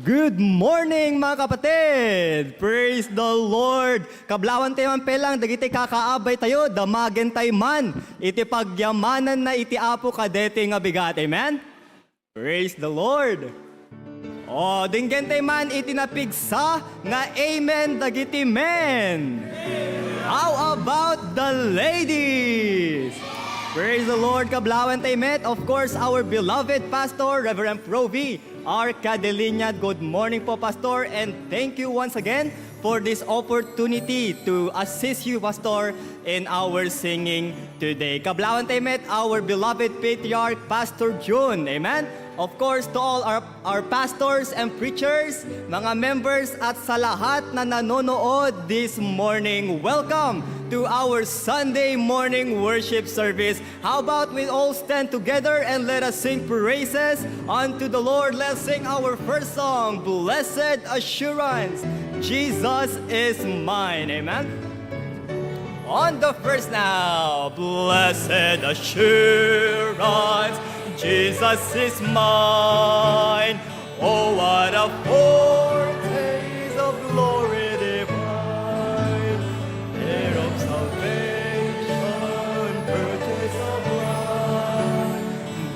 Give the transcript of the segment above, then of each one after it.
Good morning mga kapatid! Praise the Lord! Kablawan tayo man pelang, dagiti kakaabay tayo, damagen tayo man, iti pagyamanan na iti apo kadete nga bigat. Amen? Praise the Lord! O, dinggen tayo man, iti napigsa nga amen dagiti men. How about the ladies? Praise the Lord, kablawan tayo met. Of course, our beloved pastor, Reverend Provi, our Cadeliña. Good morning po, Pastor, and thank you once again for this opportunity to assist you, Pastor, in our singing today. Kablawan tayo met, our beloved patriarch, Pastor June. Amen? Of course, to all our pastors and preachers, mga members at sa lahat na nanonood this morning, welcome to our Sunday morning worship service. How about we all stand together and let us sing praises unto the Lord. Let's sing our first song, Blessed Assurance, Jesus is mine. Amen? On the first now, Blessed Assurance, Jesus is mine. Oh, what a foretaste of glory divine, heir of salvation, purchase of blood,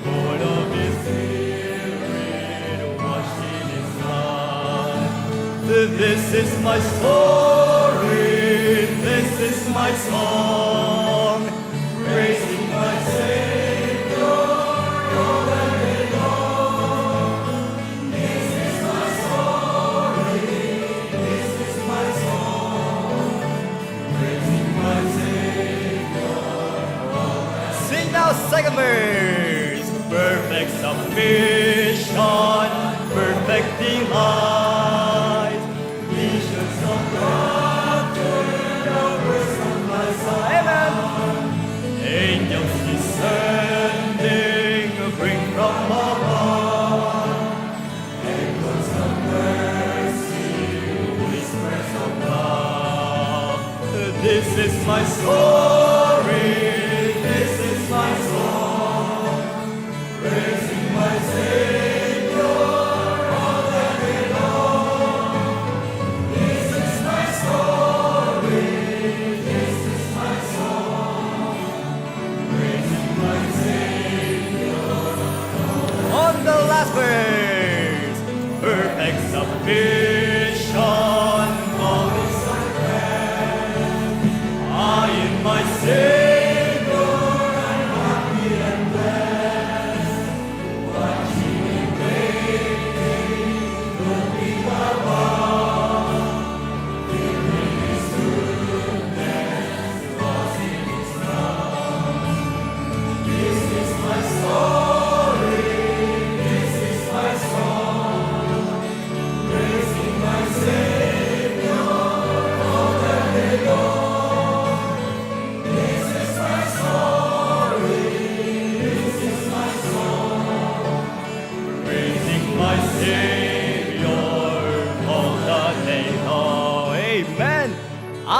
born of His Spirit, washed in His blood. This is my story, this is my song, praising my Savior. Second verse, perfect submission, perfect delight, visions of rapture, hours on my side. Amen. Angels descending, bring from above, echoes of mercy, whispers of love. This is my story. My song, praising my Savior all the day long. This is my story, this is my song, praising my Savior. On the last verse, perfect submission, always I rest. I in my Savior.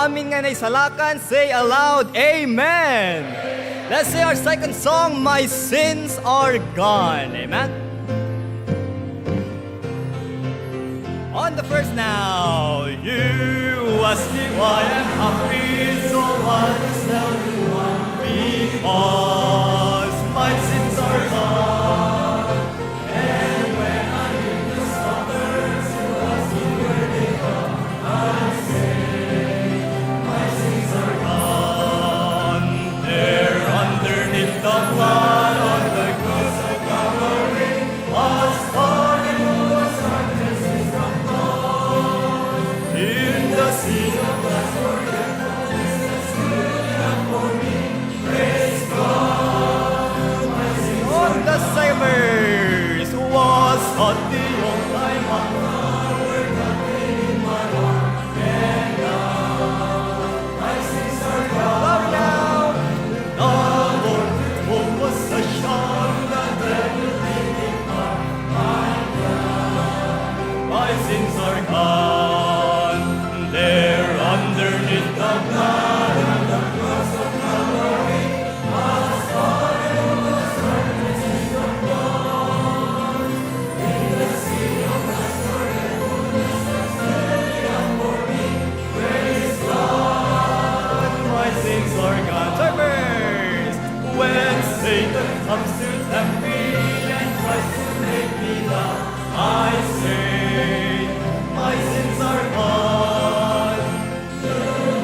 Amin nga naisalakan, say aloud, Amen! Let's say our second song, My Sins Are Gone. Amen? On the first now, you ask me why I'm happy, so understand because my sins are gone. And when I'm in the waters, you ask me where they are, I say, my sins are underneath the blood of the cross of Calvary, as far as darkness is from God. In the sea of God's forgetfulness, steady up for me. Praise God, my sins are gone. So first, when Satan comes to tempt me and tries to make me down, I say, my sins are gone. You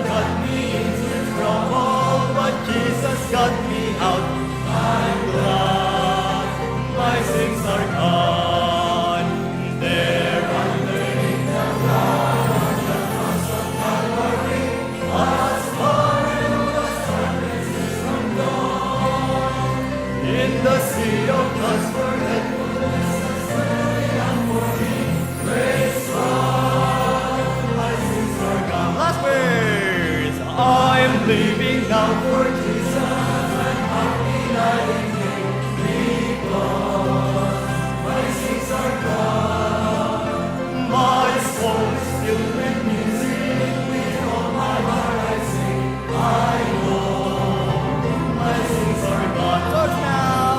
got me into trouble, but Jesus got me out. I'm glad my sins are gone. They're underneath the blood of the cross of Calvary, as far as darkness is from God. In the sea of God's forgetfulness, steady up for me. Praise God, my sins are gone. Last verse. I'm living now for Jesus. I'm happy night and day because my sins are gone. My soul is filled with music. With all my heart I sing. I know my sins are gone. Church now.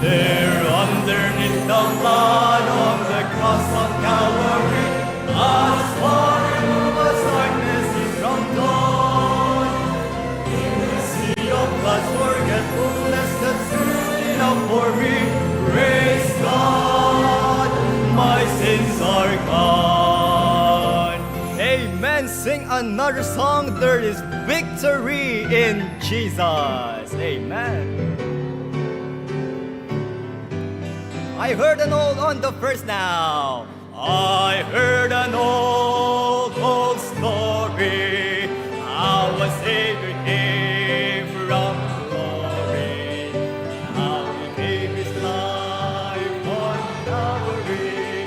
They're underneath the blood of the cross of Calvary, as far as darkness is from dawn. In the sea of God's forgetfulness, that's good enough for me. Praise God, my sins are gone. Amen. Sing another song. There is victory in Jesus. Amen. I heard an old on the first now. I heard an old story. How a Savior came from glory. How he gave his life on Calvary.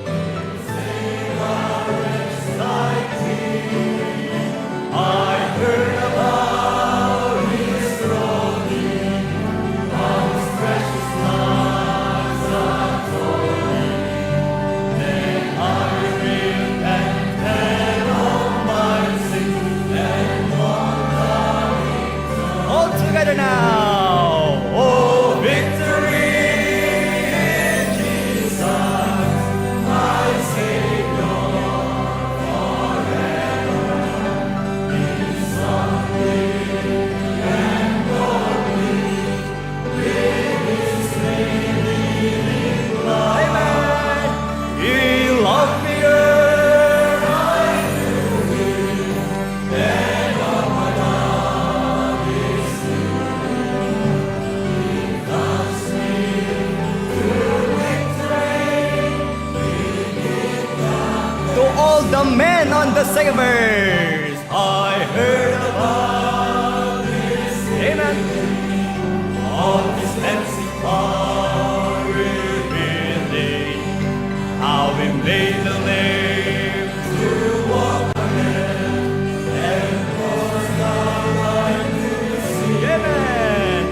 To save a wretch like me. I heard about his groaning, of his precious life. Together now, oh victory in Jesus, my Savior forever. His something and glory, with His saving blood. Amen. He loved me ere I knew Him, and all my love is to all the men on the second verse. I heard about this, amen, of His cleansing power revealing, how He made the lame to walk again, and caused the blind to see, amen.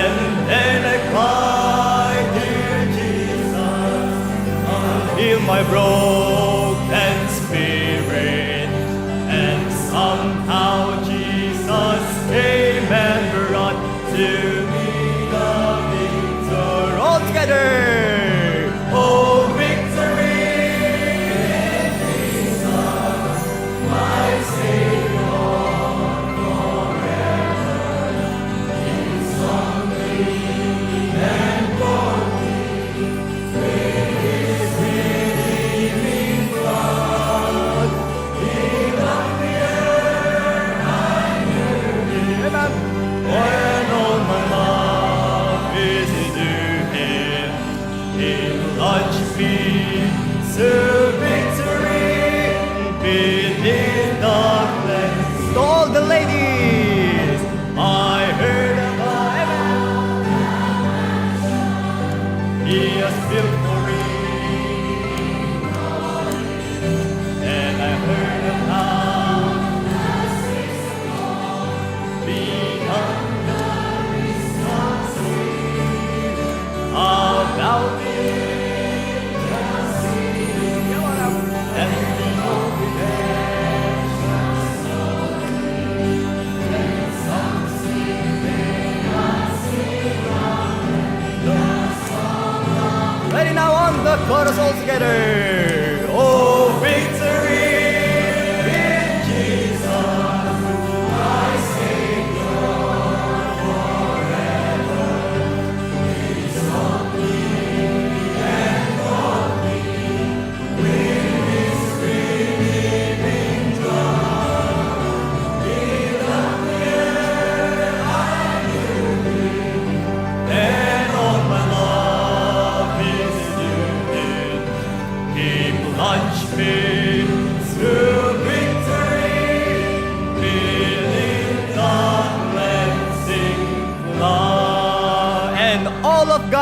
And then I cried, dear Jesus, heal my broken spirit. And somehow Jesus came and brought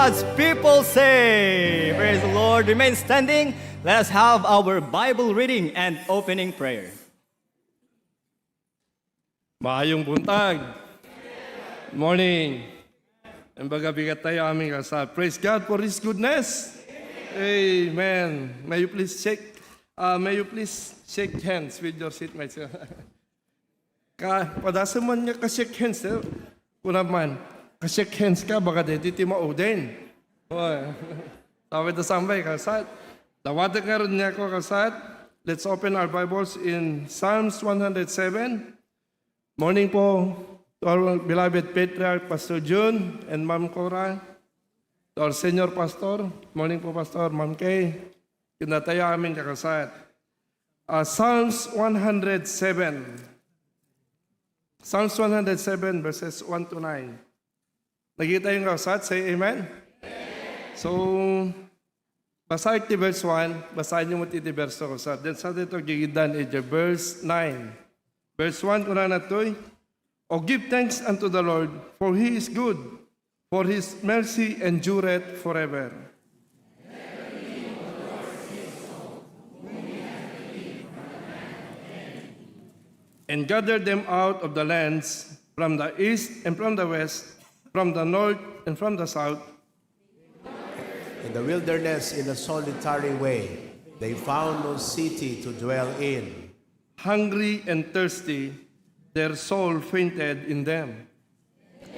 God's people say, praise the Lord. Remain standing. Let us have our Bible reading and opening prayer. Maayong buntag. Morning. Ang bagabigat tayo aming kasal. Praise God for His goodness. Amen. May you please shake hands with your seatmates. Padasa man niya ka-shake hands. Kuna man, ka-shake hands ka, baka dito maudin. Tawid na sambay, kasat. Tawad ka rin niya ko, kasat. Let's open our Bibles in Psalms 107. Morning po to our beloved Patriarch, Pastor June and Ma'am Cora. To our Senior Pastor. Morning po, Pastor, Ma'am Kay. Kinatayo aming kakasat. Psalms 107. Psalms 107 verses 1 to 9. Nakita yung kakasat? Say amen. So, basahin ti verse 1, basahin niyo mo ti verse 2 kakasat. Then sa dito gigidan verse 9. Verse 1 ko na natoy. O give thanks unto the Lord, for He is good, for His mercy endureth forever. And gather them out of the lands, from the east and from the west, from the north and from the south. In the wilderness, in a solitary way, they found no city to dwell in. Hungry and thirsty, their soul fainted in them.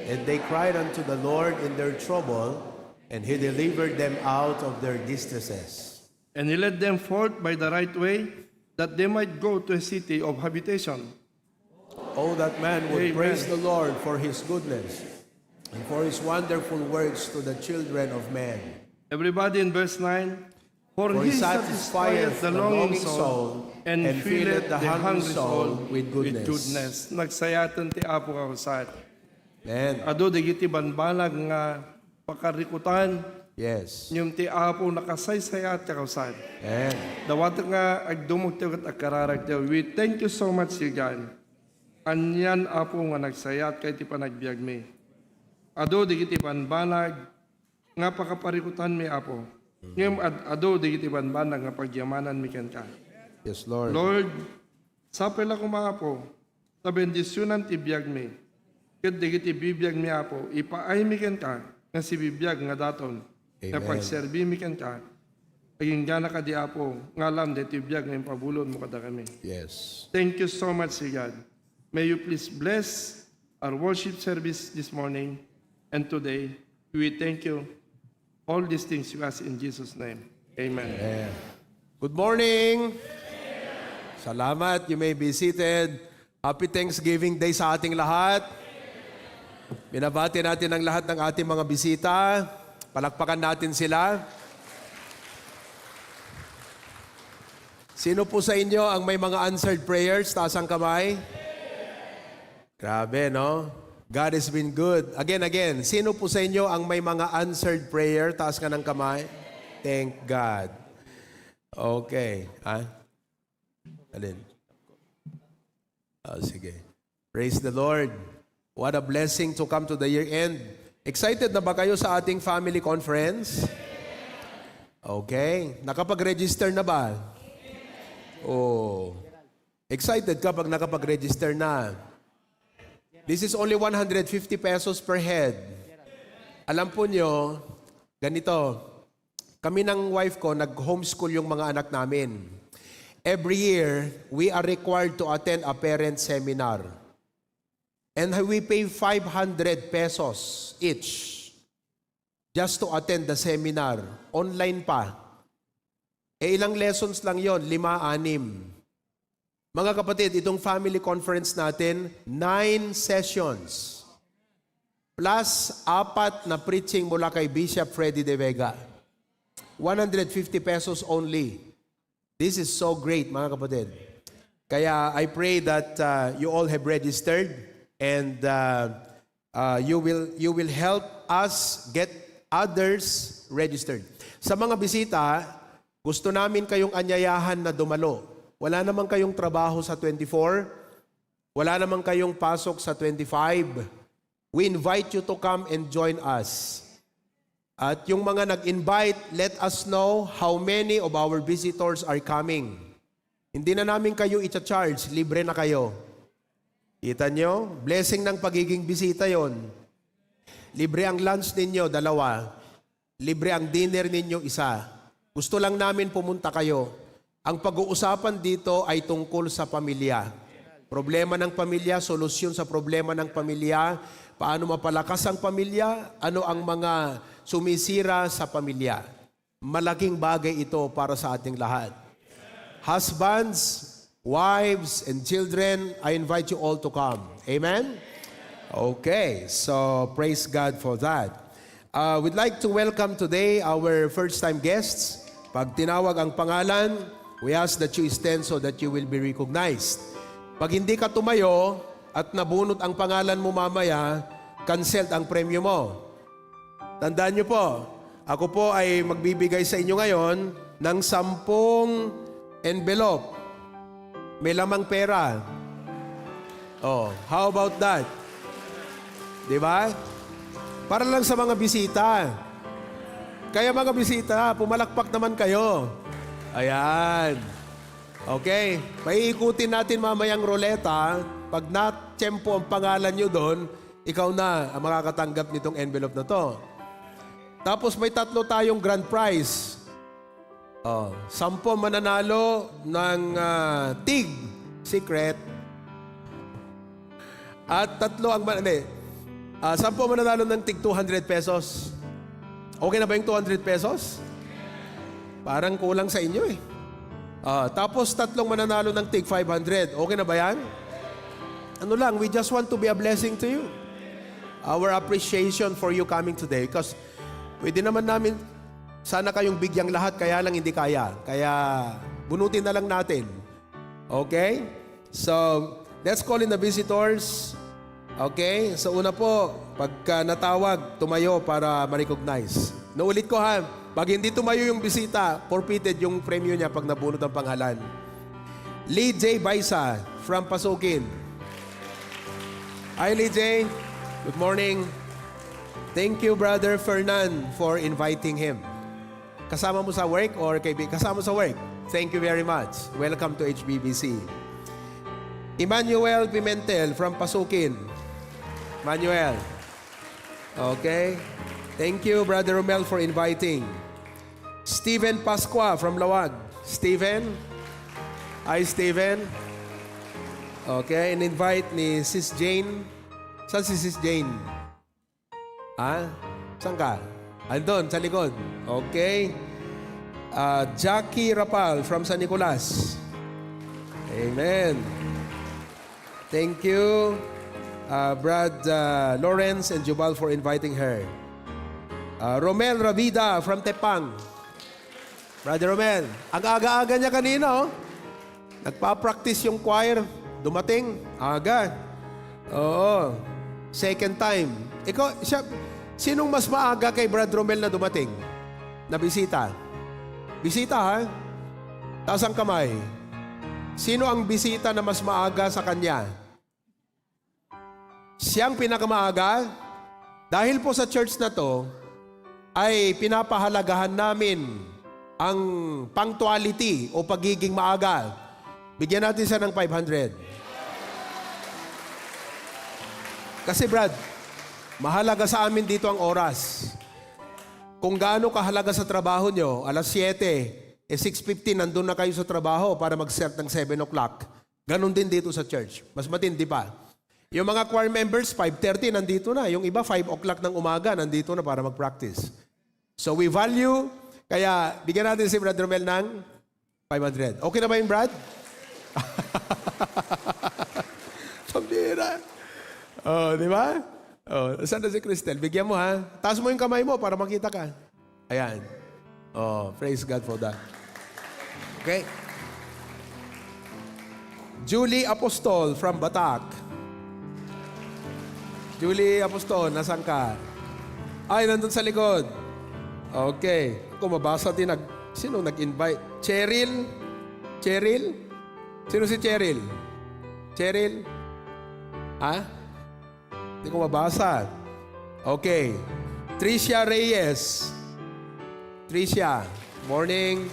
And they cried unto the Lord in their trouble, and He delivered them out of their distresses. And He led them forth by the right way, that they might go to a city of habitation. Oh, that man would Amen. praise the Lord for His goodness, and for His wonderful works to the children of men. Everybody in verse 9. For For He He satisfieth satisfieth the longing soul, and filleth the hungry soul with goodness. Nagsayatan ti Apo kakasat. Amen. Ado digiti banbalag nga pakarikutan, Yes. yung ti Apo nakasaysayat kakasat. Amen. Dawat nga agdumog tiyo at agkararag tiyo. We thank you so much, Sigan. Anyan Apo nga nagsayat kay ti panagbiag mi. Ado digiti banbalag nga pakaparikutan mi Apo. Ngayon ado digiti banbalag nga pagyamanan mi ken ka. Yes, Lord. Lord, sapel ako mga po, sa bendisyonan ti biyag mi. Ket digiti bibiyag mi Apo, ipaay mi ken ka, nga si bibiyag nga daton. Nga Amen. pagserbi mi ken ka, aging gana ka di Apo, nga alam deti biyag nga pabulon mo kada kami. Yes. Thank you so much, si God. May you please bless our worship service this morning and today. We thank you. All these things you ask in Jesus' name. Amen. Amen. Good morning. Salamat. You may be seated. Happy Thanksgiving Day sa ating lahat. Binabati natin ang lahat ng ating mga bisita. Palakpakan natin sila. Sino po sa inyo ang may mga answered prayers? Taas ang kamay. Grabe, no? God has been good. Again. Sino po sa inyo ang may mga answered prayer? Taas ka ng kamay. Thank God. Okay. Alin? Sige. Praise the Lord. What a blessing to come to the year end. Excited na ba kayo sa ating family conference? Okay. Nakapag-register na ba? Oh. Excited ka pag nakapag-register na. This is only 150 pesos per head. Alam po nyo, ganito, kami ng wife ko, nag-homeschool yung mga anak namin. Every year, we are required to attend a parent seminar. And we pay 500 pesos each just to attend the seminar. Online pa. Ilang lessons lang yon? 5, 6. Mga kapatid, itong family conference natin, 9 sessions. Plus, 4 na preaching mula kay Bishop Freddy De Vega. 150 pesos only. This is so great, mga kapatid. Kaya I pray that you all have registered and you will help us get others registered. Sa mga bisita, gusto namin kayong anyayahan na dumalo. Wala naman kayong trabaho sa 24. Wala naman kayong pasok sa 25. We invite you to come and join us. At yung mga nag-invite, let us know how many of our visitors are coming. Hindi na namin kayo i-charge, libre na kayo. Kita nyo? Blessing ng pagiging bisita yon. Libre ang lunch ninyo, 2. Libre ang dinner ninyo, 1. Gusto lang namin pumunta kayo. Ang pag-uusapan dito ay tungkol sa pamilya. Problema ng pamilya, solusyon sa problema ng pamilya, paano mapalakas ang pamilya, ano ang mga sumisira sa pamilya. Malaking bagay ito para sa ating lahat. Husbands, wives, and children, I invite you all to come. Amen? Okay, so praise God for that. We'd like to welcome today our first-time guests. Pag tinawag ang pangalan, we ask that you stand so that you will be recognized. Pag hindi ka tumayo at nabunot ang pangalan mo mamaya, cancelled ang premyo mo. Tandaan niyo po, ako po ay magbibigay sa inyo ngayon ng 10 envelope. May lamang pera. Oh, how about that? Di ba? Para lang sa mga bisita. Kaya mga bisita, pumalakpak naman kayo. Ayan. Okay. Maiikutin natin mamayang roleta. Pag na-tsempo ang pangalan nyo doon, ikaw na ang makakatanggap nitong envelope na to. Tapos may 3 tayong grand prize. 10 mananalo ng TIG secret. At 3 ang 10 mananalo ng TIG 200 pesos. Okay na ba yung 200 pesos? Parang kulang sa inyo eh. Tapos 3 mananalo ng TIG 500. Okay na ba yan? Ano lang, we just want to be a blessing to you. Our appreciation for you coming today because pwede naman namin sana kayong bigyang lahat, kaya lang hindi kaya. Kaya bunutin na lang natin. Okay? So, let's call in the visitors. Okay? So, una po, pagka natawag, tumayo para ma-recognize. Naulit ko ha, pag hindi tumayo yung bisita, forfeited yung premyo niya pag nabunot ang pangalan. Lee J. Baisa from Pasukin. Hi, Lee J. Good morning. Thank you, Brother Fernan, for inviting him. Kasama mo sa work or kasama sa work? Thank you very much. Welcome to HBBC. Emmanuel Pimentel from Pasukin. Emmanuel. Okay. Thank you, Brother Romel, for inviting. Steven Pasqua from Lawag. Steven. Hi, Steven. Okay, in-invite ni Sis Jane. Saan si Sis Jane? Saan ka? Andun, sa likod. Okay. Jackie Rapal from San Nicolas. Amen. Thank you, Brad Lawrence and Jubal for inviting her. Romel Ravida from Tepang. Brother Romel, ang aga-aga niya kanina, oh. Nagpa-practice yung choir. Dumating, aga. Oo. Second time. Ikaw, sinong mas maaga kay Brad Romel na dumating? Na bisita? Bisita, ha? Taas ang kamay. Sino ang bisita na mas maaga sa kanya? Siyang pinakamaaga? Dahil po sa church na to, ay pinapahalagahan namin ang punctuality o pagiging maaga. Bigyan natin siya ng 500. Kasi Brad, mahalaga sa amin dito ang oras. Kung gaano kahalaga sa trabaho nyo, alas 7, 6:15 nandun na kayo sa trabaho para mag-start ng 7 o'clock. Ganon din dito sa church. Mas matindi pa. Yung mga choir members, 5:30 nandito na. Yung iba, 5 o'clock ng umaga nandito na para mag-practice. So we value, kaya bigyan natin si Brad Romel ng 500. Okay na ba yung Brad? Pambira. Oh, di ba? Oh, saan na si Cristel? Bigyan mo ha. Taas mo yung kamay mo para makita ka. Ayan. Oh, praise God for that. Okay. Julie Apostol from Batak. Julie Apostol, nasan ka? Ay, nandun sa likod. Okay. Ako mabasa din. Sino nag-invite? Cheryl? Cheryl? Sino si Cheryl? Cheryl? Ha? Hindi ko mabasa. Okay. Tricia Reyes. Tricia, morning.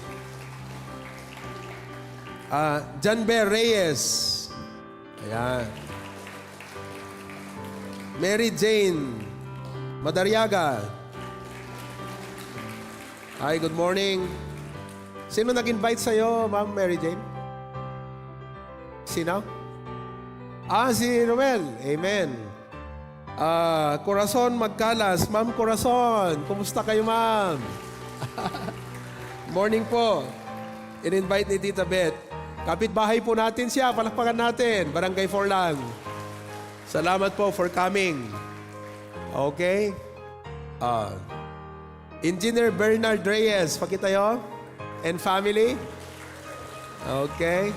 Janber Reyes. Ayan. Mary Jane Madariaga. Hi, good morning. Sino nag-invite sa'yo, Ma'am Mary Jane? Sino? Si Romel. Amen. Corazon Magkalas. Ma'am Corazon, kumusta kayo, ma'am? Morning po. In-invite ni Tita Beth. Kapitbahay po natin siya. Palakpakan natin. Barangay Forlang. Salamat po for coming. Okay? Engineer Bernard Reyes. Pakitayo. And family. Okay.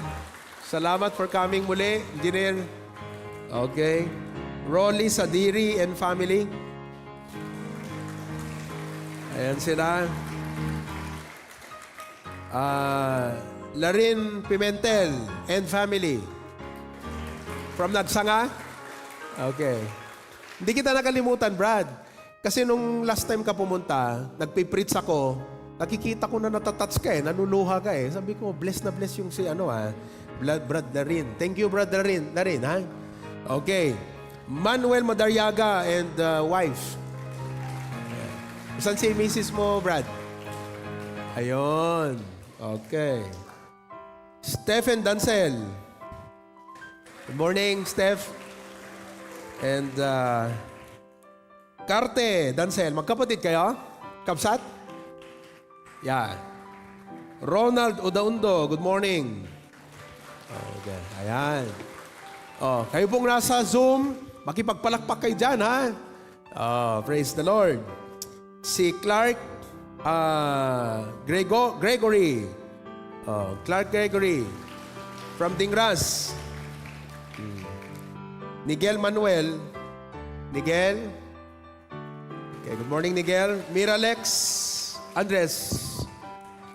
Salamat for coming muli, Engineer. Okay. Rolly Sadiri and family. Ayan sila. Larin Pimentel and family. From Nagsanga? Okay. Hindi kita nakalimutan, Brad. Kasi nung last time ka pumunta, nagpipreach ako, nakikita ko na natatouch ka nanuluha ka Sabi ko, bless na bless yung Brad Larin. Thank you, Brad Larin, ha? Okay. Manuel Madariaga and wife. Saan si Mrs. mo, Brad? Ayun. Okay. Stephen Dancel. Good morning, Steph. And Carte Dancel. Magkapatid kayo? Kapsat? Yeah. Ronald Odaundo. Good morning. Okay. Ayan. Kayo pong nasa Zoom, makipagpalakpak kayo dyan, ha? Praise the Lord. Si Clark Gregory. Clark Gregory. From Dingras. Nigel Manuel. Nigel. Okay, good morning, Nigel. Miralex Andres.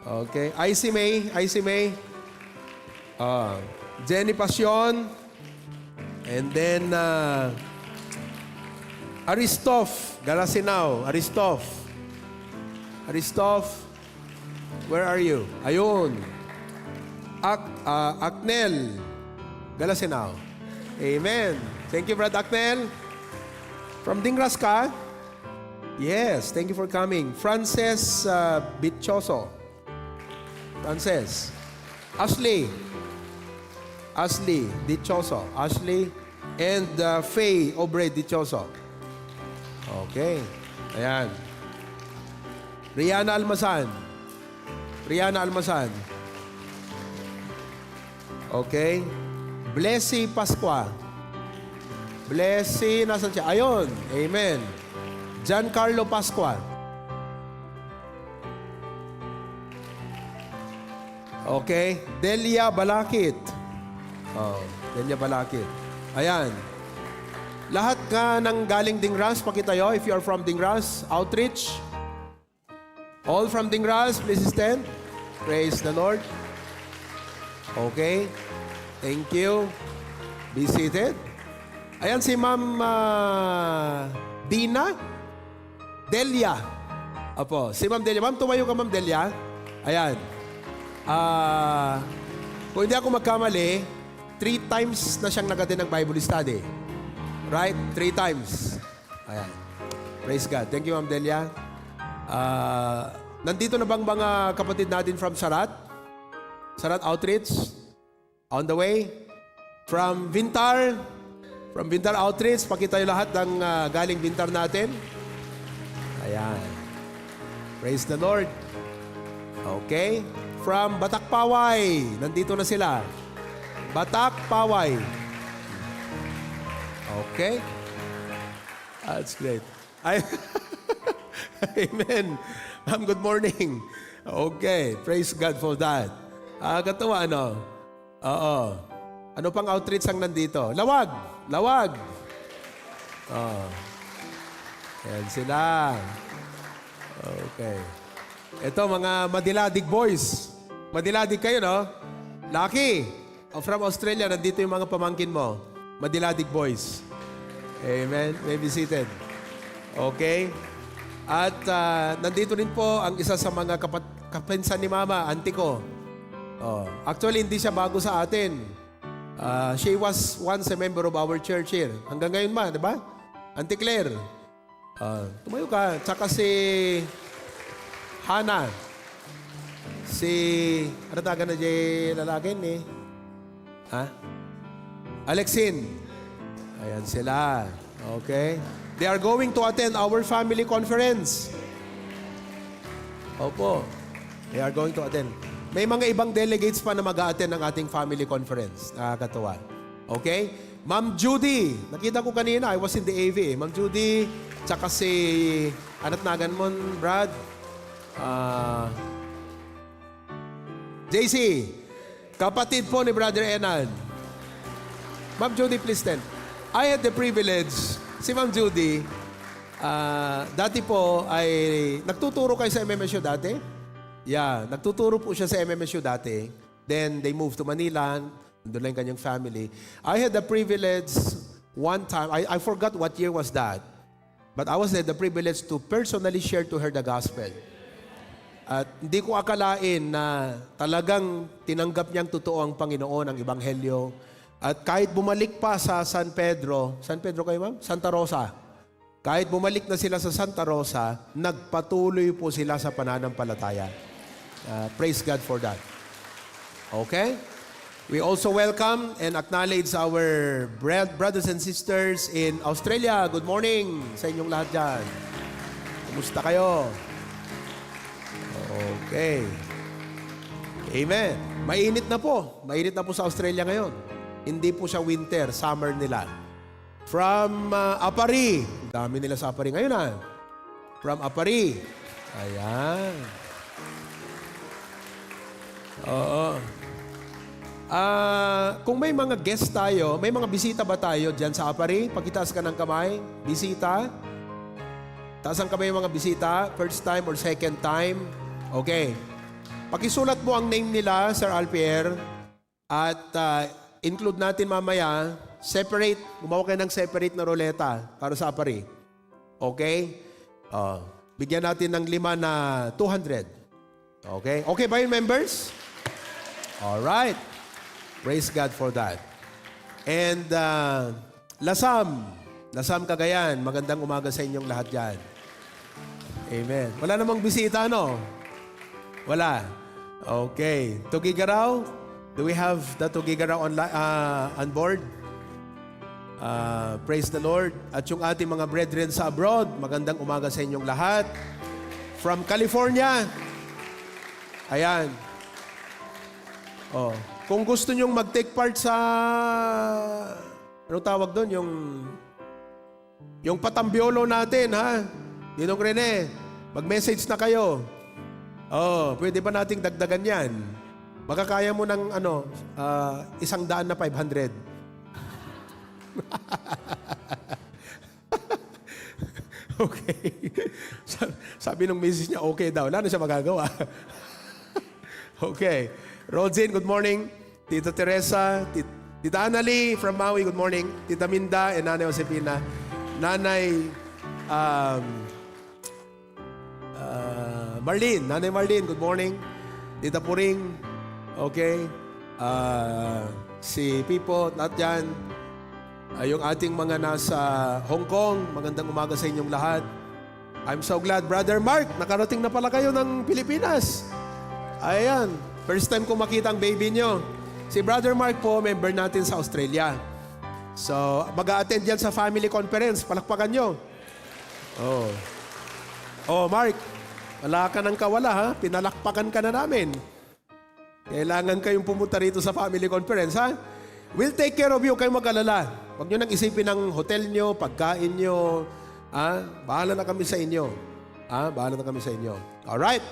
Okay. IC May. Jenny Pasion. And then, Aristof, Garasinao. Aristof, where are you? Ayun. Aknel, Galasinao. Amen. Thank you, Brad Aknel. From Dingras ka? Yes, thank you for coming. Frances Bitchoso. Frances. Ashley Dichoso. Ashley and Faye Obre Dichoso. Okay. Ayan. Rihanna Almasan. Okay. Blessy Pasqua. Blessy, nasan siya? Ayun. Amen. Giancarlo Pasqua. Okay. Delia Balakit. Delia Balakit. Ayan. Lahat ka ng galing Dingras, pakitayo. If you are from Dingras, outreach. All from Dingras, please stand. Praise the Lord. Okay. Thank you. Be seated. Ayan si Ma'am Dina Delia. Apo, si Ma'am Delia. Ma'am, tumayo ka, Ma'am Delia. Ayan. Kung hindi ako magkamali, 3 times na siyang nag-attend ng Bible study. Right? 3 times. Ayan. Praise God. Thank you, Ma'am Delia. Nandito na bang mga kapatid natin from Sarat? Sarat Outreach? On the way? From Vintar? From Vintar Outreach, pakita yung lahat ng galing Vintar natin. Ayan. Praise the Lord. Okay. From Batak Paway, nandito na sila. Batak Paway. Okay. That's great. Amen. Ma'am, good morning. Okay. Praise God for that. Katawa, ano? Oo. Ano pang outreach ang nandito? Lawag. Yan sila. Okay. Ito, mga Madiladig boys. Madiladig kayo, no? Lucky. From Australia, nandito yung mga pamangkin mo. Madiladig boys. Amen. May be seated. Okay. At nandito rin po ang isa sa mga kapinsan ni Mama, auntie ko. Oh, actually, hindi siya bago sa atin. She was once a member of our church here. Hanggang ngayon ma, di ba? Auntie Claire. Tumayo ka. Tsaka si Hannah. Si, ano taga na dyan lalagin eh? Ha? Alexin. Ayan sila. Okay. They are going to attend our family conference. Opo. They are going to attend. May mga ibang delegates pa na mag-a-attend ng ating family conference. Nakakatuwa. Okay? Ma'am Judy. Nakita ko kanina, I was in the AV. Ma'am Judy, tsaka si, anat nagan mo, Brad? JC. Kapatid po ni Brother Enan. Ma'am Judy, please stand. I had the privilege, si Ma'am Judy, dati po ay, nagtuturo kayo sa MMSU dati? Yeah, nagtuturo po siya sa MMSU dati. Then they moved to Manila, nandun lang kanyang family. I had the privilege one time, I forgot what year was that, but I was had the privilege to personally share to her the gospel. At hindi ko akalain na talagang tinanggap niyang totoo ang Panginoon, ang Ebanghelyo. At kahit bumalik pa sa San Pedro kayo ma'am? Santa Rosa. Kahit bumalik na sila sa Santa Rosa, nagpatuloy po sila sa pananampalataya. Praise God for that. Okay? We also welcome and acknowledge our brothers and sisters in Australia. Good morning sa inyong lahat dyan. Kumusta kayo? Okay. Amen. Mainit na po. Mainit na po sa Australia ngayon. Hindi po siya winter, summer nila. From Apari. Dami nila sa Apari ngayon From Apari. Ayan. Oo. Kung may mga guest tayo, may mga bisita ba tayo dyan sa Apari? Pagkitaas ka ng kamay. Bisita. Taas ang kamay yung mga bisita. First time or second time. Okay. Pakisulat mo ang name nila, Sir Alpier. At include natin mamaya, separate, gumawa kayo ng separate na roleta para sa Apari. Okay? Bigyan natin ng 5 na 200. Okay? Okay ba yun, members? Alright. Praise God for that. And Lasam Cagayan, magandang umaga sa inyong lahat dyan. Amen. Wala namang bisita, no? Wala. Okay. Tugigaraw, do we have the Tugigaraw on board? Praise the Lord. At yung ating mga brethren sa abroad, magandang umaga sa inyong lahat. From California. Ayan. Kung gusto nyong mag-take part sa, ano tawag doon? Yung patambiolo natin, ha? Ninong Rene, mag-message na kayo. Pwede ba nating dagdagan yan? Makakaya mo ng 100 na 500. Okay. Sabi ng misis niya, okay daw. Wala na siya magagawa. Okay. Rodzin, good morning. Tita Teresa, Tita Annalie from Maui, good morning. Tita Minda and Nanay Josepina. Nanay Marlene, Nanay Marlene, good morning. Tita Puring, okay. Si Pipo, not yan. Yung ating mga nasa Hong Kong, magandang umaga sa inyong lahat. I'm so glad, Brother Mark, nakarating na pala kayo ng Pilipinas. Ayan, first time ko makita ang baby nyo. Si Brother Mark po, member natin sa Australia. So, mag-a-attend yan sa family conference. Palakpakan nyo. Mark, wala ka nang kawala, ha? Pinalakpakan ka na namin. Kailangan kayong pumunta rito sa family conference, ha? We'll take care of you. Kayong mag-alala. Huwag nyo nang isipin ng hotel nyo, pagkain nyo. Bahala na kami sa inyo. Bahala na kami sa inyo. Alright.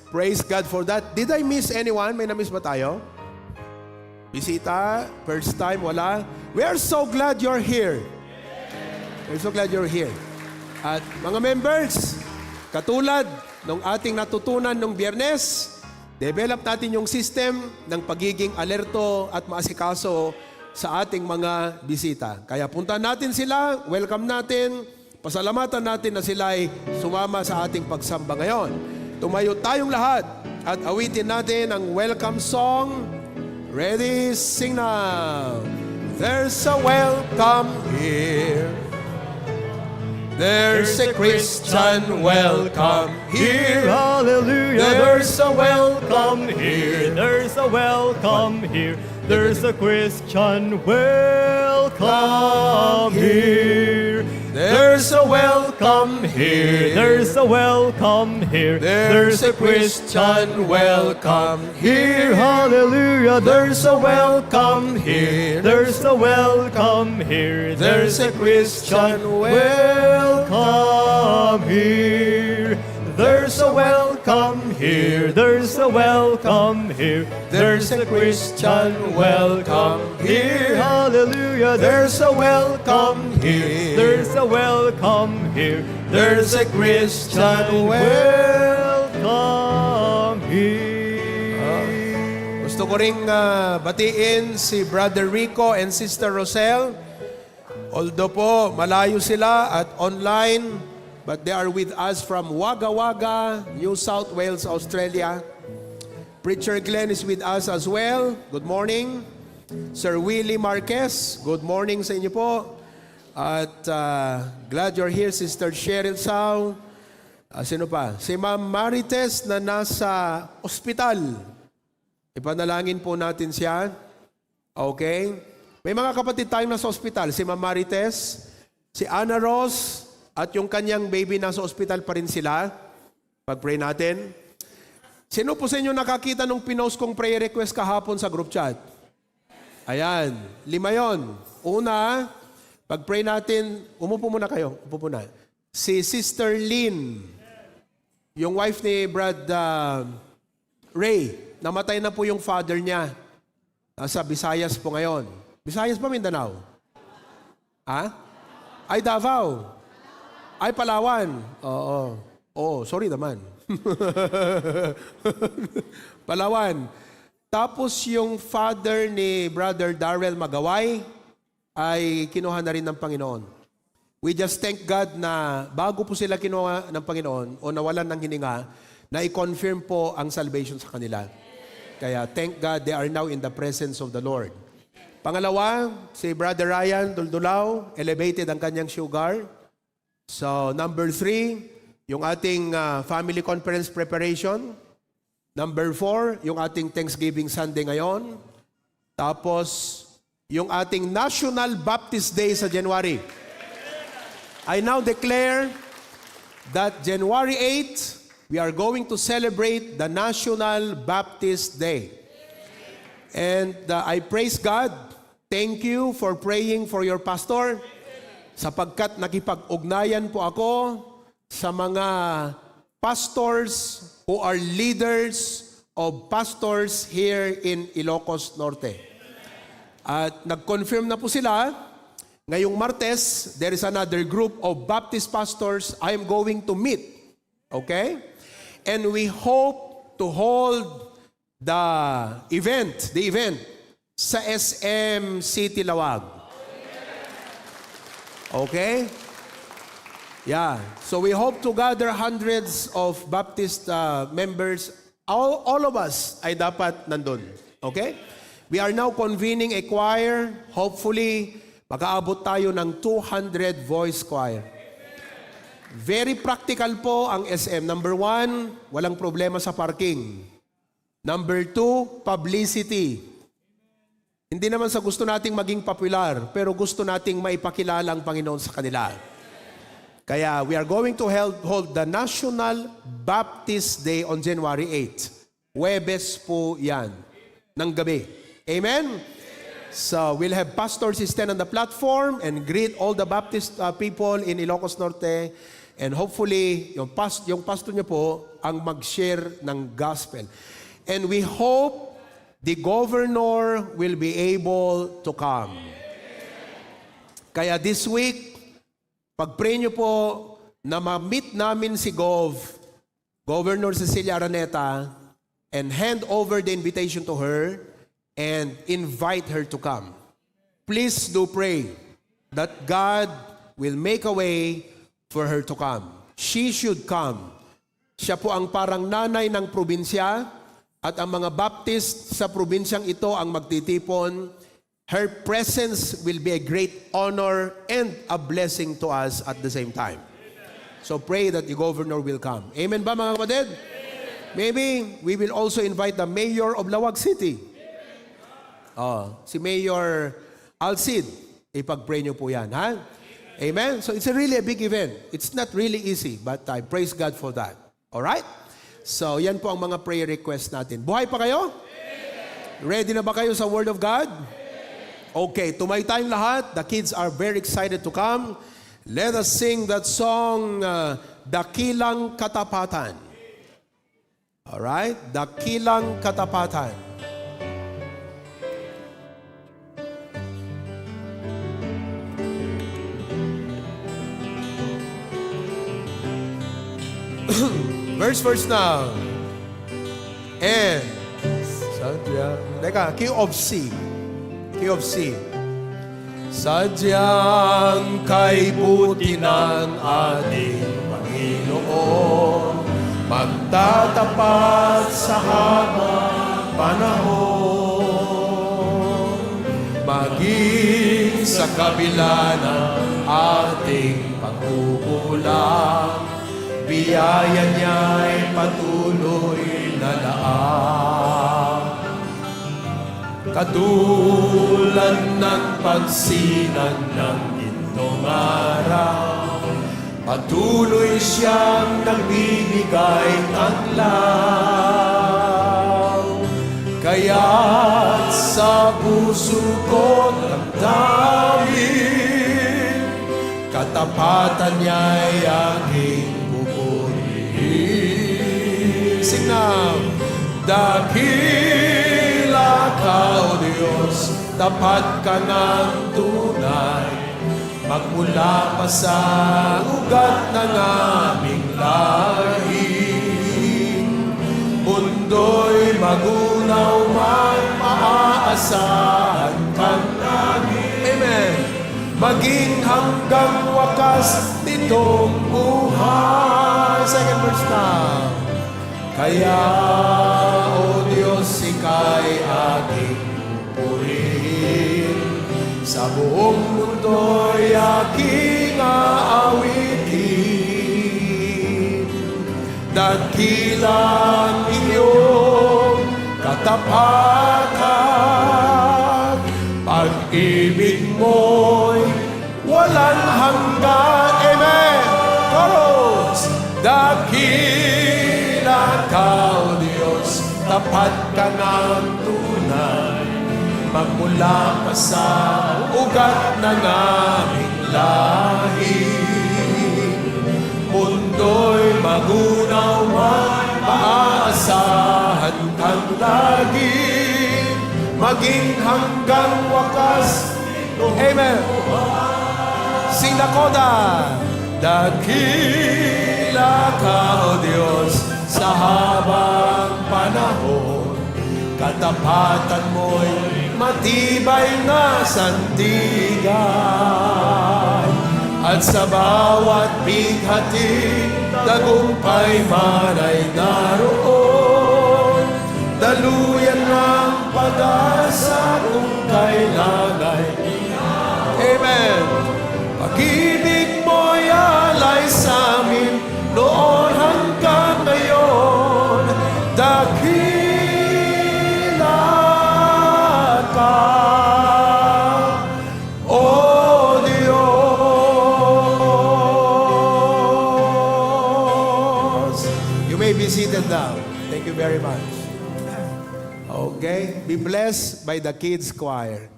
Praise God for that. Did I miss anyone? May na-miss ba tayo? Bisita? First time? Wala? We are so glad you're here. We're so glad you're here. At mga members, katulad ng ating natutunan nung Biyernes, develop natin yung system ng pagiging alerto at maasikaso sa ating mga bisita. Kaya punta natin sila, welcome natin, Pasalamatan natin na sila ay sumama sa ating pagsamba ngayon. Tumayo tayong lahat at awitin natin ang welcome song. Ready, sing now. There's a welcome here. There's a Christian welcome here. Hallelujah. There's a welcome here. There's a welcome here. There's a Christian welcome here. There's a welcome here. There's a welcome here. There's a Christian welcome here. Hallelujah. There's a welcome here. There's a welcome here. There's a Christian welcome here. There's a welcome here. There's a welcome here. There's a Christian welcome here. Hallelujah. There's a welcome here. There's a welcome here. There's a Christian welcome here. Gusto ko ring batiin si Brother Rico and Sister Rosel. Although po malayo sila at online, but they are with us from Wagga Wagga, New South Wales, Australia. Preacher Glenn is with us as well. Good morning. Sir Willie Marquez, good morning sa inyo po. At glad you're here, Sister Cheryl Sao. Sino pa? Si Ma'am Marites na nasa ospital. Ipanalangin po natin siya. Okay? May mga kapatid tayong nasa ospital. Si Ma'am Marites, si Ana Ross, at yung kanyang baby nasa ospital pa rin sila. Pag-pray natin. Sino po sa inyo nakakita nung pinost kong prayer request kahapon sa group chat? Ayan, 5 yon. Una, pag-pray natin, umupo muna kayo. Umupo muna. Si Sister Lynn, yung wife ni Brad Ray, namatay na po yung father niya. Nasa Visayas po ngayon. Visayas pa, Mindanao? Ha? Ay, Davao. Ay, Palawan. Oo. Oh, sorry naman. Palawan. Tapos yung father ni Brother Darrell Magaway ay kinuha na rin ng Panginoon. We just thank God na bago po sila kinuha ng Panginoon o nawalan ng hininga, na i-confirm po ang salvation sa kanila. Kaya thank God they are now in the presence of the Lord. Pangalawa, si Brother Ryan Duldulao, elevated ang kanyang sugar. So, number 3, yung ating family conference preparation. Number 4, yung ating Thanksgiving Sunday ngayon. Tapos, yung ating National Baptist Day sa January. I now declare that January 8, we are going to celebrate the National Baptist Day. And I praise God. Thank you for praying for your pastor. Sapagkat nakipag-ugnayan po ako sa mga pastors who are leaders of pastors here in Ilocos Norte. At nag-confirm na po sila, ngayong Martes, there is another group of Baptist pastors I am going to meet. Okay? And we hope to hold the event sa SM City Lawag. Okay? Yeah. So we hope to gather hundreds of Baptist members. All of us ay dapat nandun. Okay? We are now convening a choir. Hopefully, makaabot tayo ng 200 voice choir. Very practical po ang SM. Number 1, walang problema sa parking. Number 2, publicity. Hindi naman sa gusto nating maging popular, pero gusto nating maipakilala ang Panginoon sa kanila. Kaya we are going to hold the National Baptist Day on January 8. Huwebes po yan, ng gabi. Amen? So we'll have pastors stand on the platform and greet all the Baptist people in Ilocos Norte. And hopefully, yung pastor niyo po ang mag-share ng gospel. And we hope the governor will be able to come. Kaya this week, pag-pray niyo po na ma-meet namin si Governor Cecilia Araneta, and hand over the invitation to her and invite her to come. Please do pray that God will make a way for her to come. She should come. Siya po ang parang nanay ng probinsya at ang mga Baptist sa probinsyang ito ang magtitipon. Her presence will be a great honor and a blessing to us at the same time. So pray that the governor will come. Amen ba mga kapatid? Maybe we will also invite the mayor of Lawag City. Si Mayor Alcid. Ipag-pray niyo po yan, ha? Amen? So it's really a big event. It's not really easy, but I praise God for that. Alright? So yan po ang mga prayer requests natin. Buhay pa kayo? Ready na ba kayo sa Word of God? Okay, tumaytayong lahat. The kids are very excited to come. Let us sing that song, Dakilang Katapatan. Alright? Dakilang Katapatan. Verse now. And key of C. Key of C. Sadyang kay buti ng ating Panginoon, magtatapat sa habang panahon, maging sa kabila ng ating pagkukulang, biyaya niya'y patuloy na laang. Katulad ng pagsinan ng gintong araw, patuloy siyang nagbibigay tanglaw. Kaya't sa puso ko't damdamin, katapatan niya'y aking pupurihin. Sing now. Dakila ka, O Diyos, tapat ka ng tunay, magmula pa sa ugat ng aming lahi. Mundo'y magunaw man, maaasahan kang namin. Amen. Maging hanggang wakas nitong buhay. Second verse now. Kaya, O Diyos, ika'y aking pupurihin. Sa buong mundo'y aking aawitin. Dakilang iyong katapatan, pag-ibig mo'y walang hanggan. Amen! Chorus! Dakila ka, O Diyos, tapat ka ng tunay, magmula pa sa ugat ng aming lahi. Mundo'y magunaw man, maaasahan kang lagi, maging hanggang wakas. Amen. Sing the coda. Dakila ka, O Diyos, sa habang panahon, katapatan mo'y matibay na sandigan. At sa bawat bighati, tagumpay man ay naroon. Daluyan ng pag-asa kung kailan ay Amen. Pag-ibig mo'y alay sa amin noon hanggang ngayon. Dakila ka, O Diyos. You may be seated now. Thank you very much. Okay, be blessed by the kids choir.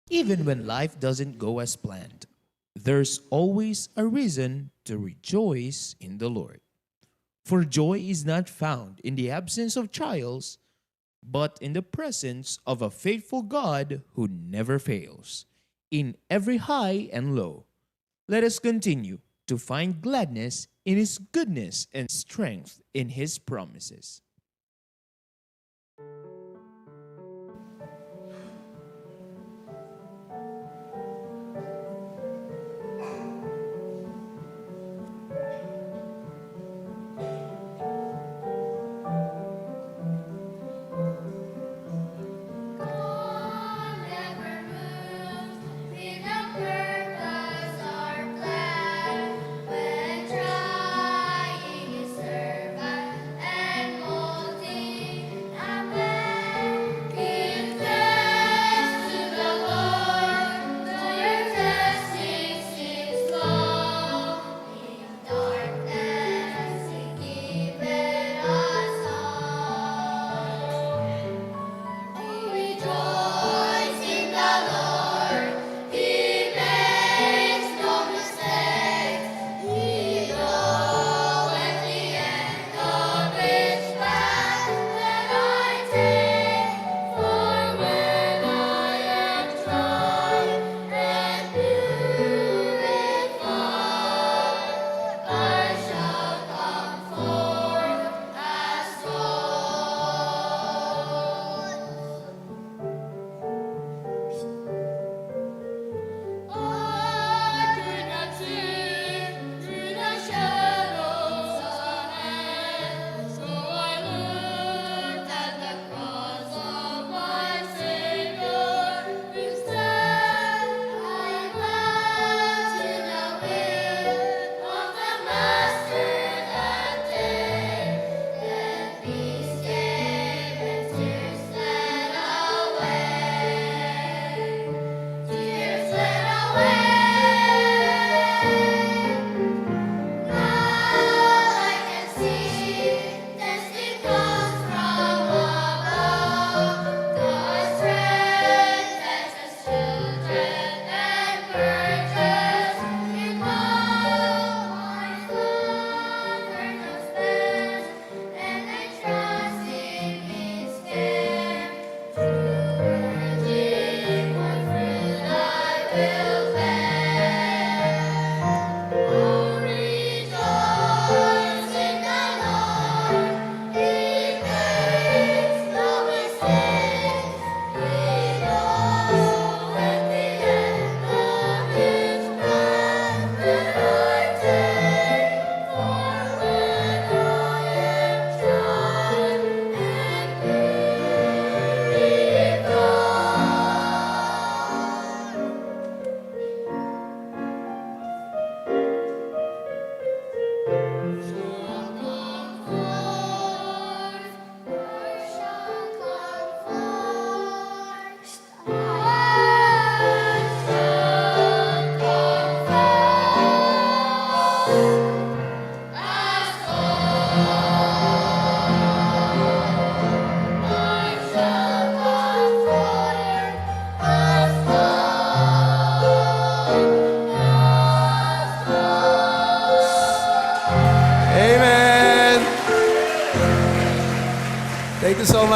Even when life doesn't go as planned, there's always a reason to rejoice in the Lord. For joy is not found in the absence of trials, but in the presence of a faithful God who never fails. In every high and low, let us continue to find gladness in His goodness and strength in His promises.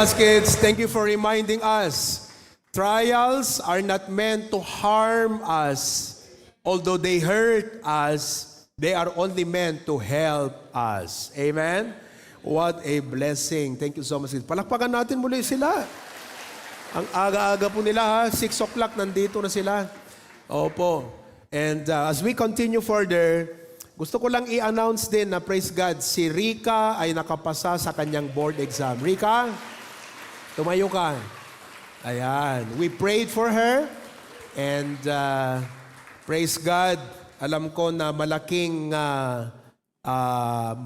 much, kids. Thank you for reminding us. Trials are not meant to harm us. Although they hurt us, they are only meant to help us. Amen? What a blessing. Thank you so much. Palakpakan natin muli sila. Ang aga-aga po nila ha. 6 o'clock nandito na sila. Opo. And as we continue further, gusto ko lang i-announce din na praise God, si Rika ay nakapasa sa kanyang board exam. Rika, tumayo ka. Ayan. We prayed for her and praise God, alam ko na malaking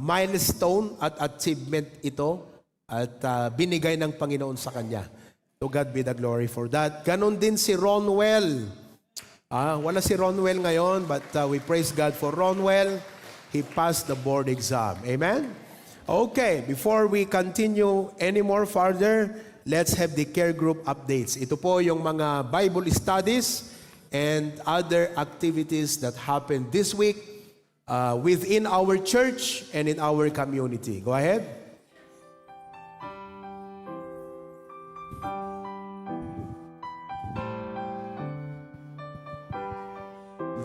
milestone at achievement ito at binigay ng Panginoon sa kanya. To God be the glory for that. Ganon din si Ronwell. Wala si Ronwell ngayon, but we praise God for Ronwell. He passed the board exam. Amen? Okay, before we continue any more further, let's have the care group updates. Ito po yung mga Bible studies and other activities that happened this week within our church and in our community. Go ahead.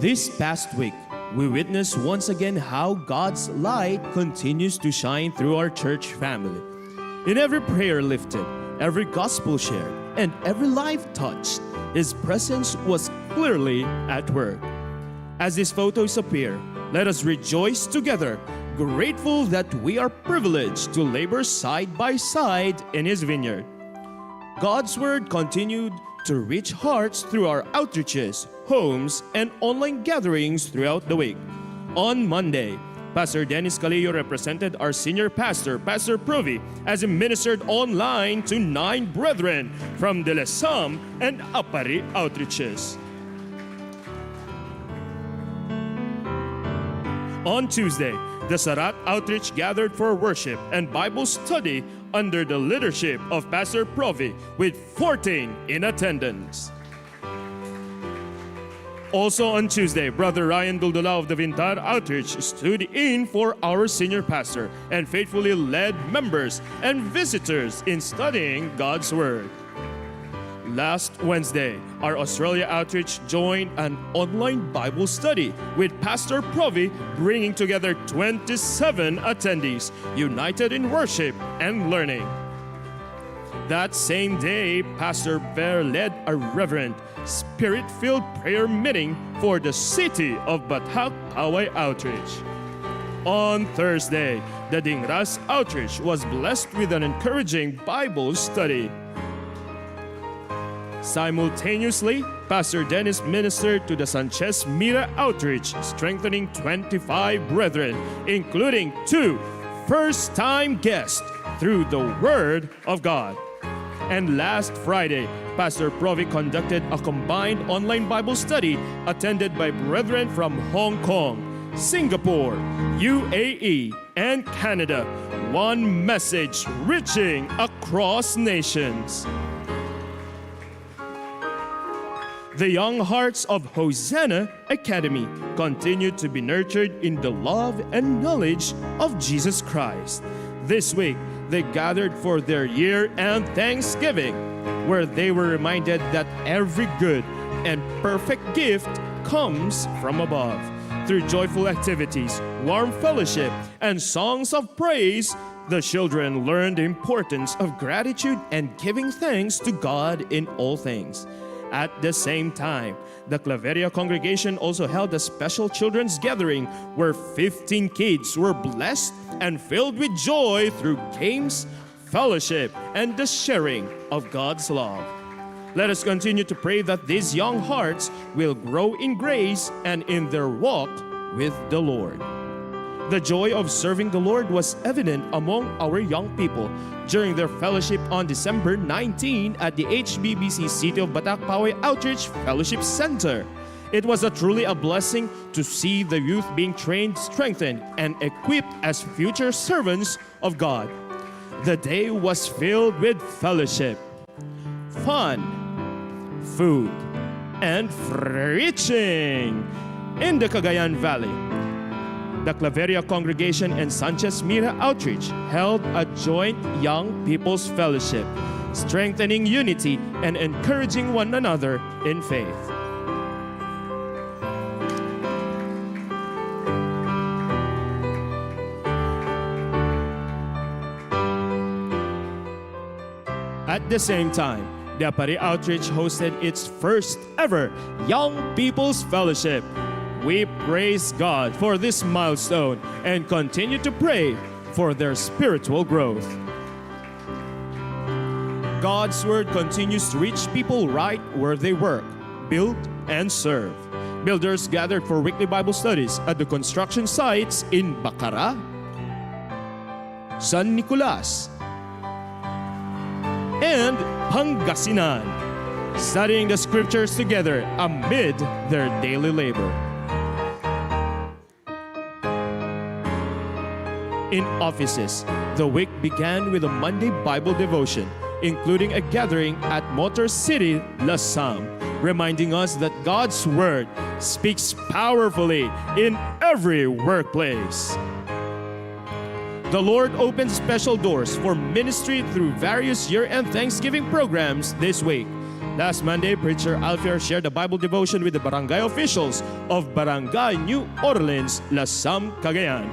This past week, we witnessed once again how God's light continues to shine through our church family. In every prayer lifted, every gospel shared, and every life touched, His presence was clearly at work. As these photos appear, let us rejoice together, grateful that we are privileged to labor side by side in His vineyard. God's Word continued to reach hearts through our outreaches, homes, and online gatherings throughout the week. On Monday, Pastor Dennis Calillo represented our senior pastor, Pastor Provi, as he ministered online to 9 brethren from De La Sam and Apari outreaches. On Tuesday, the Sarat outreach gathered for worship and Bible study under the leadership of Pastor Provi with 14 in attendance. Also on Tuesday, Brother Ryan Duldula of the Vintar Outreach stood in for our senior pastor and faithfully led members and visitors in studying God's Word. Last Wednesday, our Australia Outreach joined an online Bible study with Pastor Provi, bringing together 27 attendees, united in worship and learning. That same day, Pastor Bear led a reverent, spirit-filled prayer meeting for the city of Batak Poway Outreach. On Thursday, the Dingras Outreach was blessed with an encouraging Bible study. Simultaneously, Pastor Dennis ministered to the Sanchez Mira Outreach, strengthening 25 brethren, including 2 first-time guests through the Word of God. And last Friday, Pastor Provi conducted a combined online Bible study attended by brethren from Hong Kong, Singapore, UAE, and Canada. One message reaching across nations. The young hearts of Hosanna Academy continue to be nurtured in the love and knowledge of Jesus Christ. This week, they gathered for their year-end Thanksgiving, where they were reminded that every good and perfect gift comes from above. Through joyful activities, warm fellowship, and songs of praise, the children learned the importance of gratitude and giving thanks to God in all things. At the same time, the Claveria congregation also held a special children's gathering where 15 kids were blessed and filled with joy through games, fellowship, and the sharing of God's love. Let us continue to pray that these young hearts will grow in grace and in their walk with the Lord. The joy of serving the Lord was evident among our young people during their fellowship on December 19 at the HBBC City of Batak Poway Outreach Fellowship Center. It was truly a blessing to see the youth being trained, strengthened, and equipped as future servants of God. The day was filled with fellowship, fun, food, and preaching in the Cagayan Valley. the Claveria Congregation and Sanchez Mira Outreach held a joint Young People's Fellowship, strengthening unity and encouraging one another in faith. At the same time, the Apari Outreach hosted its first ever Young People's Fellowship. We praise God for this milestone and continue to pray for their spiritual growth. God's Word continues to reach people right where they work, build, and serve. Builders gathered for weekly Bible studies at the construction sites in Bacara, San Nicolas, and Pangasinan, studying the scriptures together amid their daily labor. In offices, the week began with a Monday Bible devotion, including a gathering at Motor City, Lasam, reminding us that God's Word speaks powerfully in every workplace. The Lord opened special doors for ministry through various year-end Thanksgiving programs this week. Last Monday, Preacher Alfier shared a Bible devotion with the barangay officials of Barangay New Orleans, Lasam, Cagayan.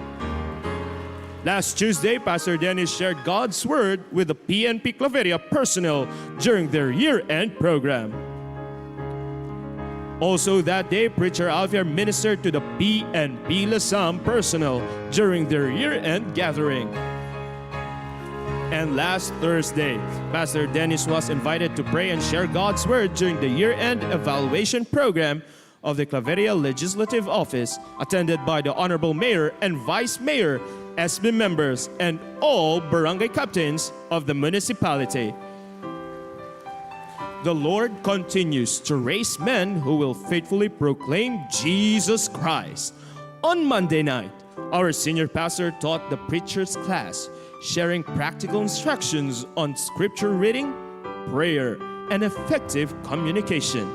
Last Tuesday, Pastor Dennis shared God's Word with the PNP Claveria personnel during their year-end program. Also that day, Preacher Alfier ministered to the PNP Lasam personnel during their year-end gathering. And last Thursday, Pastor Dennis was invited to pray and share God's Word during the year-end evaluation program of the Claveria Legislative Office, attended by the Honorable Mayor and Vice Mayor, SB members, and all barangay captains of the municipality. The Lord continues to raise men who will faithfully proclaim Jesus Christ. On Monday night, our senior pastor taught the preacher's class, sharing practical instructions on scripture reading, prayer, and effective communication.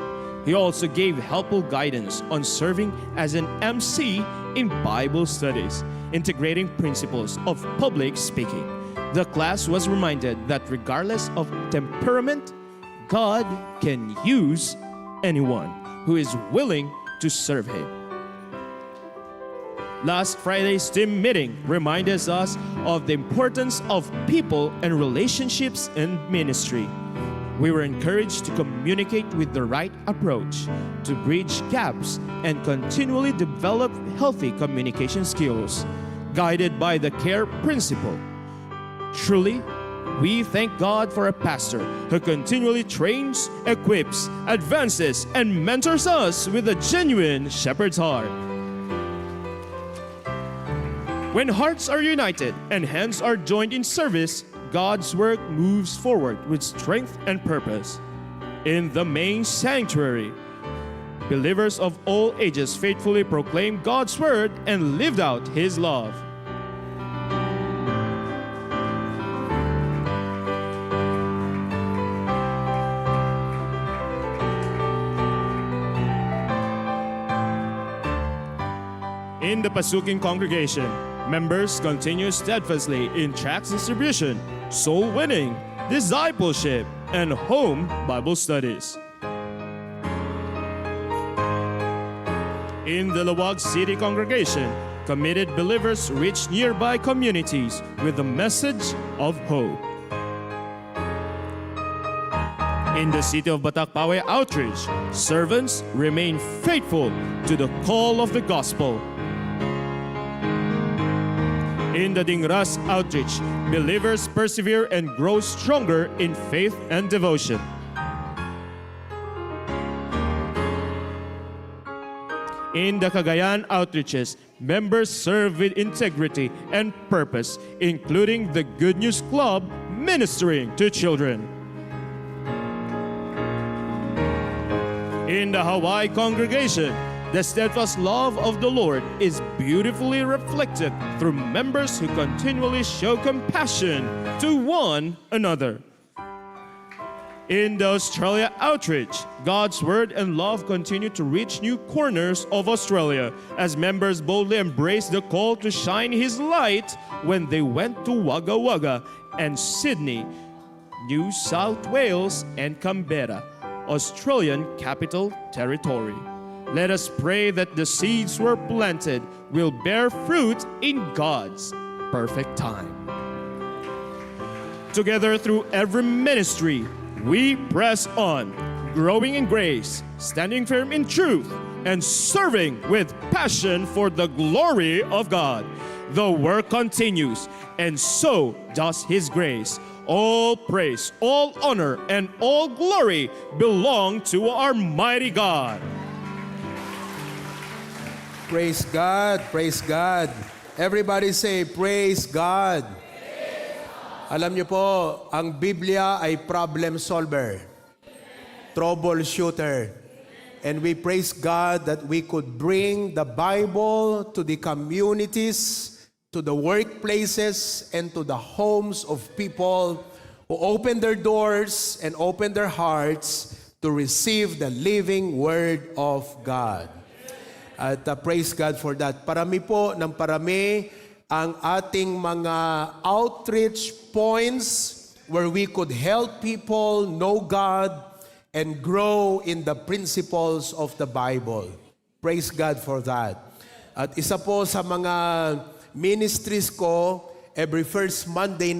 He also gave helpful guidance on serving as an MC in Bible studies, integrating principles of public speaking. The class was reminded that regardless of temperament, God can use anyone who is willing to serve Him. Last Friday's team meeting reminded us of the importance of people and relationships in ministry. We were encouraged to communicate with the right approach, to bridge gaps, and continually develop healthy communication skills, guided by the CARE principle. Truly, we thank God for a pastor who continually trains, equips, advances, and mentors us with a genuine shepherd's heart. When hearts are united and hands are joined in service, God's work moves forward with strength and purpose. In the main sanctuary, believers of all ages faithfully proclaimed God's word and lived out His love. In the Pasuking congregation, members continue steadfastly in tracts distribution, soul winning, discipleship, and home Bible studies. In the Lawag City congregation, committed believers reach nearby communities with the message of hope. In the City of Batak-Pawe Outreach, servants remain faithful to the call of the gospel. In the Dingras Outreach, believers persevere and grow stronger in faith and devotion. In the Cagayan Outreaches, members serve with integrity and purpose, including the Good News Club ministering to children. In the Hawaii congregation, the steadfast love of the Lord is beautifully reflected through members who continually show compassion to one another. In the Australia outreach, God's word and love continue to reach new corners of Australia as members boldly embraced the call to shine His light when they went to Wagga Wagga and Sydney, New South Wales, and Canberra, Australian Capital Territory. Let us pray that the seeds were planted will bear fruit in God's perfect time. Together through every ministry, we press on, growing in grace, standing firm in truth, and serving with passion for the glory of God. The work continues, and so does His grace. All praise, all honor, and all glory belong to our mighty God. Praise God, praise God. Everybody say, praise God. Alam niyo po, ang Biblia ay problem solver, troubleshooter. And we praise God that we could bring the Bible to the communities, to the workplaces, and to the homes of people who open their doors and open their hearts to receive the living Word of God. At praise God for that. Parami po ng parami ang ating mga outreach points where we could help people know God and grow in the principles of the Bible. Praise God for that. At isa po sa mga ministries ko, every first Monday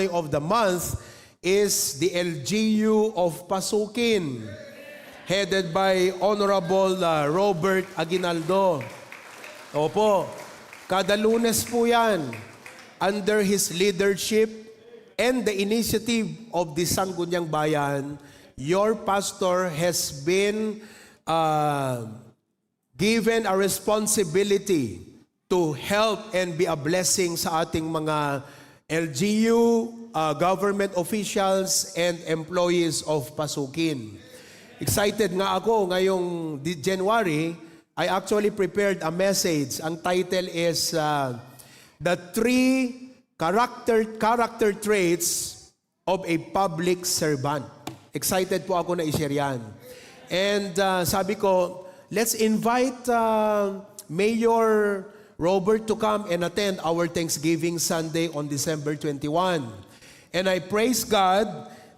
of the month is the LGU of Pasukin, headed by Honorable Robert Aguinaldo. Opo, kada Lunes po yan, under his leadership and the initiative of the Sangguniang Bayan, your pastor has been given a responsibility to help and be a blessing sa ating mga LGU, government officials, and employees of Pasukin. Excited nga ako ngayong January. I actually prepared a message. Ang title is The 3 Character Traits of a Public Servant. Excited po ako na i-share yan. And sabi ko, let's invite Mayor Robert to come and attend our Thanksgiving Sunday on December 21. And I praise God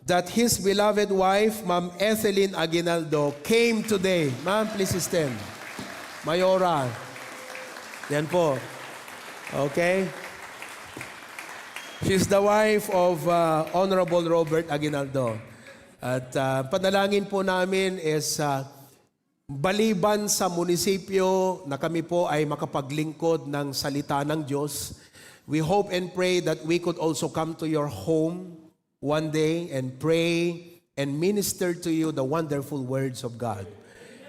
that his beloved wife, Ma'am Ethelyn Aguinaldo, came today. Ma'am, please stand. Mayora. Yan po. Okay? She's the wife of Honorable Robert Aguinaldo. At panalangin po namin is baliban sa munisipyo na kami po ay makapaglingkod ng salita ng Diyos, we hope and pray that we could also come to your home one day and pray and minister to you the wonderful words of God.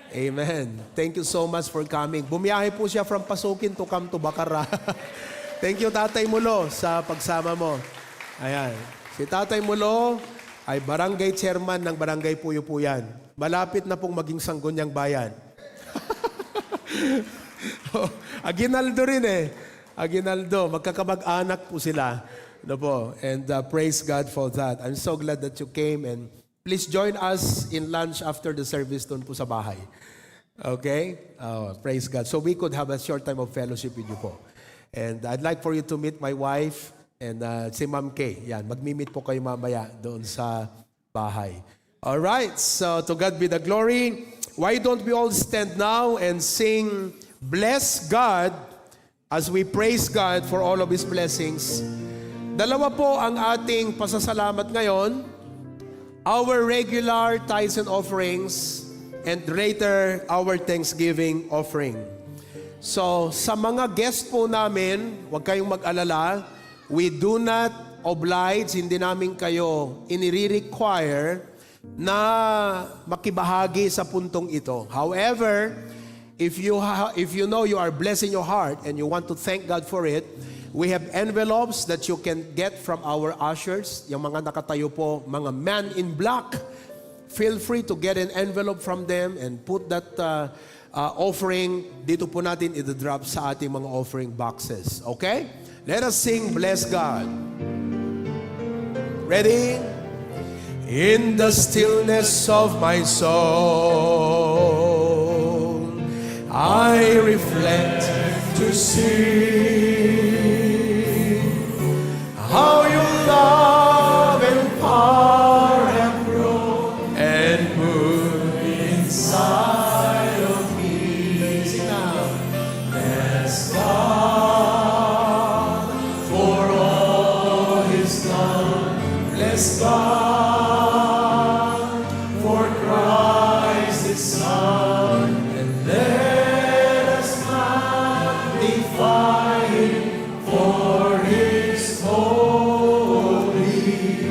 Amen. Thank you so much for coming. Bumiyahe po siya from Pasukin to come to Bacara. Thank you, Tatay Mulo, sa pagsama mo. Ayan. Si Tatay Mulo ay barangay chairman ng Barangay Puyo-Puyan. Malapit na pong maging Sangguniang Bayan. Aguinaldo rin eh. Aguinaldo, magkakamag-anak po sila. No po. And praise God for that. I'm so glad that you came and please join us in lunch after the service doon po sa bahay. Okay? Praise God. So we could have a short time of fellowship with you po. And I'd like for you to meet my wife and si Ma'am Kay. Yan, magmi-meet po kayo mamaya doon sa bahay. All right. So to God be the glory. Why don't we all stand now and sing Bless God as we praise God for all of His blessings. Dalawa po ang ating pasasalamat ngayon. Our regular tithes and offerings, and later, our Thanksgiving offering. So, sa mga guest po namin, huwag kayong mag-alala, we do not oblige, hindi namin kayo inire-require na makibahagi sa puntong ito. However, if you know you are blessing your heart and you want to thank God for it, we have envelopes that you can get from our ushers. Yung mga nakatayo po, mga man in black. Feel free to get an envelope from them and put that offering. Dito po natin i-drop sa ating mga offering boxes. Okay? Let us sing Bless God. Ready? In the stillness of my soul, I reflect to see how your love and power have grown and moved inside of me. Sing now. Bless God for all He's done. Bless God for Christ His Son, and let us magnify Him for His holy,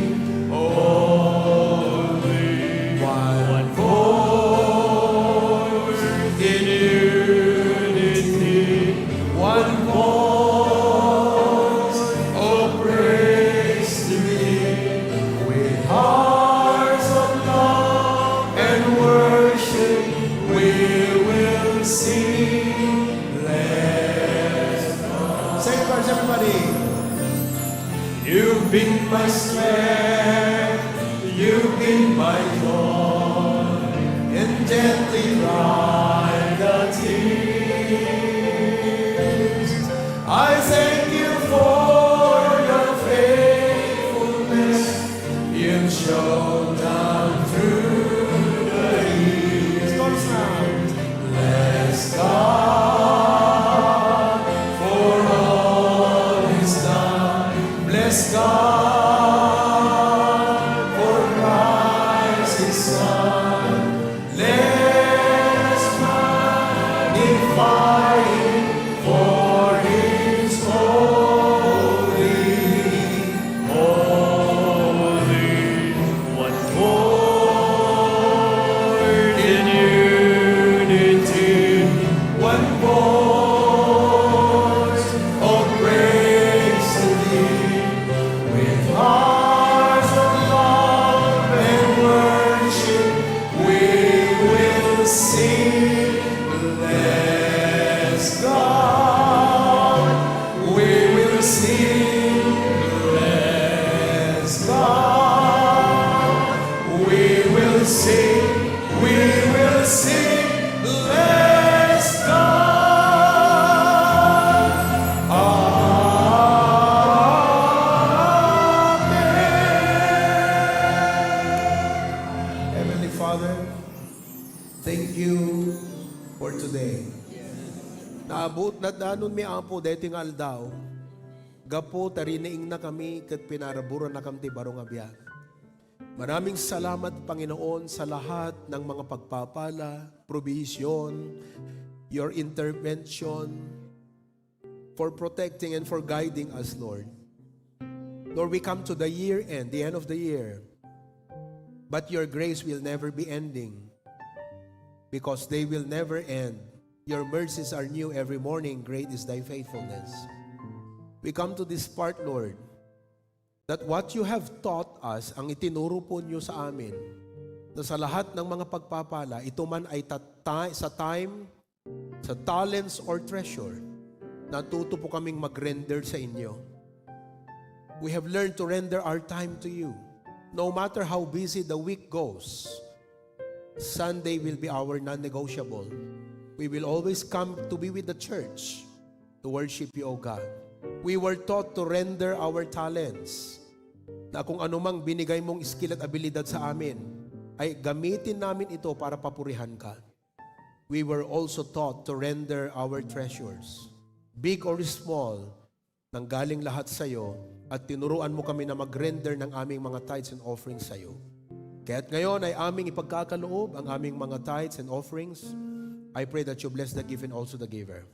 one voice in unity, one voice, oh praise to Thee, with hearts of love and worship we will sing. Bless God. Second verse, everybody. You've been my strength, you've been my joy, and gently dry the tears. I thank you for your faithfulness you've shown down through the years. Bless God for all He's done. Bless God for Christ His Son. Let us magnify Him for His holy, one voice in unity, one voice, oh praise to Thee, with hearts of love and worship we will sing. Bless God, we will sing. Bless God, we will sing. We will sing. Bless God. Amen. Heavenly Father, thank you for today. Naabot na danon mi ampo dating aldaw. Gapo tariniing na kami ket pinaraburan na kamti barong abya. Maraming salamat Panginoon sa lahat ng mga pagpapala, provision, your intervention for protecting and for guiding us, Lord. Lord, we come to the year end, the end of the year. But your grace will never be ending because they will never end. Your mercies are new every morning. Great is thy faithfulness. We come to this part, Lord, that what you have taught us, ang itinuro po nyo sa amin, na sa lahat ng mga pagpapala, ito man ay sa time, sa talents or treasure, natuto po kaming mag-render sa inyo. We have learned to render our time to you. No matter how busy the week goes, Sunday will be our non-negotiable. We will always come to be with the church to worship you, O God. We were taught to render our talents, na kung anumang binigay mong skill at abilidad sa amin, ay gamitin namin ito para papurihan ka. We were also taught to render our treasures, big or small, nanggaling lahat sa iyo, at tinuruan mo kami na mag-render ng aming mga tithes and offerings sa iyo. Kaya't ngayon ay aming ipagkakaloob ang aming mga tithes and offerings. I pray that you bless the giver and also the giver.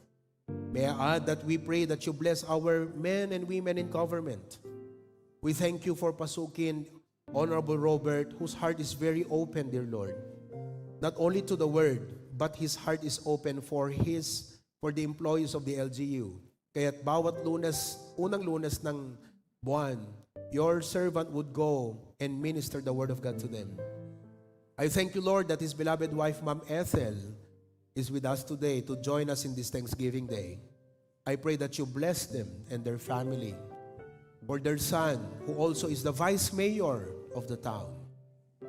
May I add that we pray that you bless our men and women in government. We thank you for pasukin Honorable Robert, whose heart is very open, dear Lord. Not only to the word, but his heart is open for the employees of the LGU. Kaya't bawat Lunes, unang Lunes ng buwan, your servant would go and minister the word of God to them. I thank you, Lord, that his beloved wife, Ma'am Ethel, is with us today to join us in this Thanksgiving Day. I pray that you bless them and their family. For their son, who also is the vice mayor of the town.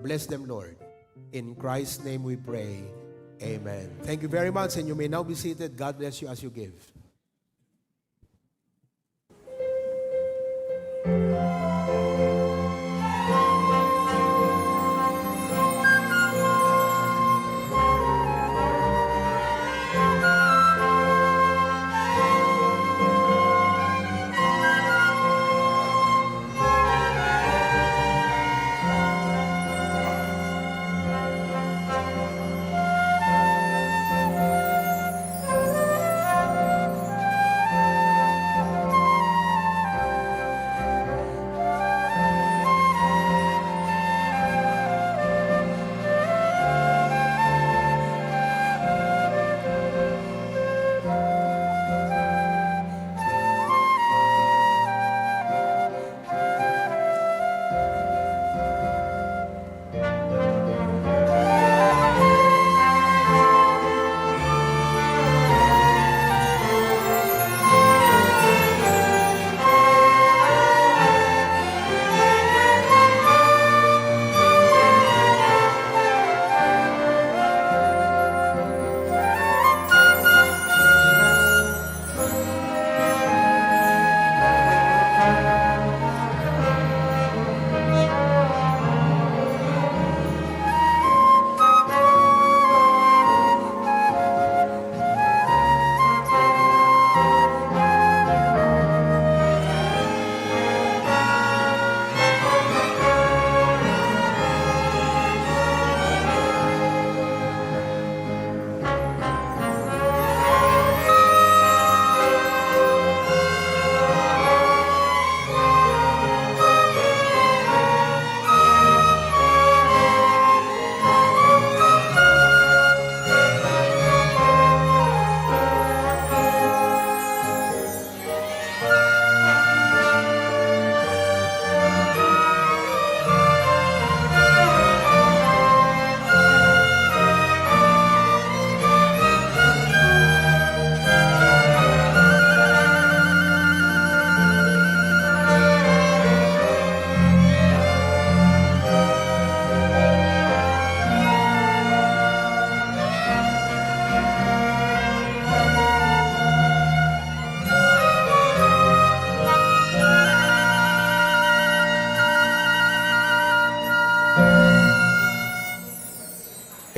Bless them, Lord. In Christ's name we pray. Amen. Thank you very much, and you may now be seated. God bless you as you give.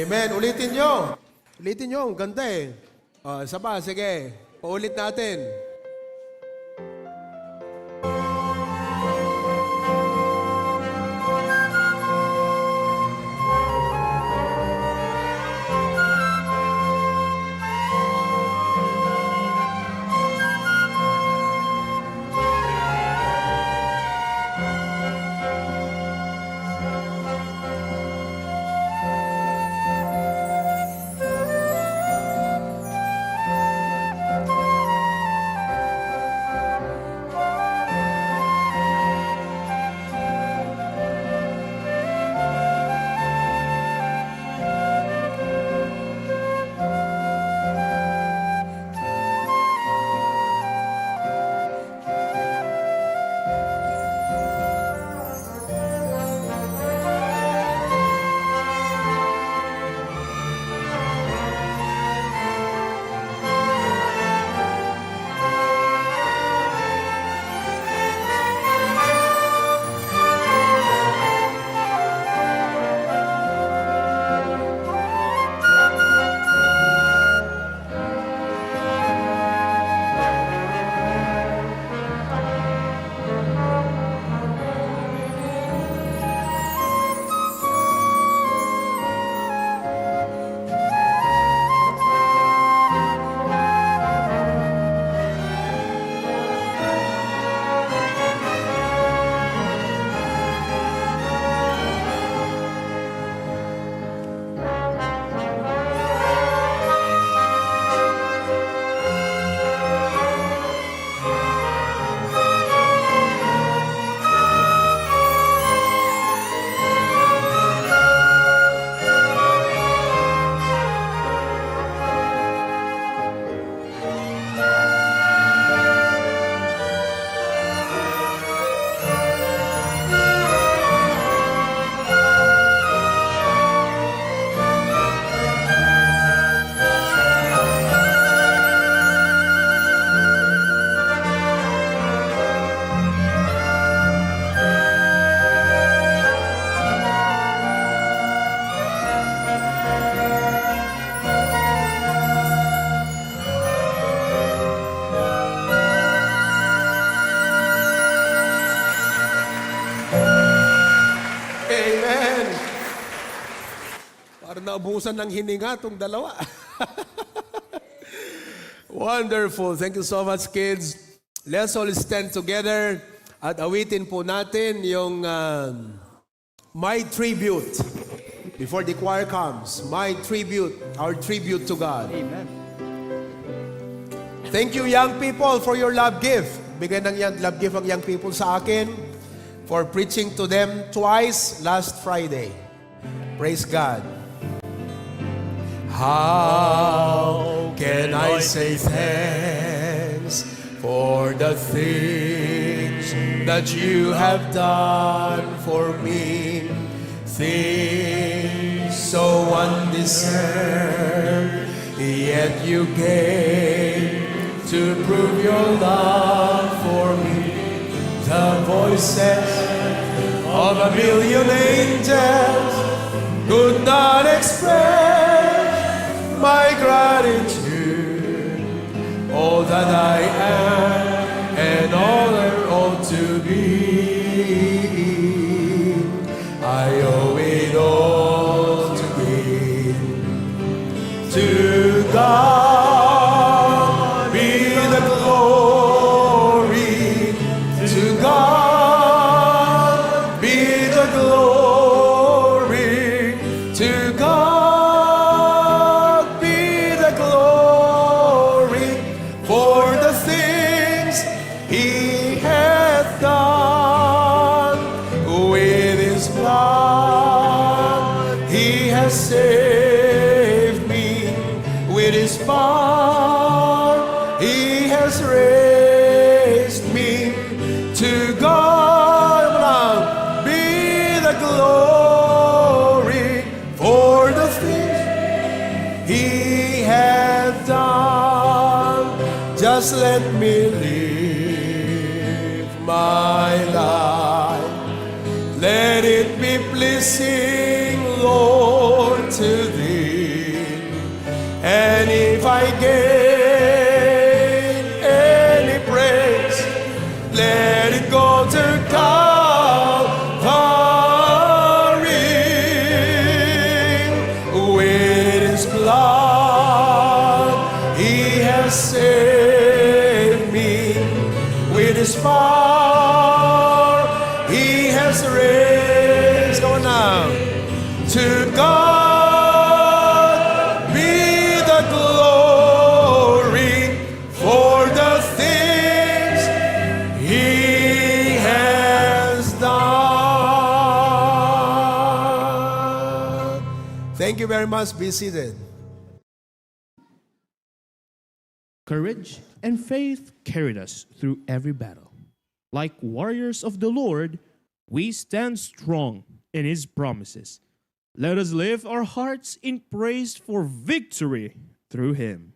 Amen. Ulitin nyo. Ulitin nyo. Ang ganda eh. Isa pa. Sige. Paulit natin. naubusan ng hininga tong dalawa. Wonderful. Thank you so much, kids. Let's all stand together at awitin po natin yung My Tribute. Before the choir comes, My Tribute, our tribute to God. Amen. Thank you, young people, for your love gift. Bigyan ng love gift ang young people sa akin for preaching to them twice last Friday. Praise God. How can I say thanks for the things that you have done for me? Things so undeserved, yet you gave to prove your love for me. The voices of a million angels could not express my gratitude. All that I am and all I ought to be, I owe it all to Thee. To God be the glory. To God be the glory. To God be the glory for the things He hath done. With His blood He has saved me. With His power He has raised me. To God be the glory for the things He hath done. Just let me live my life. Let it be pleasing, Lord, to Thee. And if I gain any praise, let it go to Calvary. With His blood He has saved me. With His power He has raised. Go on now. To God be the glory for the things He has done. Thank you very much. Be seated. Courage and faith carried us through every battle. Like warriors of the Lord, we stand strong in His promises. Let us lift our hearts in praise for victory through Him.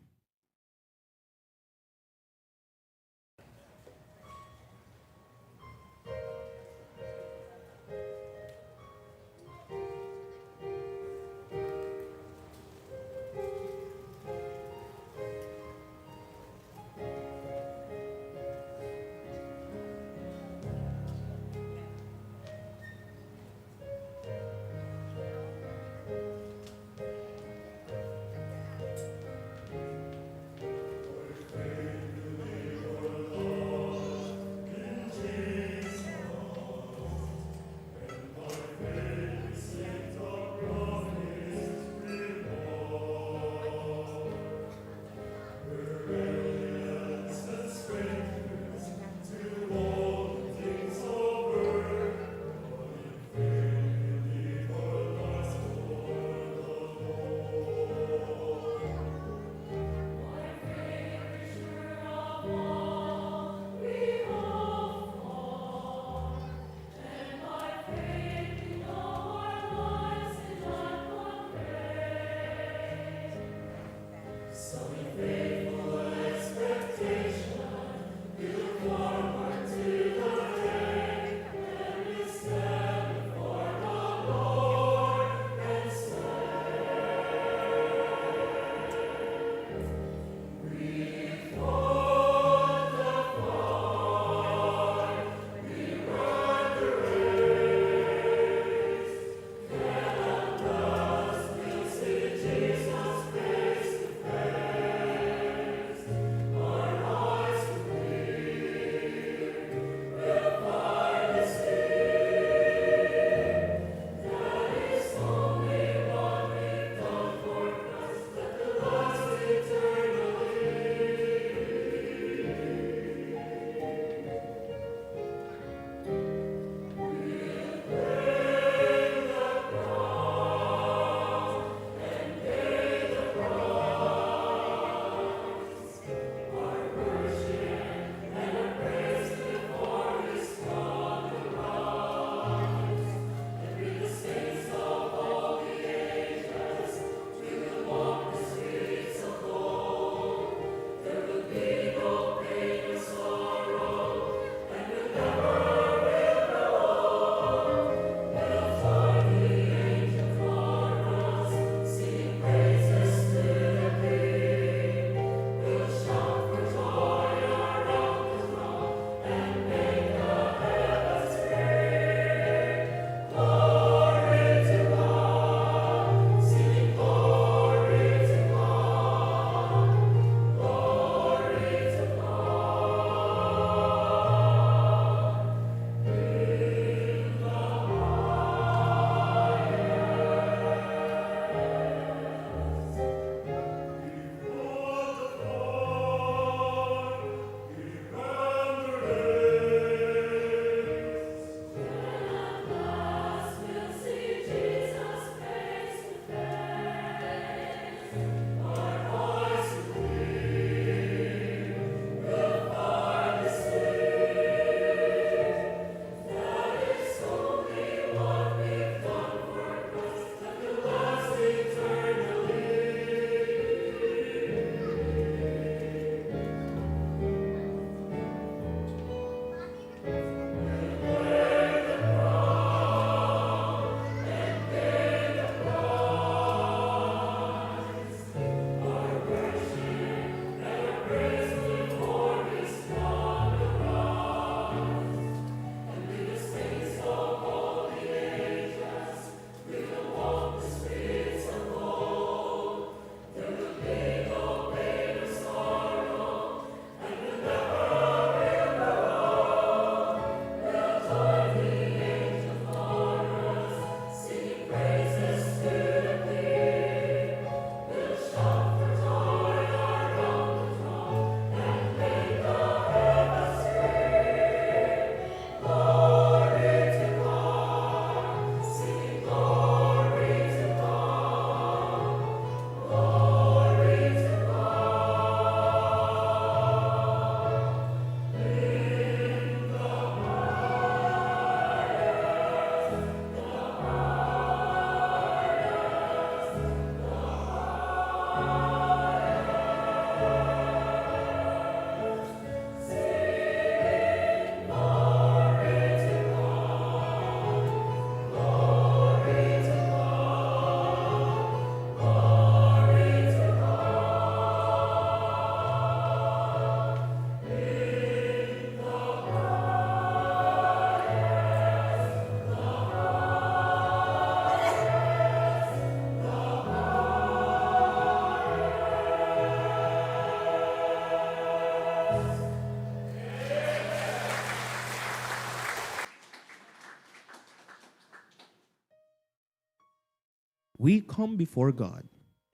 we come before God,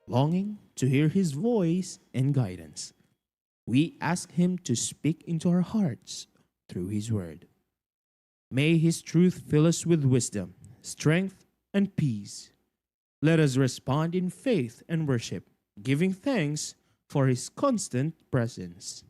longing to hear His voice and guidance. We ask Him to speak into our hearts through His Word. May His truth fill us with wisdom, strength, and peace. Let us respond in faith and worship, giving thanks for His constant presence.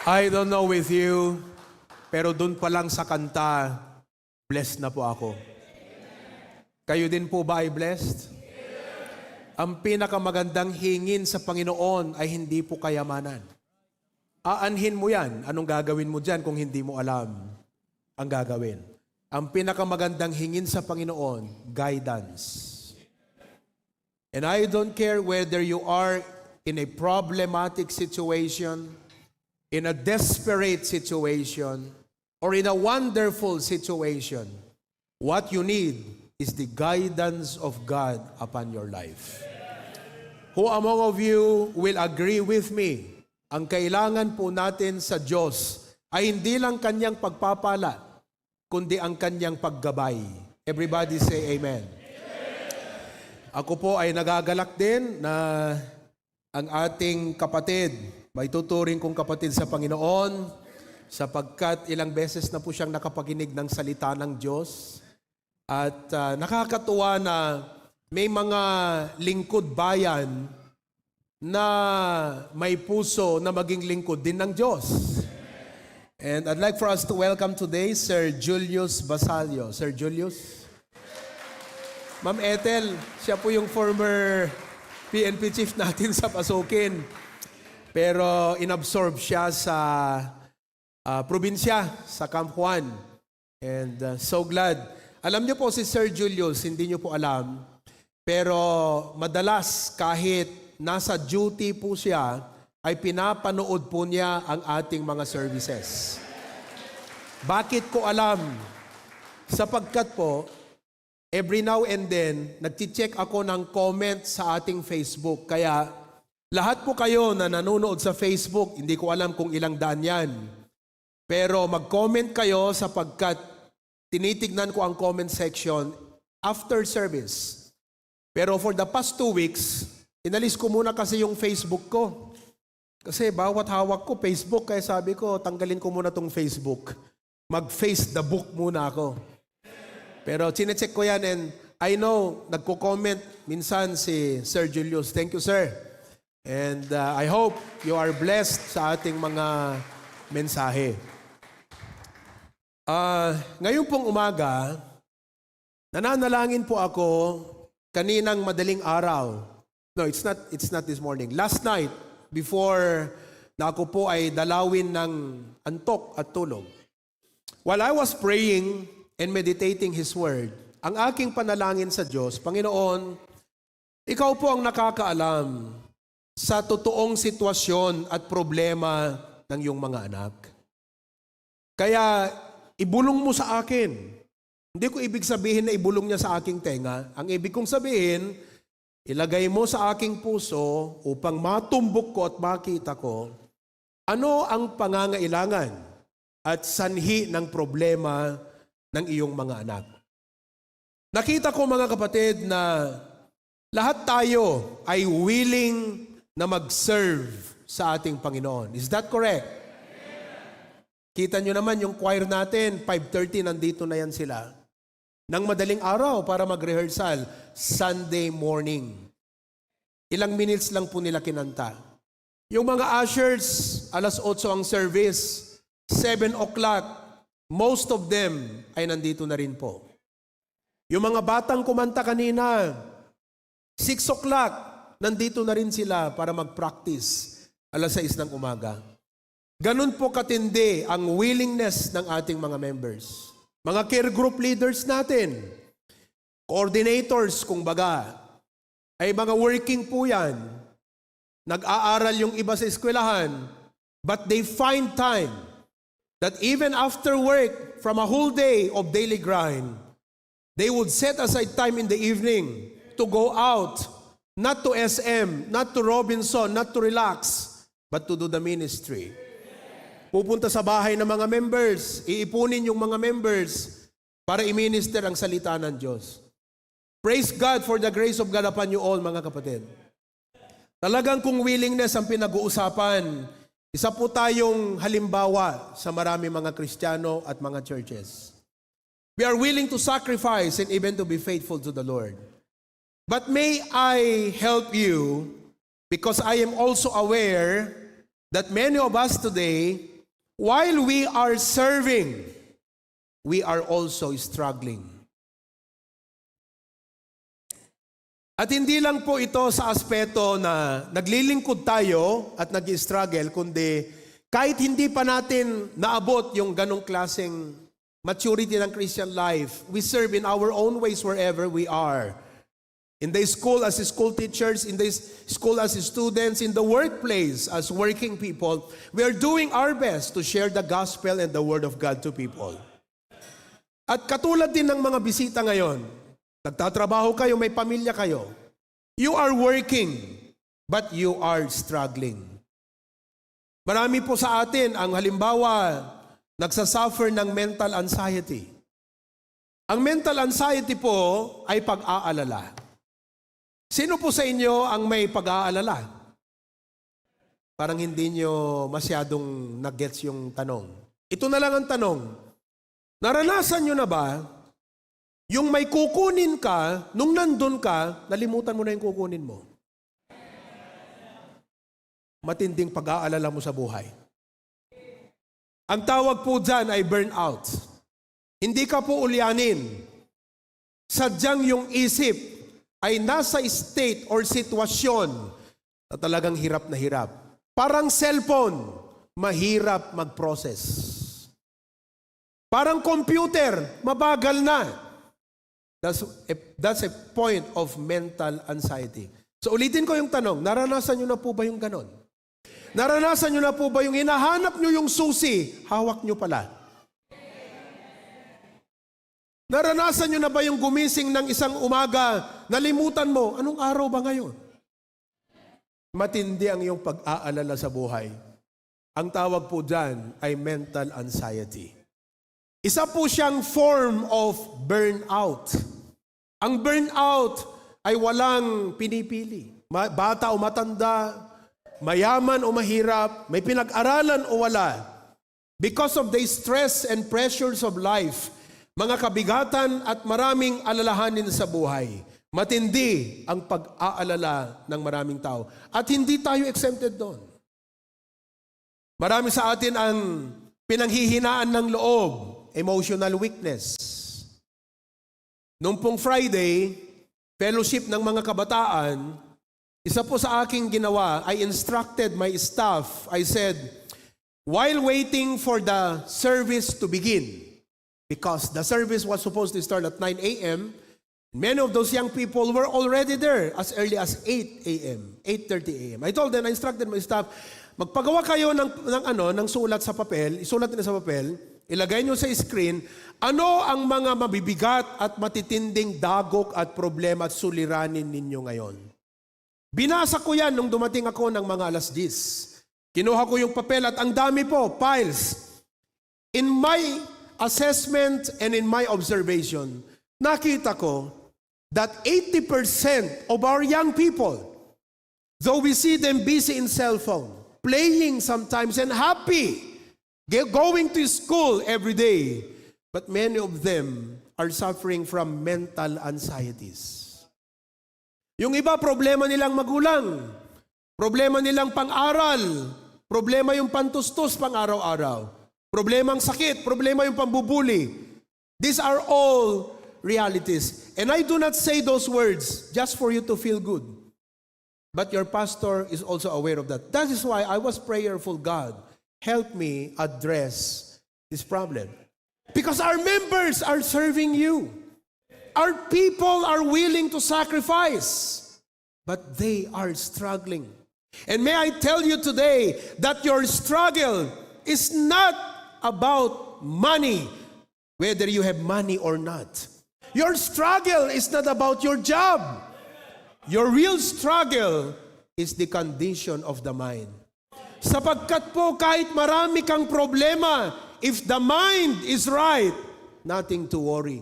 I don't know with you, pero dun pa lang sa kanta, blessed na po ako. Kayo din po ba ay blessed? Ang pinakamagandang hingin sa Panginoon ay hindi po kayamanan. Aanhin mo yan. Anong gagawin mo dyan kung hindi mo alam ang gagawin? Ang pinakamagandang hingin sa Panginoon, guidance. And I don't care whether you are in a problematic situation, in a desperate situation, or in a wonderful situation. What you need is the guidance of God upon your life. Who among of you will agree with me? Ang kailangan po natin sa Diyos ay hindi lang kanyang pagpapala, kundi ang kanyang paggabay. Everybody say amen. Ako po ay nagagalak din na ang ating kapatid, may tuturing kong kapatid sa Panginoon, sapagkat ilang beses na po siyang nakapakinig ng salita ng Diyos. At nakakatuwa na may mga lingkod bayan na may puso na maging lingkod din ng Diyos. And I'd like for us to welcome today Sir Julius Basalio. Sir Julius. Ma'am Ethel, siya po yung former PNP chief natin sa Pasukin. Pero inabsorb siya sa probinsya, sa Camp Juan. And so glad. Alam niyo po si Sir Julius, hindi niyo po alam, pero madalas kahit nasa duty po siya, ay pinapanood po niya ang ating mga services. Bakit ko alam? Sapagkat po, every now and then, nagti-check ako ng comment sa ating Facebook. Kaya, lahat po kayo na nanonood sa Facebook, hindi ko alam kung ilang daan yan. Pero mag-comment kayo sapagkat tinitignan ko ang comment section after service. Pero for the past 2 weeks, inalis ko muna kasi yung Facebook ko. Kasi bawat hawak ko, Facebook. Kaya sabi ko, tanggalin ko muna tong Facebook. Mag-face the book muna ako. Pero chinecheck ko yan and I know, nagko-comment minsan si Sir Julius. Thank you, sir. And I hope you are blessed sa ating mga mensahe. Ngayon pong umaga, nananalangin po ako kaninang madaling araw. No, it's not this morning. Last night, before na ako po ay dalawin ng antok at tulog. While I was praying and meditating His Word, ang aking panalangin sa Diyos, Panginoon, Ikaw po ang nakakaalam sa totoong sitwasyon at problema ng iyong mga anak. Kaya ibulong mo sa akin. Hindi ko ibig sabihin na ibulong niya sa aking tenga. Ang ibig kong sabihin, ilagay mo sa aking puso upang matumbok ko at makita ko ano ang pangangailangan at sanhi ng problema ng iyong mga anak. Nakita ko mga kapatid na lahat tayo ay willing na mag-serve sa ating Panginoon. Is that correct? Kita nyo naman yung choir natin, 5:30 nandito na yan sila. Nang madaling araw para mag-rehearsal, Sunday morning. Ilang minutes lang po nila kinanta. Yung mga ushers, 8:00 ang service, 7 o'clock, most of them ay nandito na rin po. Yung mga batang kumanta kanina, 6 o'clock, nandito na rin sila para mag-practice, 6:00 ng umaga. Ganun po katindi ang willingness ng ating mga members. Mga care group leaders natin, coordinators kung baga, ay mga working po yan. Nag-aaral yung iba sa eskwelahan, but they find time that even after work, from a whole day of daily grind, they would set aside time in the evening to go out, not to SM, not to Robinson, not to relax, but to do the ministry. Pupunta sa bahay ng mga members, iipunin yung mga members para i-minister ang salita ng Diyos. Praise God for the grace of God upon you all, mga kapatid. Talagang kung willingness ang pinag-uusapan, isa po tayong halimbawa sa marami mga Kristiyano at mga churches. We are willing to sacrifice and even to be faithful to the Lord. But may I help you, because I am also aware that many of us today while we are serving, we are also struggling. At hindi lang po ito sa aspeto na naglilingkod tayo at nag-struggle, kundi kahit hindi pa natin naabot yung ganong klaseng maturity ng Christian life, we serve in our own ways wherever we are. In the school as school teachers, in the school as students, in the workplace as working people, we are doing our best to share the gospel and the word of God to people. At katulad din ng mga bisita ngayon, nagtatrabaho kayo, may pamilya kayo. You are working, but you are struggling. Marami po sa atin ang halimbawa, nagsasuffer ng mental anxiety. Ang mental anxiety po ay pag-aalala. Sino po sa inyo ang may pag-aalala? Parang hindi nyo masyadong nag-gets yung tanong. Ito na lang ang tanong. Naranasan nyo na ba yung may kukunin ka, nung nandun ka, nalimutan mo na yung kukunin mo? Matinding pag-aalala mo sa buhay. Ang tawag po dyan ay burnout. Hindi ka po ulyanin. Sadyang yung isip ay nasa state or sitwasyon na talagang hirap na hirap. Parang cellphone, mahirap mag-process. Parang computer, mabagal na. That's a point of mental anxiety. So ulitin ko yung tanong, naranasan nyo na po ba yung ganon? Naranasan nyo na po ba yung hinahanap nyo yung susi, hawak nyo pala? Naranasan nyo na ba yung gumising ng isang umaga, nalimutan mo, anong araw ba ngayon? Matindi ang iyong pag-aalala sa buhay. Ang tawag po dyan ay mental anxiety. Isa po siyang form of burnout. Ang burnout ay walang pinipili. Bata o matanda, mayaman o mahirap, may pinag-aralan o wala. Because of the stress and pressures of life, mga kabigatan at maraming alalahanin sa buhay, matindi ang pag-aalala ng maraming tao. At hindi tayo exempted doon. Marami sa atin ang pinanghihinaan ng loob, emotional weakness. Noong pong Friday, fellowship ng mga kabataan, isa po sa aking ginawa, I instructed my staff, I said, while waiting for the service to begin, because the service was supposed to start at 9 a.m., many of those young people were already there as early as 8 a.m., 8:30 a.m. I told them, I instructed my staff, magpagawa kayo ng sulat sa papel, isulat nila sa papel, ilagay nyo sa screen, ano ang mga mabibigat at matitinding dagok at problema at suliranin ninyo ngayon. Binasa ko yan nung dumating ako ng mga 10:00. Kinuha ko yung papel at ang dami po, piles. In my assessment and in my observation, nakita ko that 80% of our young people, though we see them busy in cell phone, playing sometimes and happy, going to school every day, but many of them are suffering from mental anxieties. Yung iba, problema nilang magulang, problema nilang pang-aral, problema yung pantustos pang-araw-araw, problema ang sakit, problema yung pambubuli. These are all realities. And I do not say those words just for you to feel good. But your pastor is also aware of that. That is why I was prayerful, God, help me address this problem. Because our members are serving you. Our people are willing to sacrifice, but they are struggling. And may I tell you today that your struggle is not about money, whether you have money or not. Your struggle is not about your job. Your real struggle is the condition of the mind. Sapagkat po kahit marami kang problema, if the mind is right, nothing to worry.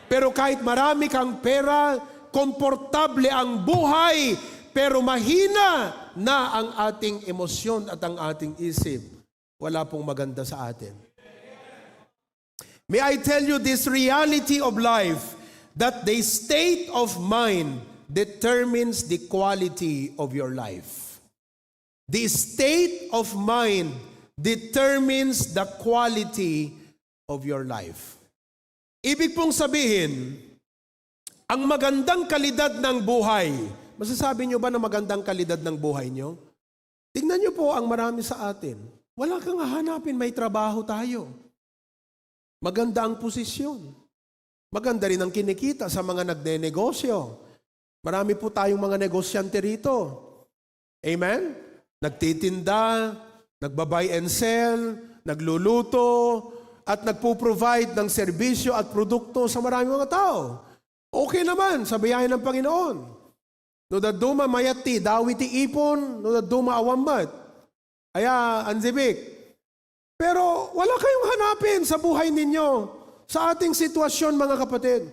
Pero kahit marami kang pera, komportable ang buhay, pero mahina na ang ating emosyon at ang ating isip, wala pong maganda sa atin. May I tell you this reality of life, that the state of mind determines the quality of your life. The state of mind determines the quality of your life. Ibig pong sabihin, ang magandang kalidad ng buhay, masasabi nyo ba na magandang kalidad ng buhay nyo? Tingnan nyo po ang marami sa atin. Wala kang hahanapin, may trabaho tayo. Maganda ang posisyon. Maganda rin ang kinikita sa mga nagnenegosyo. Marami po tayong mga negosyante rito. Amen? Nagtitinda, nagbabuy and sell, nagluluto, at nagpo-provide ng serbisyo at produkto sa maraming mga tao. Okay naman, sa biyahe ng Panginoon. No daduma mayati, dawiti ipon, no daduma awambat. Aya, anzibik. Pero wala kayong hanapin sa buhay ninyo, sa ating sitwasyon mga kapatid.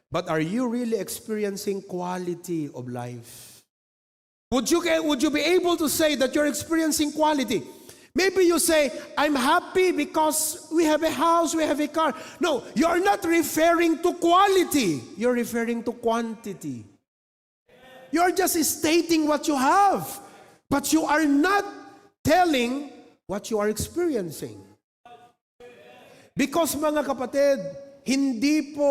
But are you really experiencing quality of life? Would you be able to say that you're experiencing quality? Maybe you say, I'm happy because we have a house, we have a car. No, you're not referring to quality. You're referring to quantity. You're just stating what you have, but you are not telling what you are experiencing. Because mga kapatid, hindi po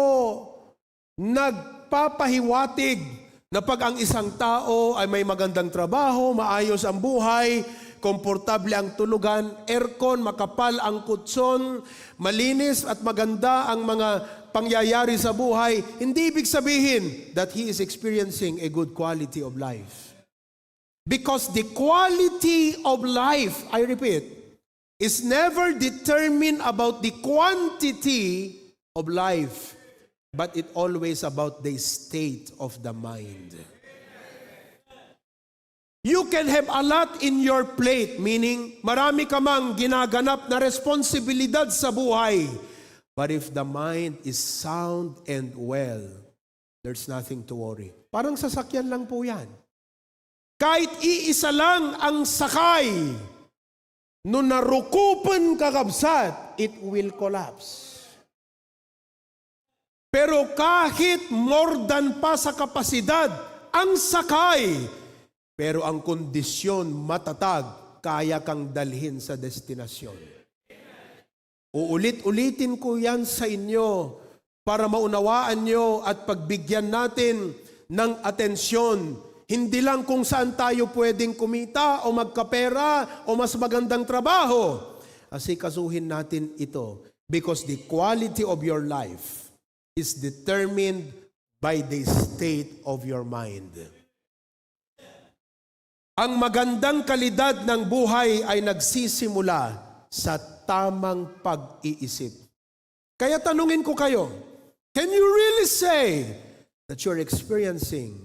nagpapahiwatig na pag ang isang tao ay may magandang trabaho, maayos ang buhay, komportable ang tulugan, aircon, makapal ang kutson, malinis at maganda ang mga pangyayari sa buhay, hindi ibig sabihin that he is experiencing a good quality of life. Because the quality of life, I repeat, is never determined about the quantity of life, but it always about the state of the mind. You can have a lot in your plate, meaning marami ka mang ginaganap na responsibilidad sa buhay. But if the mind is sound and well, there's nothing to worry. Parang sasakyan lang po yan. Kahit iisa lang ang sakay, no narukupan kakabsat, it will collapse. Pero kahit more than pa sa kapasidad, ang sakay, pero ang kondisyon matatag, kaya kang dalhin sa destinasyon. Uulit-ulitin ko yan sa inyo para maunawaan nyo at pagbigyan natin ng atensyon. Hindi lang kung saan tayo pwedeng kumita o magkapera o mas magandang trabaho. Asikasuhin natin ito because the quality of your life is determined by the state of your mind. Ang magandang kalidad ng buhay ay nagsisimula sa tamang pag-iisip. Kaya tanungin ko kayo, can you really say that you're experiencing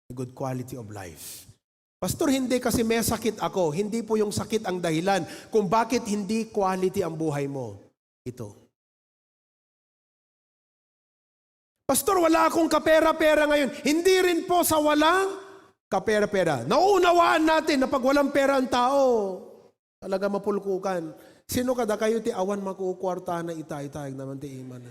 a good quality of life? Pastor, hindi kasi may sakit ako. Hindi po yung sakit ang dahilan kung bakit hindi quality ang buhay mo. Ito. Pastor, wala akong kapera-pera ngayon. Hindi rin po sa walang kapera-pera. Nauunawaan natin na pag walang pera ang tao, talaga mapulkukan. Sino kada kayo ti awan makukwarta na itay-itay naman ti iman.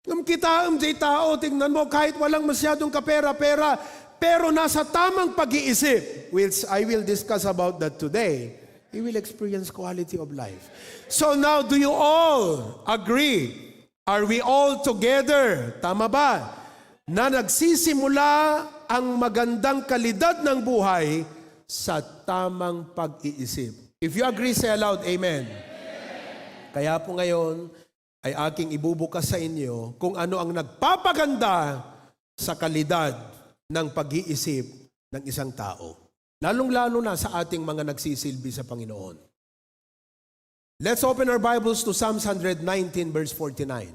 Ngam kita jay tao, tingnan mo, kahit walang masyadong kapera-pera, pero nasa tamang pag-iisip, which I will discuss about that today, he will experience quality of life. So now, do you all agree? Are we all together? Tama ba? Na nagsisimula ang magandang kalidad ng buhay sa tamang pag-iisip. If you agree, say aloud, Amen. Kaya po ngayon ay aking ibubukas sa inyo kung ano ang nagpapaganda sa kalidad ng pag-iisip ng isang tao. Lalong-lalo na sa ating mga nagsisilbi sa Panginoon. Let's open our Bibles to Psalms 119 verse 49.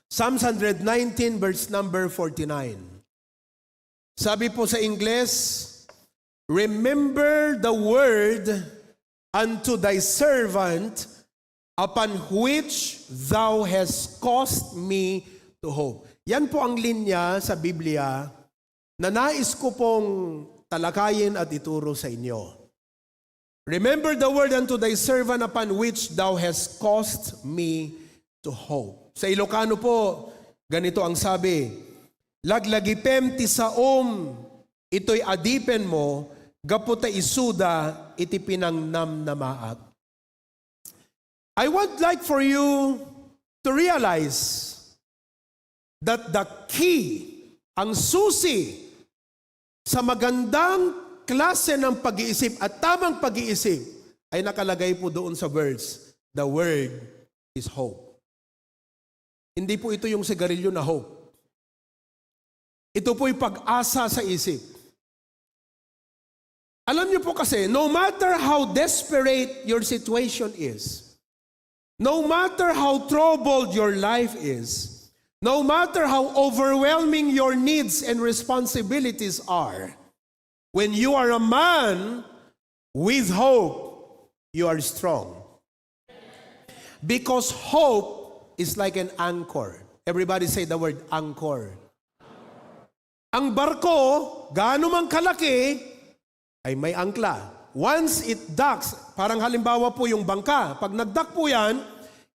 Psalms 119 verse number 49. Sabi po sa Ingles, remember the word unto thy servant upon which thou hast caused me to hope. Yan po ang linya sa Biblia na nais ko pong talakayin at ituro sa inyo. Remember the word unto thy servant upon which thou hast caused me to hope. Sa Ilocano po, ganito ang sabi, laglagipem ti saom, ito'y adipen mo, gaputa isuda iti pinangnam na maak. I would like for you to realize that the key, ang susi sa magandang klase ng pag-iisip at tamang pag-iisip ay nakalagay po doon sa verse, the word is hope. Hindi po ito yung sigarilyo na hope. Ito po'y pag-asa sa isip. Alam niyo po kasi, no matter how desperate your situation is, no matter how troubled your life is, no matter how overwhelming your needs and responsibilities are, when you are a man with hope, you are strong. Because hope is like an anchor. Everybody say the word anchor. Ang barko, gaano man kalaki, ay may angkla. Once it docks, parang halimbawa po yung bangka, pag nagdock po yan,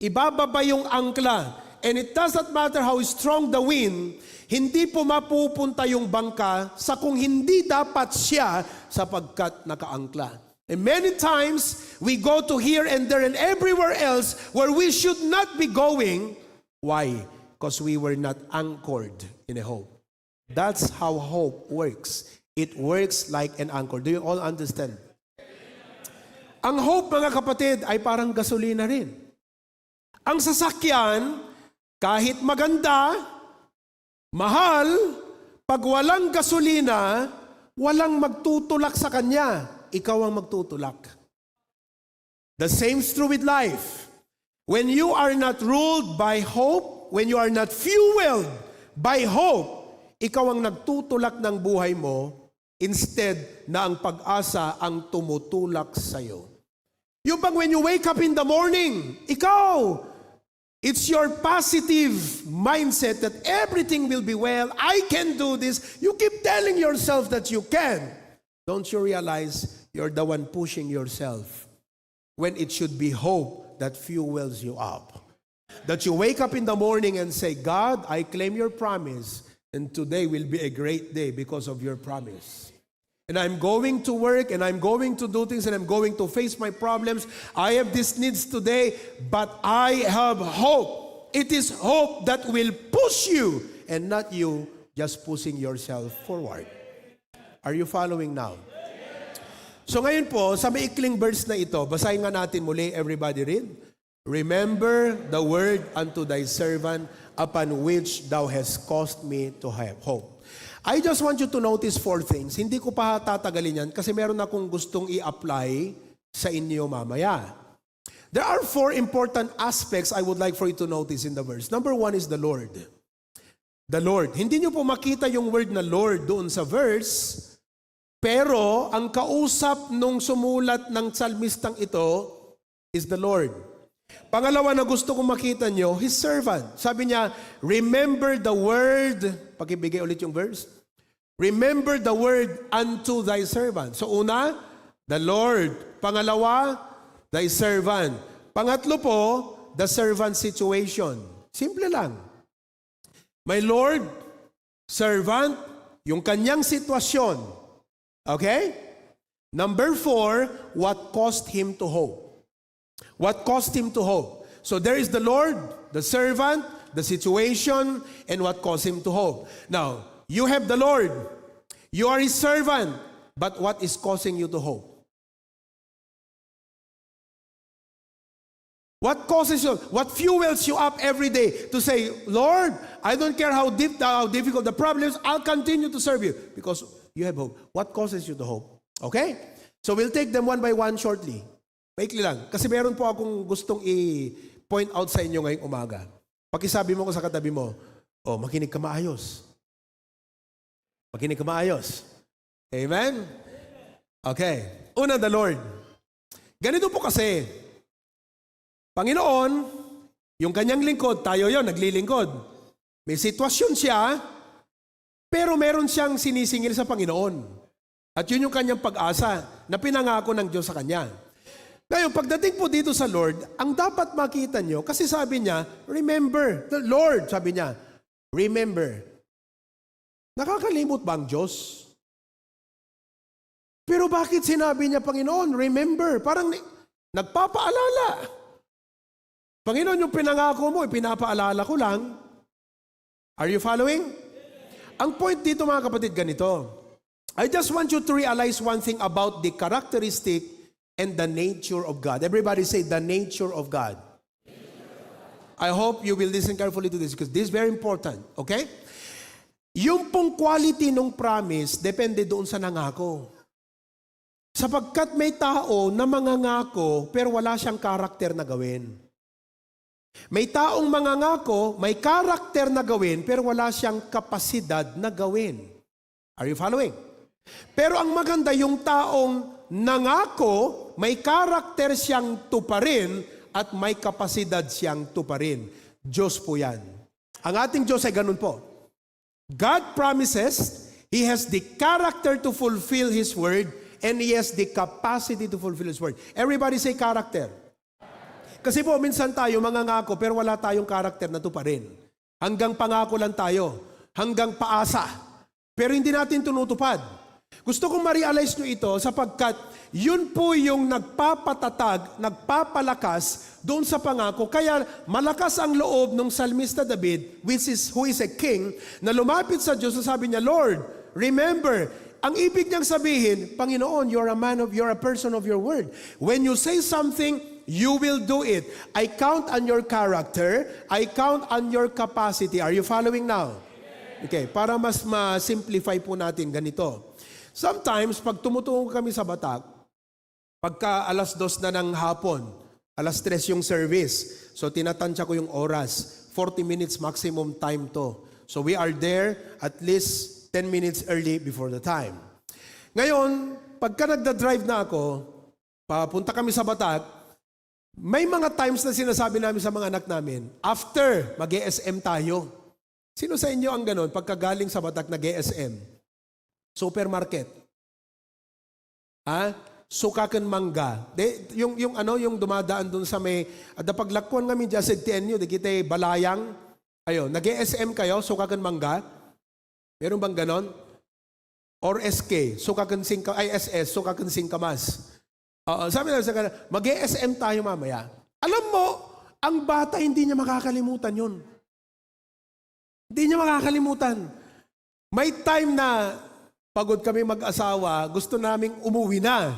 ibababa yung angkla. And it doesn't matter how strong the wind, hindi po mapupunta yung bangka sa kung hindi dapat siya sapagkat nakaangkla. And many times, we go to here and there and everywhere else where we should not be going. Why? Because we were not anchored in a hope. That's how hope works. It works like an anchor. Do you all understand? Ang hope, mga kapatid, ay parang gasolina rin. Ang sasakyan, kahit maganda, mahal, pag walang gasolina, walang magtutulak sa kanya. Ikaw ang magtutulak. The same is true with life. When you are not ruled by hope, when you are not fueled by hope, ikaw ang nagtutulak ng buhay mo instead na ang pag-asa ang tumutulak sa'yo. Yung bang when you wake up in the morning, ikaw, it's your positive mindset that everything will be well, I can do this. You keep telling yourself that you can. Don't you realize you're the one pushing yourself when it should be hope that fuels you up? That you wake up in the morning and say, God, I claim your promise, and today will be a great day because of your promise. And I'm going to work, and I'm going to do things, and I'm going to face my problems. I have these needs today, but I have hope. It is hope that will push you, and not you just pushing yourself forward. Are you following now? So ngayon po, sa maikling verse na ito, basahin nga natin muli, everybody read. Remember the word unto thy servant, upon which thou hast caused me to have hope. I just want you to notice 4 things. Hindi ko pa tatagalin yan kasi meron akong gustong i-apply sa inyo mamaya. There are 4 important aspects I would like for you to notice in the verse. Number 1 is the Lord. The Lord. Hindi nyo po makita yung word na Lord doon sa verse, pero ang kausap nung sumulat ng psalmistang ito is the Lord. Pangalawa na gusto kong makita nyo, His servant. Sabi niya, remember the word. Pakibigay ulit yung verse. Remember the word unto thy servant. So una, the Lord. Pangalawa, thy servant. Pangatlo po, the servant situation. Simple lang. My Lord, servant, yung kanyang sitwasyon. Okay? Number 4, what caused him to hope. What caused him to hope? So there is the Lord, the servant, the situation, and what caused him to hope. Now, you have the Lord. You are His servant. But what is causing you to hope? What causes you? What fuels you up every day to say, Lord, I don't care how difficult the problem is, I'll continue to serve you because you have hope. What causes you to hope? Okay? So we'll take them one by one shortly. Maikli lang. Kasi meron po akong gustong i-point out sa inyo ngayong umaga. Pakisabi mo ko sa katabi mo, oh, makinig ka maayos. Makinig ka maayos. Amen? Okay. Una, the Lord. Ganito po kasi, Panginoon, yung kanyang lingkod, tayo yon naglilingkod. May sitwasyon siya, pero meron siyang sinisingil sa Panginoon. At yun yung kanyang pag-asa na pinangako ng Diyos sa kanya. Ngayon, pagdating po dito sa Lord, ang dapat makita nyo, kasi sabi niya, remember, the Lord, sabi niya, remember. Nakakalimot ba ang Diyos? Pero bakit sinabi niya, Panginoon, remember? Parang nagpapaalala. Panginoon, yung pinangako mo, pinapaalala ko lang. Are you following? Ang point dito mga kapatid, ganito. I just want you to realize one thing about the characteristic and the nature of God. Everybody say, the nature of God. I hope you will listen carefully to this because this is very important. Okay? Yung pong quality ng promise, depende doon sa nangako. Sapagkat may tao na mangangako pero wala siyang karakter na gawin. May taong mangangako, may karakter na gawin pero wala siyang kapasidad na gawin. Are you following? Pero ang maganda yung taong nangako, may karakter siyang tuparin at may kapasidad siyang tuparin. Diyos po yan. Ang ating Diyos ay ganun po. God promises, He has the character to fulfill His word and He has the capacity to fulfill His word. Everybody say character. Kasi po, minsan tayo mangangako pero wala tayong karakter na tuparin. Hanggang pangako lang tayo. Hanggang paasa. Pero hindi natin tinutupad. Gusto kong ma-realize nyo ito sapagkat yun po yung nagpapatatag, nagpapalakas doon sa pangako. Kaya malakas ang loob ng Salmista David, who is a king, na lumapit sa Diyos at sabi niya, Lord, remember, ang ibig niyang sabihin, Panginoon, you're a person of your word. When you say something, you will do it. I count on your character. I count on your capacity. Are you following now? Okay, para mas ma-simplify po natin ganito. Sometimes, pag tumutungo kami sa Batak, pagka alas 2 na ng hapon, alas 3 yung service, so tinatansya ko yung oras, 40 minutes maximum time to. So we are there at least 10 minutes early before the time. Ngayon, pagka nagda-drive na ako, papunta kami sa Batak, may mga times na sinasabi namin sa mga anak namin, after, mag-ESM tayo. Sino sa inyo ang ganon? Pagka galing sa Batak, nag-ESM. Supermarket. Sukakan mangga. Yung dumadaan dun sa may, da paglakwan kami dyan sa TNU, di kita balayang. Ayun, nag-ESM kayo, sukakan mangga. Meron bang ganon? Or SK, sukakan ISS, sukakan singkamas. Sabi na sa kanila, mag-ESM tayo mamaya. Alam mo, ang bata hindi niya makakalimutan yun. Hindi niya makakalimutan. May time na pagod kami mag-asawa, gusto naming umuwi na.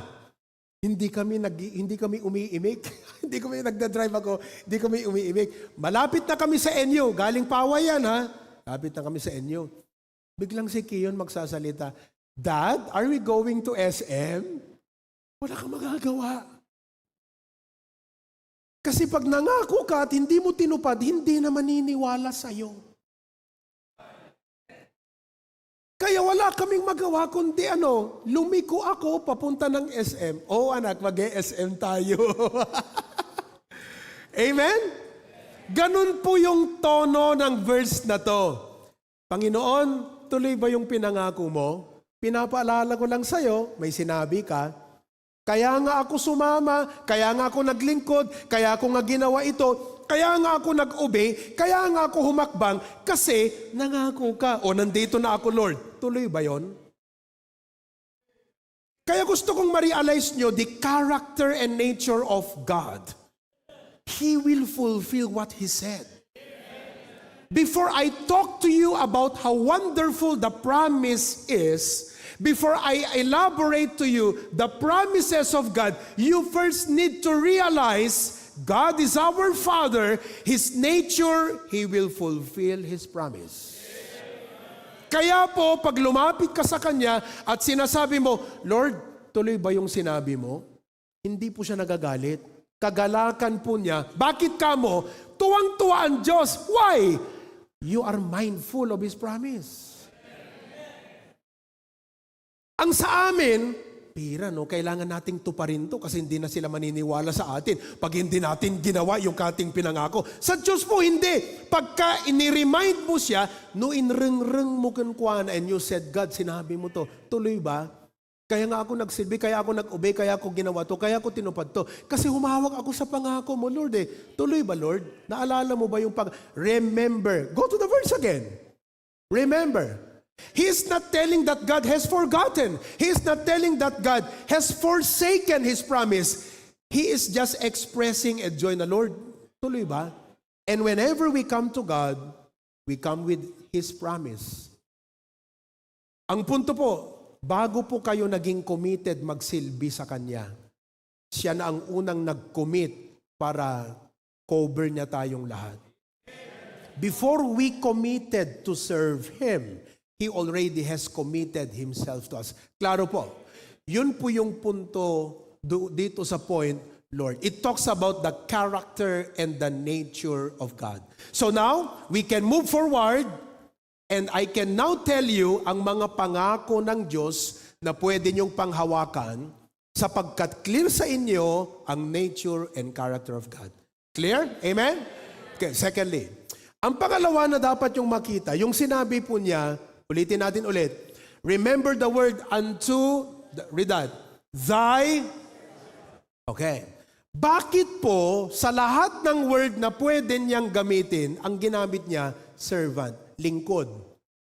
Hindi kami umiimik. Hindi kami nagda-drive ako, hindi kami umiimik. Malapit na kami sa NU, galing Paway yan ha. Malapit na kami sa NU. Biglang si Kiyon magsasalita, Dad, are we going to SM? Wala kang magagawa. Kasi pag nangako ka at hindi mo tinupad, hindi na maniniwala sa'yo. Kaya wala kaming magawa kundi lumiko ako papunta ng SM. Oh anak, mag-SM tayo. Amen? Ganun po yung tono ng verse na to. Panginoon, tuloy ba yung pinangako mo? Pinapaalala ko lang sa'yo, may sinabi ka. Kaya nga ako sumama, kaya nga ako naglingkod, kaya ako nga ginawa ito, kaya nga ako nag-obey, kaya nga ako humakbang, kasi nangako ka. O nandito na ako, Lord. Tuloy ba yon? Kaya gusto kong ma-realize nyo the character and nature of God. He will fulfill what He said. Before I talk to you about how wonderful the promise is, before I elaborate to you the promises of God, you first need to realize God is our Father, His nature, He will fulfill His promise. Kaya po, pag lumapit ka sa Kanya at sinasabi mo, Lord, tuloy ba yung sinabi mo? Hindi po siya nagagalit. Kagalakan po niya. Bakit ka mo? Tuwang-tuwa ang Diyos. Why? You are mindful of His promise. Ang sa amin, pira, no? Kailangan nating tuparin to kasi hindi na sila maniniwala sa atin pag hindi natin ginawa yung ating pinangako. Sa Diyos po, hindi. Pagka iniremind mo siya, no inreng-reng mo kankwan and you said, God, sinabi mo to. Tuloy ba? Kaya nga ako nagsilbi, kaya ako nag-obey, kaya ako ginawa to, kaya ako tinupad to. Kasi humawak ako sa pangako mo, Lord eh. Tuloy ba, Lord? Naalala mo ba yung Remember. Go to the verse again. Remember. He is not telling that God has forgotten. He is not telling that God has forsaken His promise. He is just expressing a joy na, Lord, tuloy ba? And whenever we come to God, we come with His promise. Ang punto po, bago po kayo naging committed magsilbi sa Kanya, siya na ang unang nag-commit para cover niya tayong lahat. Before we committed to serve Him, He already has committed Himself to us. Klaro po, yun po yung punto dito sa point, Lord. It talks about the character and the nature of God. So now, we can move forward and I can now tell you ang mga pangako ng Diyos na pwede niyong panghawakan sapagkat clear sa inyo ang nature and character of God. Clear? Amen? Okay, secondly, ang pangalawa na dapat yung makita, yung sinabi po niya, ulitin natin ulit. Remember the word unto, read that, thy, okay. Bakit po sa lahat ng word na pwede niyang gamitin, ang ginamit niya, servant, lingkod.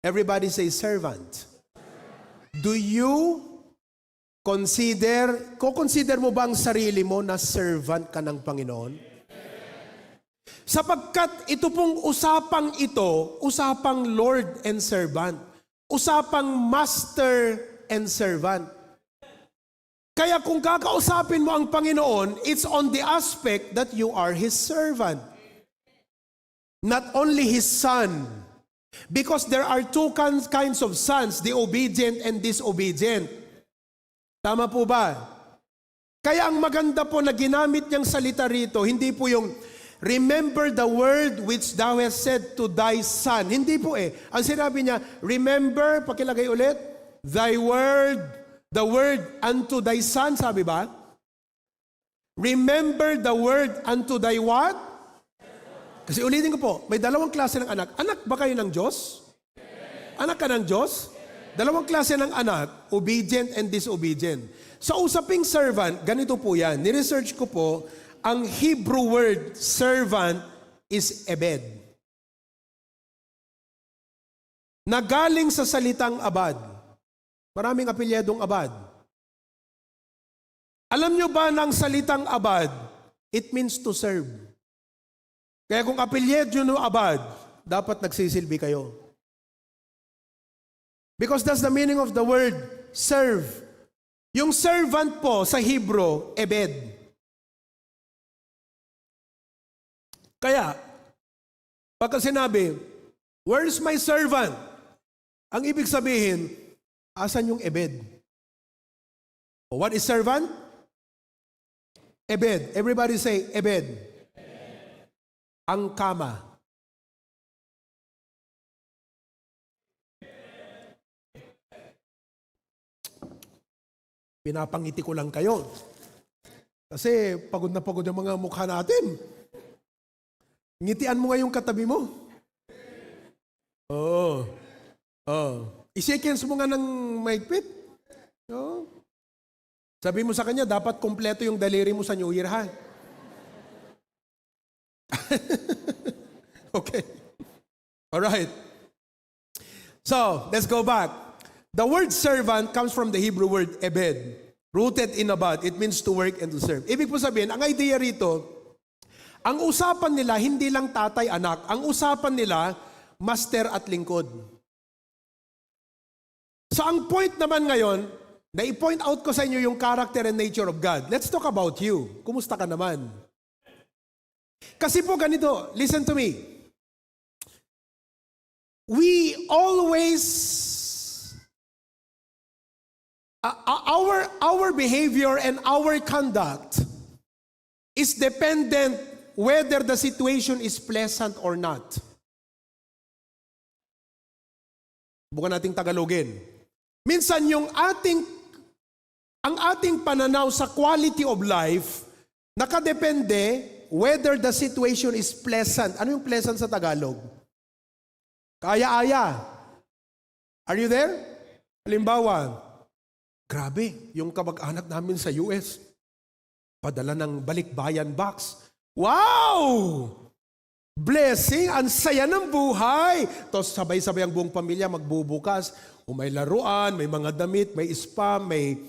Everybody say servant. Do you consider mo ba ang sarili mo na servant ka ng Panginoon? Sapagkat ito pong usapang ito, usapang Lord and servant. Usapang master and servant. Kaya kung kakausapin mo ang Panginoon, it's on the aspect that you are His servant. Not only His son. Because there are two kinds of sons, the obedient and disobedient. Tama po ba? Kaya ang maganda po na ginamit niyang salita rito, hindi po yung remember the word which thou hast said to thy son. Hindi po eh. Ang sinabi niya, remember, pakilagay ulit, thy word, the word unto thy son, sabi ba? Remember the word unto thy what? Kasi ulitin ko po, may dalawang klase ng anak. Anak ba kayo ng Diyos? Anak ka ng Diyos? Dalawang klase ng anak, obedient and disobedient. Sa usaping servant, ganito po yan. Niresearch ko po, ang Hebrew word servant is ebed. Nagaling sa salitang abad. Maraming apelyedong abad. Alam nyo ba ng salitang abad, it means to serve. Kaya kung apelyedo nyo abad, dapat nagsisilbi kayo. Because that's the meaning of the word serve. Yung servant po sa Hebrew, ebed. Kaya, pagka sinabi, where's my servant? Ang ibig sabihin, asan yung ebed? What is servant? Ebed. Everybody say, ebed. Ang kama. Pinapangiti ko lang kayo. Kasi pagod na pagod yung mga mukha natin. Ngitian mo nga yung katabi mo. Oo. I-shake hands mo nga ng maigpit. Oo. Sabi mo sa kanya, dapat kompleto yung daliri mo sa New Year, ha? Okay. Alright. So, let's go back. The word servant comes from the Hebrew word ebed. Rooted in abad. It means to work and to serve. Ibig po sabihin, ang idea rito, ang usapan nila, hindi lang tatay-anak. Ang usapan nila, master at lingkod. So ang point naman ngayon, na i-point out ko sa inyo yung character and nature of God. Let's talk about you. Kumusta ka naman? Kasi po ganito, listen to me. We always, our behavior and our conduct is dependent whether the situation is pleasant or not. Bukan nating Tagalogin. Minsan ang ating pananaw sa quality of life, nakadepende whether the situation is pleasant. Ano yung pleasant sa Tagalog? Kaya-aya. Are you there? Halimbawa, grabe, yung kamag-anak namin sa US, padala ng balikbayan box. Wow! Blessing, ang saya ng buhay. Tapos sabay-sabay ang buong pamilya magbubukas. O may laruan, may mga damit, may spam, may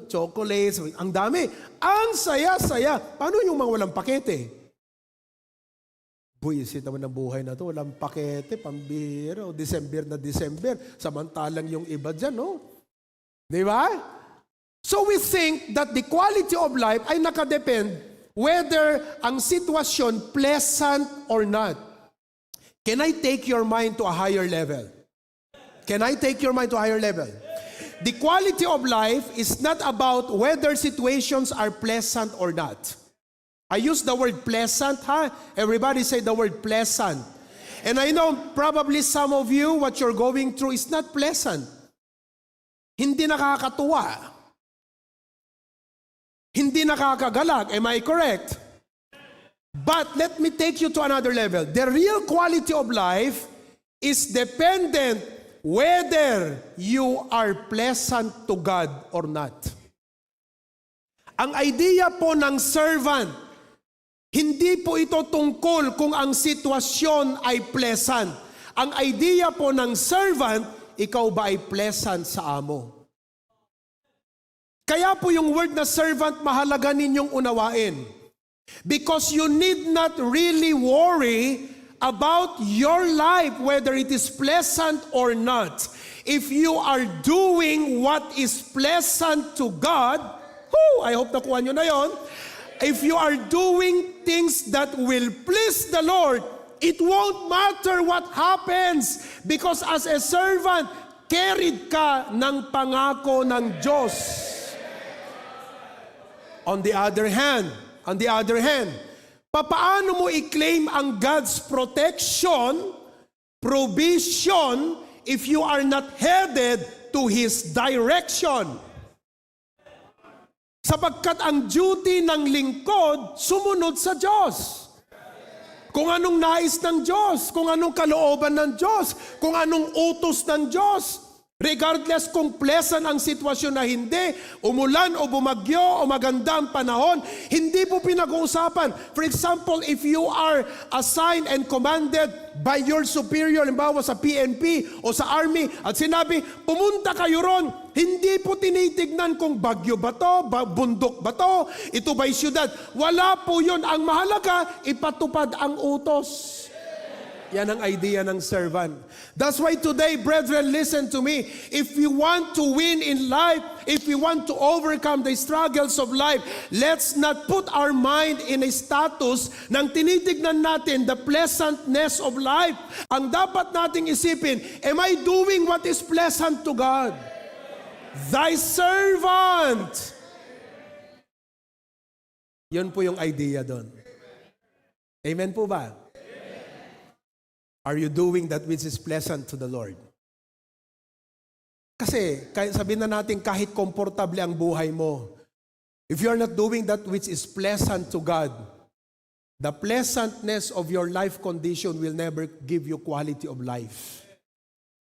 chocolates. Ang dami. Ang saya-saya. Paano yung mga walang pakete? Buisit naman ng buhay na to. Walang pakete, pambihira. O December na December. Samantalang yung iba dyan, no? Di ba? So we think that the quality of life ay nakadepend whether ang sitwasyon pleasant or not. Can I take your mind to a higher level? Can I take your mind to a higher level? The quality of life is not about whether situations are pleasant or not. I use the word pleasant, ha? Everybody say the word pleasant. And I know probably some of you, what you're going through is not pleasant. Hindi nakakatuwa. Hindi nakakagalak. Am I correct? But let me take you to another level. The real quality of life is dependent whether you are pleasant to God or not. Ang idea po ng servant, hindi po ito tungkol kung ang sitwasyon ay pleasant. Ang idea po ng servant, ikaw ba ay pleasant sa amo? Kaya po yung word na servant, mahalaga ninyong unawain. Because you need not really worry about your life, whether it is pleasant or not. If you are doing what is pleasant to God, I hope nakuha nyo na yon. If you are doing things that will please the Lord, it won't matter what happens. Because as a servant, carried ka ng pangako ng Diyos. On the other hand, papaano mo i-claim ang God's protection, provision, if you are not headed to His direction? Sapagkat ang duty ng lingkod, sumunod sa Diyos. Kung anong nais ng Diyos, kung anong kalooban ng Diyos, kung anong utos ng Diyos. Regardless kung pleasant ang sitwasyon na hindi, umulan o bumagyo o maganda ang panahon, hindi po pinag-uusapan. For example, if you are assigned and commanded by your superior, halimbawa sa PNP o sa Army, at sinabi, pumunta kayo ron, hindi po tinitignan kung bagyo ba to, bundok ba to, ito ba'y syudad. Wala po yun. Ang mahalaga, ipatupad ang utos. Yan ang idea ng servant. That's why today, brethren, listen to me. If we want to win in life, if we want to overcome the struggles of life, let's not put our mind in a status nang tinitignan natin the pleasantness of life. Ang dapat nating isipin, am I doing what is pleasant to God? Thy servant. Yun po yung idea doon. Amen po ba? Are you doing that which is pleasant to the Lord? Kasi, sabihin na natin kahit komportable ang buhay mo, if you are not doing that which is pleasant to God, the pleasantness of your life condition will never give you quality of life.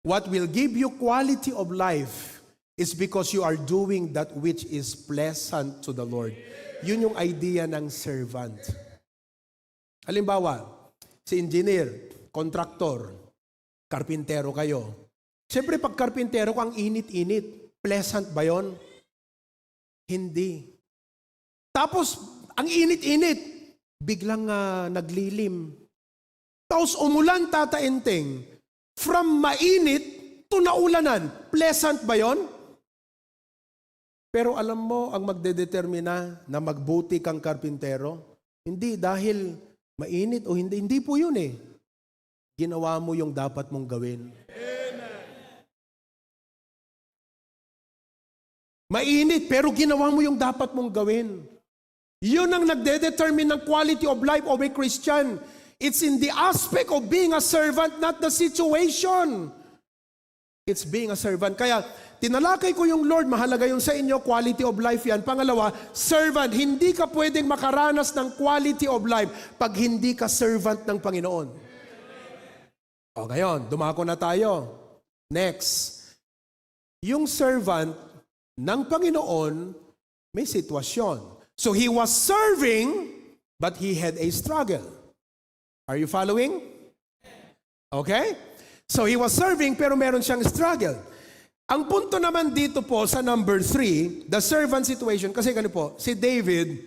What will give you quality of life is because you are doing that which is pleasant to the Lord. Yun yung idea ng servant. Halimbawa, si engineer, kontraktor, karpintero kayo. Siyempre pag karpintero ko, ang init-init. Pleasant ba yun? Hindi. Tapos, ang init-init, biglang naglilim. Tapos umulan, tatainteng. From mainit to naulanan. Pleasant ba yun? Pero alam mo, ang magdedetermina na magbuti kang karpintero, hindi dahil mainit o hindi. Hindi po yun eh. Ginawa mo yung dapat mong gawin. Amen. Mainit, pero ginawa mo yung dapat mong gawin. Yun ang nagdedetermine ng quality of life of a Christian. It's in the aspect of being a servant, not the situation. It's being a servant. Kaya, tinalakay ko yung Lord, mahalaga yung sa inyo, quality of life yan. Pangalawa, servant. Hindi ka pwedeng makaranas ng quality of life pag hindi ka servant ng Panginoon. O ngayon, dumako na tayo. Next, yung servant ng Panginoon may sitwasyon. So he was serving, but he had a struggle. Are you following? Okay? So he was serving pero meron siyang struggle. Ang punto naman dito po sa number 3, the servant situation, kasi ganito po, si David,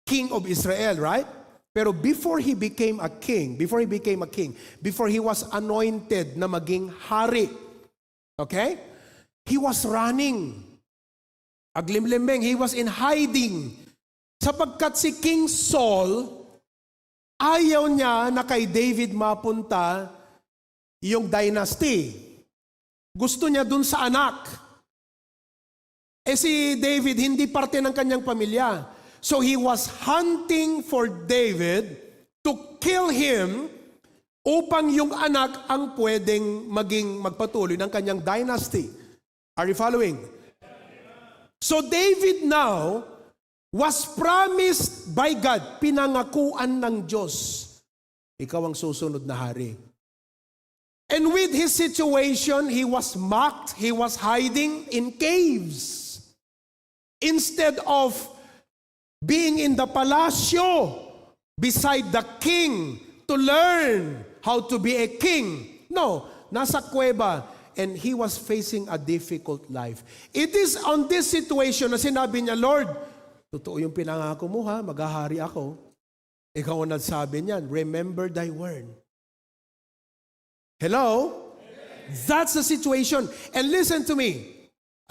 king of Israel, right? Pero before he became a king, before he was anointed na maging hari, okay? He was running. Aglimlimbing, he was in hiding. Sapagkat si King Saul, ayaw niya na kay David mapunta yung dynasty. Gusto niya dun sa anak. Si David, hindi parte ng kanyang pamilya. So he was hunting for David to kill him upang yung anak ang pwedeng magpatuloy ng kanyang dynasty. Are you following? So David now was promised by God, pinangakuan ng Diyos, ikaw ang susunod na hari. And with his situation, he was mocked, he was hiding in caves. Instead of being in the palasyo beside the king to learn how to be a king. No, nasa kuweba and he was facing a difficult life. It is on this situation na sinabi niya, Lord, totoo yung pinangako mo ha, maghahari ako. Ikaw ang nagsabi niyan, remember thy word. Hello? That's the situation. And listen to me.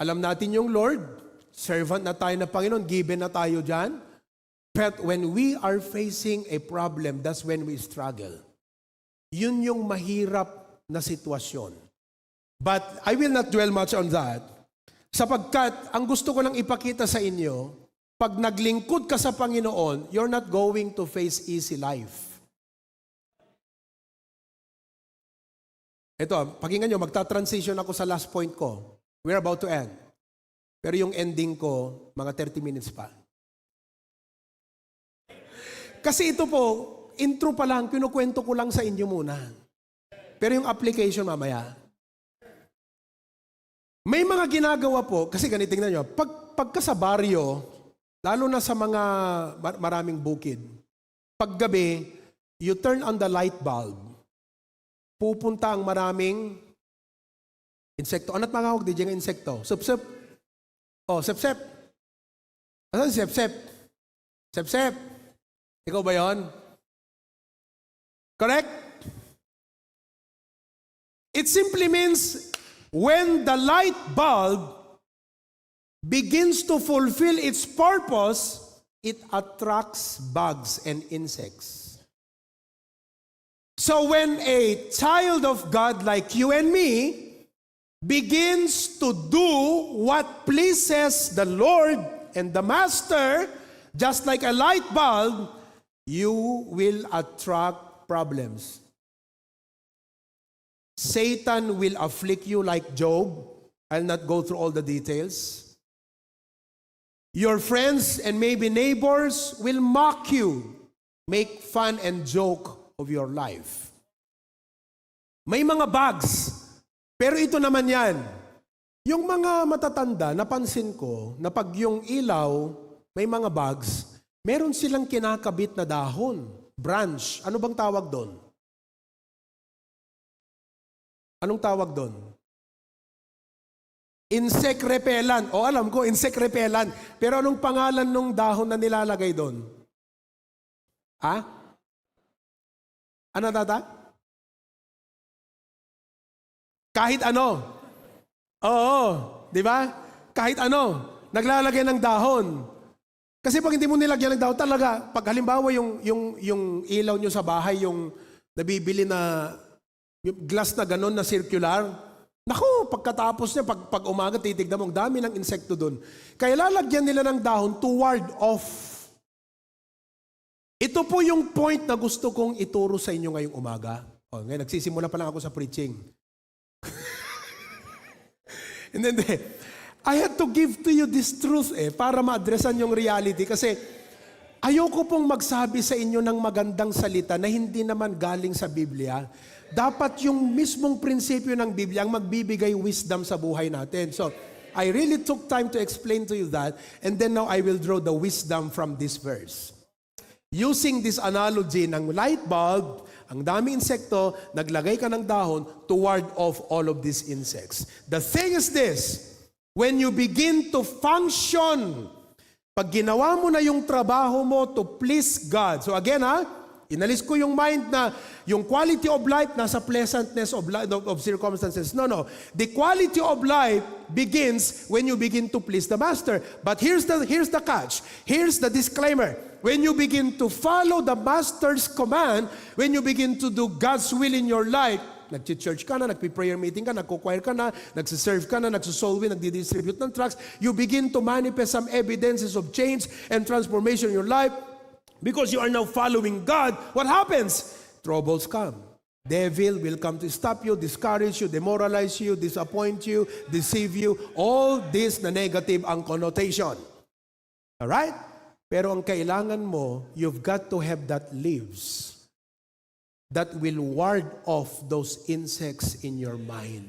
Alam natin yung Lord, servant na tayo na Panginoon, given na tayo dyan. But when we are facing a problem, that's when we struggle. Yun yung mahirap na sitwasyon. But I will not dwell much on that. Sapagkat, ang gusto ko lang ipakita sa inyo, pag naglingkod ka sa Panginoon, you're not going to face easy life. Ito, pakinggan nyo, magta-transition ako sa last point ko. We're about to end. Pero yung ending ko, mga 30 minutes pa. Kasi ito po, intro pa lang, kinukwento ko lang sa inyo muna. Pero yung application mamaya. May mga ginagawa po, kasi ganito tingnan nyo, pagka sa baryo, lalo na sa mga maraming bukid, paggabi, you turn on the light bulb. Pupunta ang maraming insekto. Ano't mga hawag di dyan ng insekto? Sup-sup. Oh, sep-sep. Asan si sep-sep? Sep-sep. Ikaw ba yon? Correct? It simply means when the light bulb begins to fulfill its purpose, it attracts bugs and insects. So when a child of God like you and me begins to do what pleases the Lord and the Master, just like a light bulb, you will attract problems. Satan will afflict you like Job. I'll not go through all the details. Your friends and maybe neighbors will mock you, make fun and joke of your life. May mga bugs, pero ito naman yan. Yung mga matatanda, napansin ko na pag yung ilaw, may mga bugs, meron silang kinakabit na dahon, branch. Ano bang tawag doon? Anong tawag doon? Insect repellent. O alam ko, insect repellent. Pero anong pangalan ng dahon na nilalagay doon? Ha? Ano tata? Kahit ano. Oo, di ba? Kahit ano. Naglalagay ng dahon. Kasi pag hindi mo nilagyan ng dahon, talaga, pag halimbawa yung ilaw nyo sa bahay, yung nabibili na yung glass na ganon na circular, naku, pagkatapos niya, pag umaga, titignan mo, ang dami ng insekto doon. Kaya lalagyan nila ng dahon to ward off. Ito po yung point na gusto kong ituro sa inyo ngayong umaga. O, ngayon, nagsisimula pa lang ako sa preaching. And then, I had to give to you this truth para ma-addressan yung reality. Kasi ayoko pong magsabi sa inyo ng magandang salita na hindi naman galing sa Biblia. Dapat yung mismong prinsipyo ng Biblia ang magbibigay wisdom sa buhay natin. So, I really took time to explain to you that. And then now I will draw the wisdom from this verse. Using this analogy ng light bulb, Ang dami insekto, naglagay ka ng dahon to ward off all of these insects. The thing is this, when you begin to function, pag ginawa mo na yung trabaho mo to please God. So again inalis ko yung mind na yung quality of life nasa pleasantness of circumstances. No. The quality of life begins when you begin to please the Master. But here's the catch. Here's the disclaimer. When you begin to follow the Master's command, when you begin to do God's will in your life, nag-church ka na, nagpi-prayer meeting ka, nagko-choir ka na, nagsiserve ka na, nagsusoul win, nagdi-distribute ng tracts, you begin to manifest some evidences of change and transformation in your life. Because you are now following God, what happens? Troubles come. Devil will come to stop you, discourage you, demoralize you, disappoint you, deceive you. All this na negative ang connotation. Alright? Pero ang kailangan mo, you've got to have that leaves that will ward off those insects in your mind.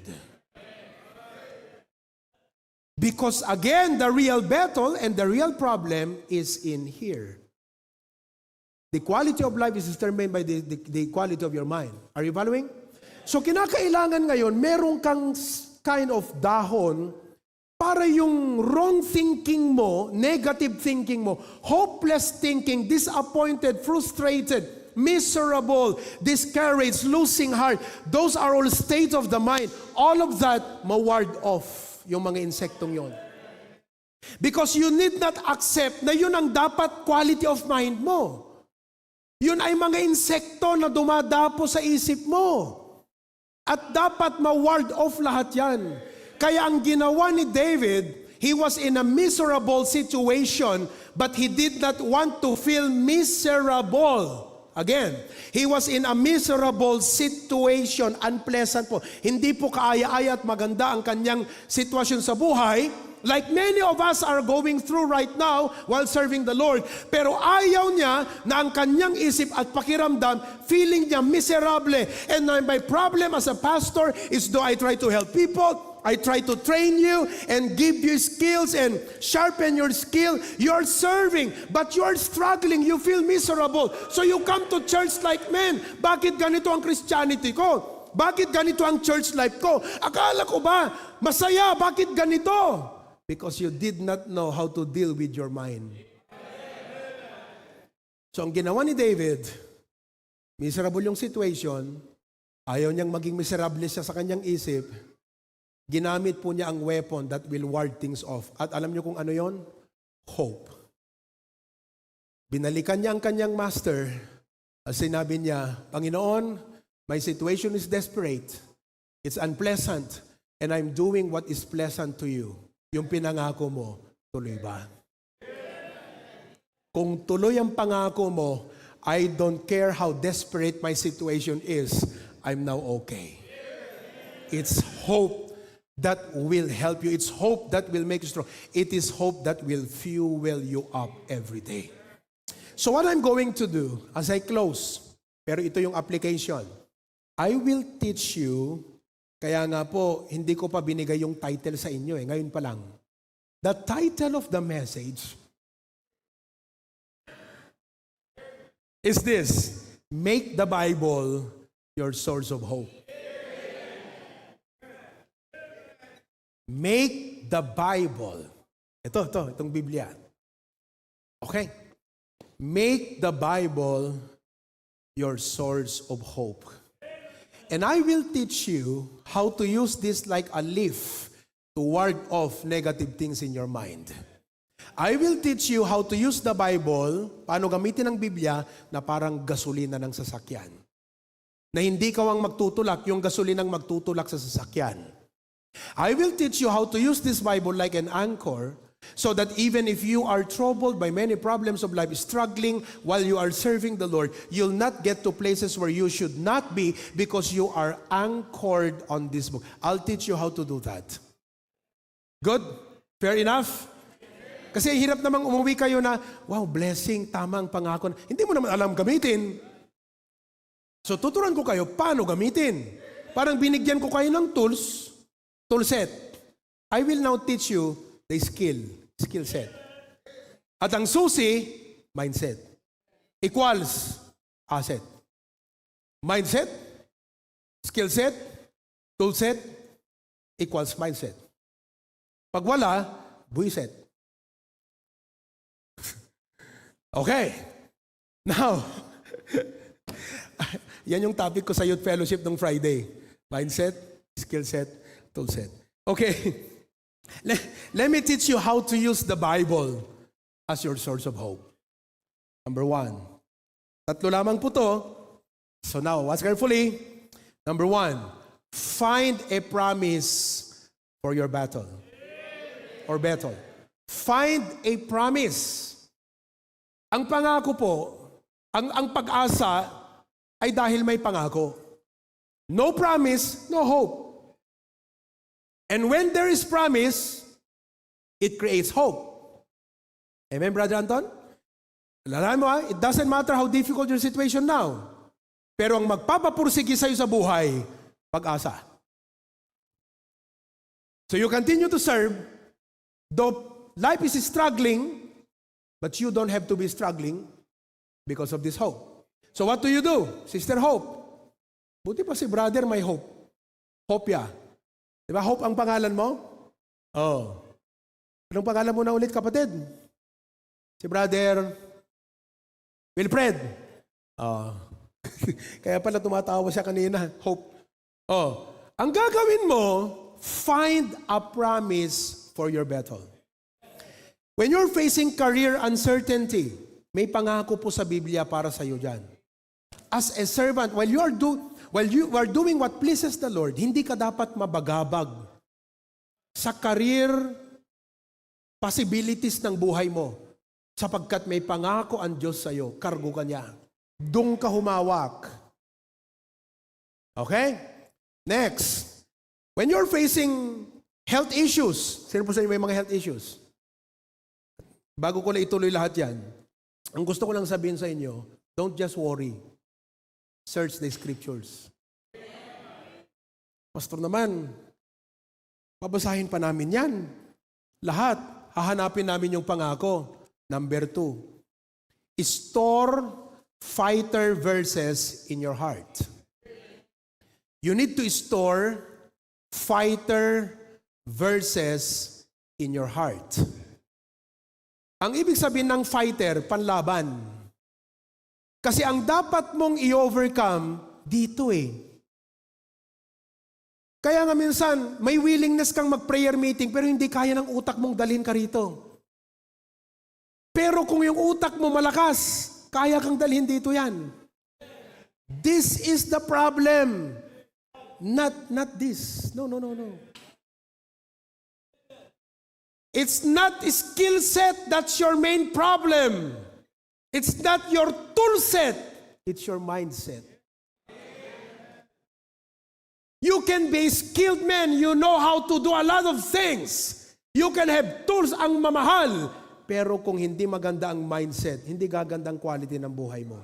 Because again, the real battle and the real problem is in here. The quality of life is determined by the quality of your mind. Are you following? So kinakailangan ngayon, meron kang kind of dahon para yung wrong thinking mo, negative thinking mo, hopeless thinking, disappointed, frustrated, miserable, discouraged, losing heart, those are all states of the mind. All of that, ma-ward off yung mga insektong yon. Because you need not accept na yun ang dapat quality of mind mo. Yun ay mga insekto na dumadapo sa isip mo. At dapat ma-ward off lahat yan. Kaya ang ginawa ni David, he was in a miserable situation, but he did not want to feel miserable. Again, he was in a miserable situation, unpleasant po. Hindi po kaaya-aya at maganda ang kanyang sitwasyon sa buhay, like many of us are going through right now while serving the Lord. Pero ayaw niya na ang kanyang isip at pakiramdam, feeling niya miserable. And my problem as a pastor is though I try to help people, I try to train you and give you skills and sharpen your skill. You're serving, but you're struggling. You feel miserable. So you come to church like, man, bakit ganito ang Christianity ko? Bakit ganito ang church life ko? Akala ko ba, masaya, bakit ganito? Because you did not know how to deal with your mind. So ang ginawa ni David, miserable yung situation, ayaw niyang maging miserable siya sa kanyang isip, ginamit po niya ang weapon that will ward things off. At alam niyo kung ano yon? Hope. Binalikan niya ang kanyang master, at sinabi niya, Panginoon, my situation is desperate, it's unpleasant, and I'm doing what is pleasant to you. Yung pinangako mo, tuloy ba? Kung tuloy ang pangako mo, I don't care how desperate my situation is, I'm now okay. It's hope that will help you. It's hope that will make you strong. It is hope that will fuel you up every day. So what I'm going to do as I close, pero ito yung application, I will teach you. Kaya nga po, hindi ko pa binigay yung title sa inyo ngayon pa lang. The title of the message is this, Make the Bible your source of hope. Make the Bible. Itong Biblia. Okay? Make the Bible your source of hope. And I will teach you how to use this like a leaf to ward off negative things in your mind. I will teach you how to use the Bible, paano gamitin ang Biblia na parang gasolina ng sasakyan. Na hindi ka ang magtutulak, yung gasolina ang magtutulak sa sasakyan. I will teach you how to use this Bible like an anchor, so that even if you are troubled by many problems of life, struggling while you are serving the Lord, you'll not get to places where you should not be because you are anchored on this book. I'll teach you how to do that. Good? Fair enough? Kasi hirap namang umuwi kayo na, wow, blessing, tamang pangako. Hindi mo naman alam gamitin. So tuturuan ko kayo paano gamitin. Parang binigyan ko kayo ng tool set. I will now teach you the skill set. At ang susi, mindset. Equals asset. Mindset, skill set, tool set, equals mindset. Pag wala, buwiset. Okay. Now, yan yung topic ko sa Youth Fellowship ng Friday. Mindset, skill set, tool set. Okay. Let me teach you how to use the Bible as your source of hope. Number 1. Tatlo lamang po to. So now, watch carefully. Number 1, find a promise for your battle. Or battle. Find a promise. Ang pangako po, ang pag-asa ay dahil may pangako. No promise, no hope. And when there is promise, it creates hope. Amen, Brother Anton? Alam mo it doesn't matter how difficult your situation now. Pero ang magpapapursige sa'yo sa buhay, pag-asa. So you continue to serve, though life is struggling, but you don't have to be struggling because of this hope. So what do you do, Sister Hope? Buti pa si brother may hope. Hopya. Di ba Hope ang pangalan mo? Oh. Anong pangalan mo na ulit, kapatid? Si brother Wilfred. Oh. Kaya pala tumatawa siya kanina. Hope. Oh. Ang gagawin mo, find a promise for your battle. When you're facing career uncertainty, may pangako po sa Biblia para sa iyo dyan. As a servant, while you are doing what pleases the Lord, hindi ka dapat mabagabag sa career possibilities ng buhay mo. Sapagkat may pangako ang Diyos sa iyo, kargo ka niya. Doon ka humawak. Okay? Next. When you're facing health issues, sino po sa inyo may mga health issues? Bago ko na ituloy lahat yan, ang gusto ko lang sabihin sa inyo, don't just worry. Search the scriptures. Pastor naman, babasahin pa namin yan. Lahat, hahanapin namin yung pangako. Number 2, store fighter verses in your heart. You need to store fighter verses in your heart. Ang ibig sabihin ng fighter, panlaban. Kasi ang dapat mong i-overcome, dito eh. Kaya nga minsan, may willingness kang mag-prayer meeting, pero hindi kaya ng utak mong dalhin ka rito. Pero kung yung utak mo malakas, kaya kang dalhin dito yan. This is the problem. Not this. No. It's not a skill set that's your main problem. It's not your tool set. It's your mindset. You can be a skilled man. You know how to do a lot of things. You can have tools ang mamahal. Pero kung hindi maganda ang mindset, hindi gaganda ang quality ng buhay mo.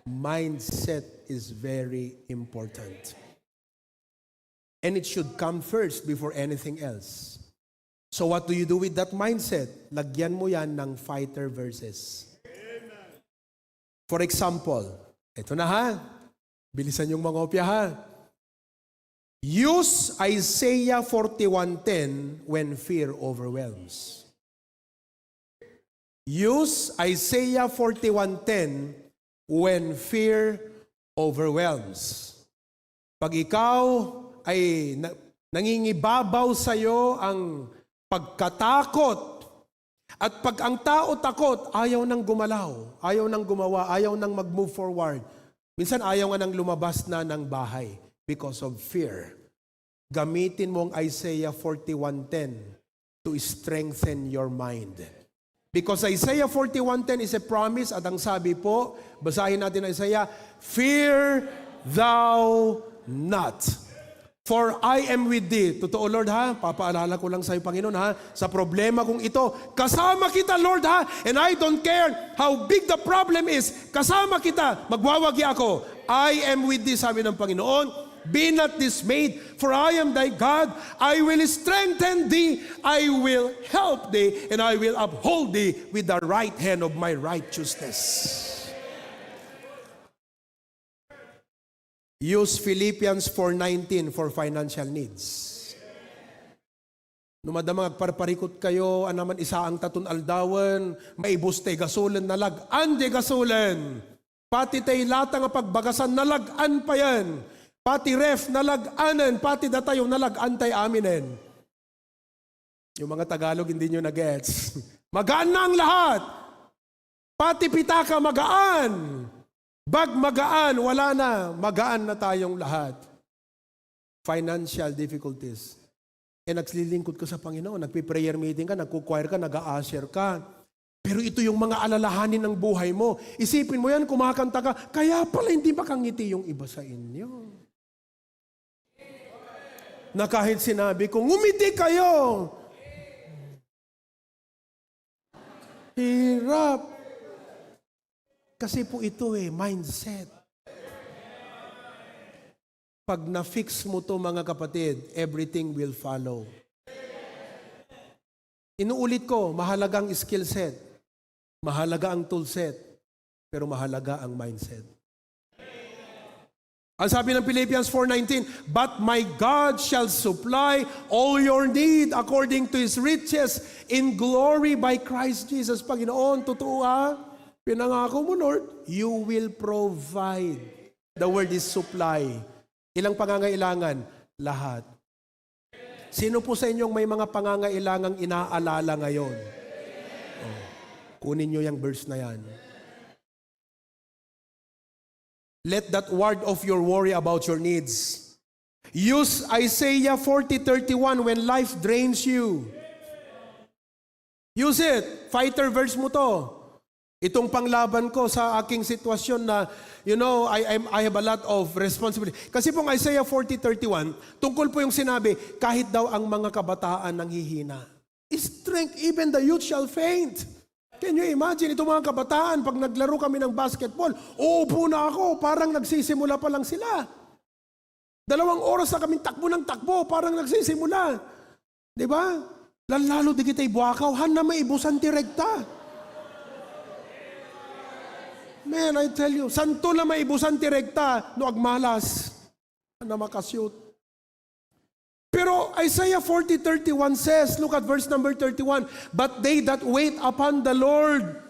Mindset is very important. And it should come first before anything else. So what do you do with that mindset? Lagyan mo yan ng fighter verses. For example, ito na ha. Bilisan yung mga opya ha. Use Isaiah 41:10 when fear overwhelms. Use Isaiah 41:10 when fear overwhelms. Pag ikaw ay nangingibabaw sa iyo ang pagkatakot, at pag ang tao takot, ayaw nang gumalaw, ayaw nang gumawa, ayaw nang mag-move forward. Minsan ayaw nga nang lumabas na ng bahay because of fear. Gamitin mo ang Isaiah 41:10 to strengthen your mind. Because Isaiah 41:10 is a promise at ang sabi po, basahin natin ang Isaiah, fear thou not. For I am with thee. Totoo, Lord, ha? Papaalala ko lang sa iyo, Panginoon, ha? Sa problema kong ito, kasama kita, Lord, ha? And I don't care how big the problem is. Kasama kita. Magwawagi ako. I am with thee, sabi ng Panginoon. Be not dismayed, for I am thy God. I will strengthen thee. I will help thee, and I will uphold thee with the right hand of my righteousness. Use Philippians 4:19 for financial needs. Numadama agparparikot kayo, anaman isa ang tatun aldawan, maibos tay gasulen nalagan di gasulen. Pati tay lata nga pagbagasan nalagan pa yan. Pati ref nalaganan, pati datayo nalagan tay aminen. Yung mga Tagalog hindi nyo na-gets. Magaan na ang lahat. Pati pitaka magaan. Bag magaan, wala na. Magaan na tayong lahat. Financial difficulties. Naglilingkod ka sa Panginoon, nagpi-prayer meeting ka, nagkukwire ka, nag-a-usher ka. Pero ito yung mga alalahanin ng buhay mo. Isipin mo yan, kumakanta ka, kaya pala hindi makangiti yung iba sa inyo. Na kahit sinabi ko, ngumiti kayo. Hirap. Kasi po ito mindset. Pag na-fix mo to mga kapatid, everything will follow. Inuulit ko, mahalagang skill set, mahalaga ang tool set, pero mahalaga ang mindset. Ang sabi ng Philippians 4:19, "But my God shall supply all your need according to His riches in glory by Christ Jesus." Panginoon, totoo ha? Pinangako mo, Lord, you will provide. The word is supply. Ilang pangangailangan? Lahat. Sino po sa inyong may mga pangangailangang inaalala ngayon? Oh, kunin nyo yung verse na yan. Let that word of your worry about your needs. Use Isaiah 40:31 when life drains you. Use it. Fighter verse mo to. Itong panglaban ko sa aking sitwasyon na, I have a lot of responsibility. Kasi pong Isaiah 40:31, tungkol po yung sinabi, kahit daw ang mga kabataan nanghihina. Strength, even the youth shall faint. Can you imagine, itong mga kabataan, pag naglaro kami ng basketball, uupo na ako, parang nagsisimula pa lang sila. 2 oras na kaming takbo ng takbo, parang nagsisimula. Diba? Lalo di kita'y buwakaw, han na may ibusan direkta. Man, I tell you, santo na maibusan direkta no agmalas na makasyut. Pero Isaiah 40:31 says, look at verse number 31, "But they that wait upon the Lord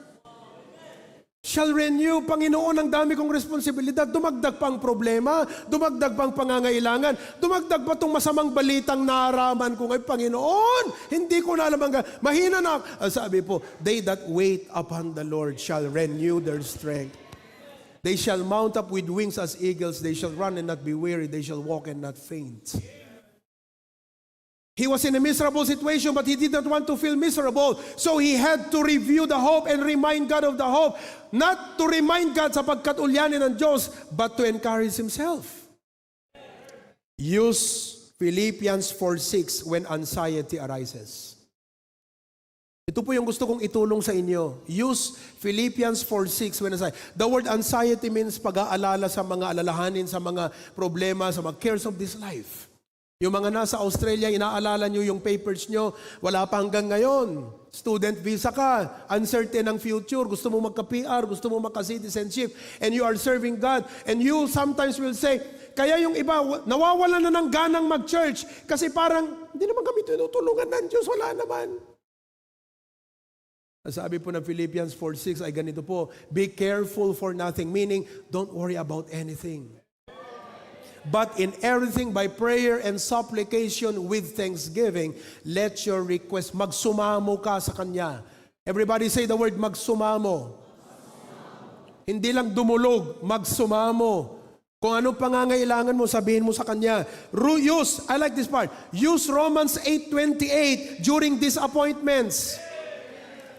shall renew." Panginoon, ang dami kong responsibilidad. Dumagdag pang problema, dumagdag pang pangangailangan, dumagdag pa itong masamang balitang naraman ko ngay Panginoon. Hindi ko na alam mahina na. Sabi po, "They that wait upon the Lord shall renew their strength. They shall mount up with wings as eagles. They shall run and not be weary. They shall walk and not faint." He was in a miserable situation, but he did not want to feel miserable. So he had to review the hope and remind God of the hope. Not to remind God sapagkat ulyanin ng Diyos, but to encourage himself. Use Philippians 4:6 when anxiety arises. Ito po yung gusto kong itulong sa inyo. Use Philippians 4:6 when anxiety. The word anxiety means pag-aalala sa mga alalahanin, sa mga problema, sa mga cares of this life. Yung mga nasa Australia, inaalala nyo yung papers nyo, wala pa hanggang ngayon. Student visa ka, uncertain ang future, gusto mo magka-PR, gusto mo magka-citizenship, and you are serving God. And you sometimes will say, kaya yung iba, nawawalan na ng ganang mag-church, kasi parang, hindi naman kami tinutulungan ng Diyos, wala naman. Sabi po ng Philippians 4:6 ay ganito po, "Be careful for nothing," meaning, don't worry about anything. "But in everything by prayer and supplication with thanksgiving, let your request," magsumamo ka sa Kanya. Everybody say the word magsumamo. Hindi lang dumulog, magsumamo. Kung anong pangangailangan mo, sabihin mo sa Kanya. I like this part, use Romans 8:28 during disappointments.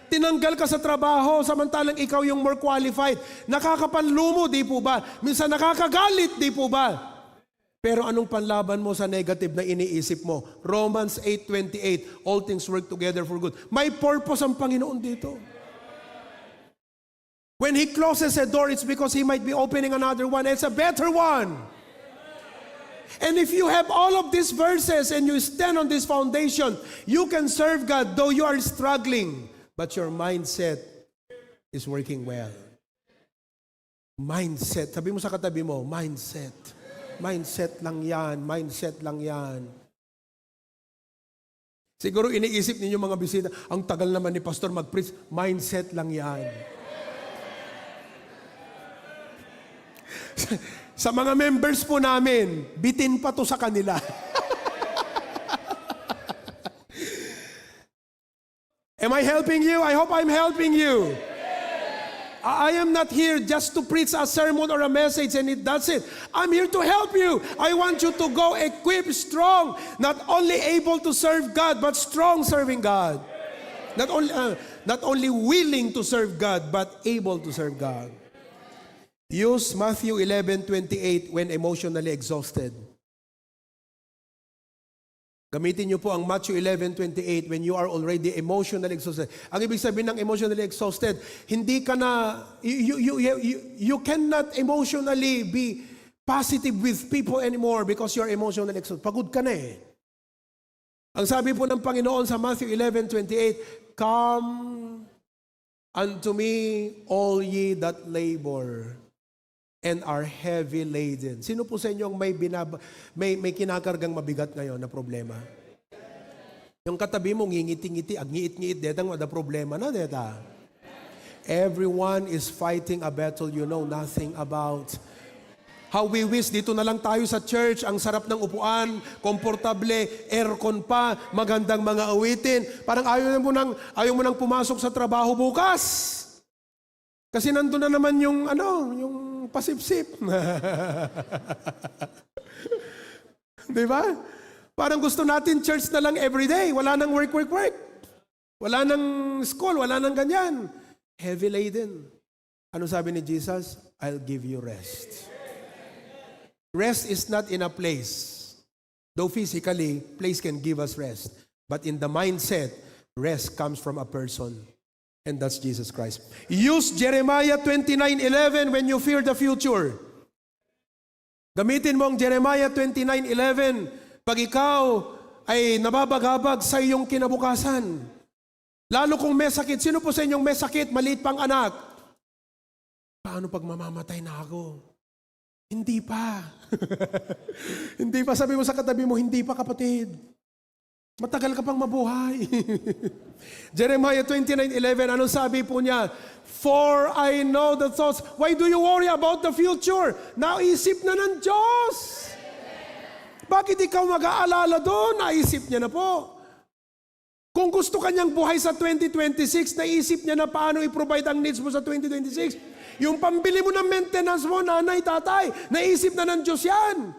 Tinanggal ka sa trabaho, samantalang ikaw yung more qualified. Nakakapanlumo, di po ba? Minsan nakakagalit, di po ba? Pero anong panlaban mo sa negative na iniisip mo? Romans 8:28, all things work together for good. May purpose ang Panginoon dito. When He closes a door, it's because He might be opening another one. It's a better one. And if you have all of these verses and you stand on this foundation, you can serve God though you are struggling, but your mindset is working well. Mindset. Sabi mo sa katabi mo, mindset. Mindset lang yan. Mindset lang yan. Siguro iniisip ninyo mga bisita, ang tagal naman ni Pastor mag-preach. Mindset lang yan. Sa mga members po namin, bitin pa to sa kanila. Am I helping you? I hope I'm helping you. I am not here just to preach a sermon or a message and that's it. I'm here to help you. I want you to go equipped, strong, not only able to serve God, but strong serving God. Not only willing to serve God, but able to serve God. Use Matthew 11:28 when emotionally exhausted. Gamitin niyo po ang Matthew 11:28 when you are already emotionally exhausted. Ang ibig sabihin ng emotionally exhausted, hindi ka na, you cannot emotionally be positive with people anymore because you're emotionally exhausted. Pagod ka na eh. Ang sabi po ng Panginoon sa Matthew 11:28, "Come unto me all ye that labor and are heavy laden." Sino po sa inyo ang may kinakargang mabigat ngayon na problema? Yung katabi mo, ngingiti-ngiti, ang ngiit-ngiit, detang ada problema na, deta. Everyone is fighting a battle you know nothing about. How we wish dito na lang tayo sa church, ang sarap ng upuan, komportable, aircon pa, magandang mga awitin. Parang ayaw mo nang pumasok sa trabaho bukas. Kasi nandun na naman yung pasipsip. Di ba? Parang gusto natin church na lang everyday. Wala nang work. Wala nang school, wala nang ganyan. Heavy laden. Ano sabi ni Jesus? I'll give you rest. Rest is not in a place. Though physically, place can give us rest. But in the mindset, rest comes from a person. And that's Jesus Christ. Use Jeremiah 29:11 when you fear the future. Gamitin mo ang Jeremiah 29:11 pag ikaw ay nababagabag sa iyong kinabukasan. Lalo kung may sakit. Sino po sa inyong may sakit, maliit pang anak? Paano pag mamamatay na ako? Hindi pa. Hindi pa. Sabi mo sa katabi mo, hindi pa kapatid. Matagal ka pang mabuhay. Jeremiah 29:11, anong sabi po niya? For I know the thoughts. Why do you worry about the future? Naisip na ng Diyos. Bakit ikaw mag-aalala doon? Naisip niya na po. Kung gusto kanyang buhay sa 2026, naisip niya na paano i-provide ang needs mo sa 2026. Yung pambili mo ng maintenance mo, nanay, tatay, naisip na ng Diyos yan.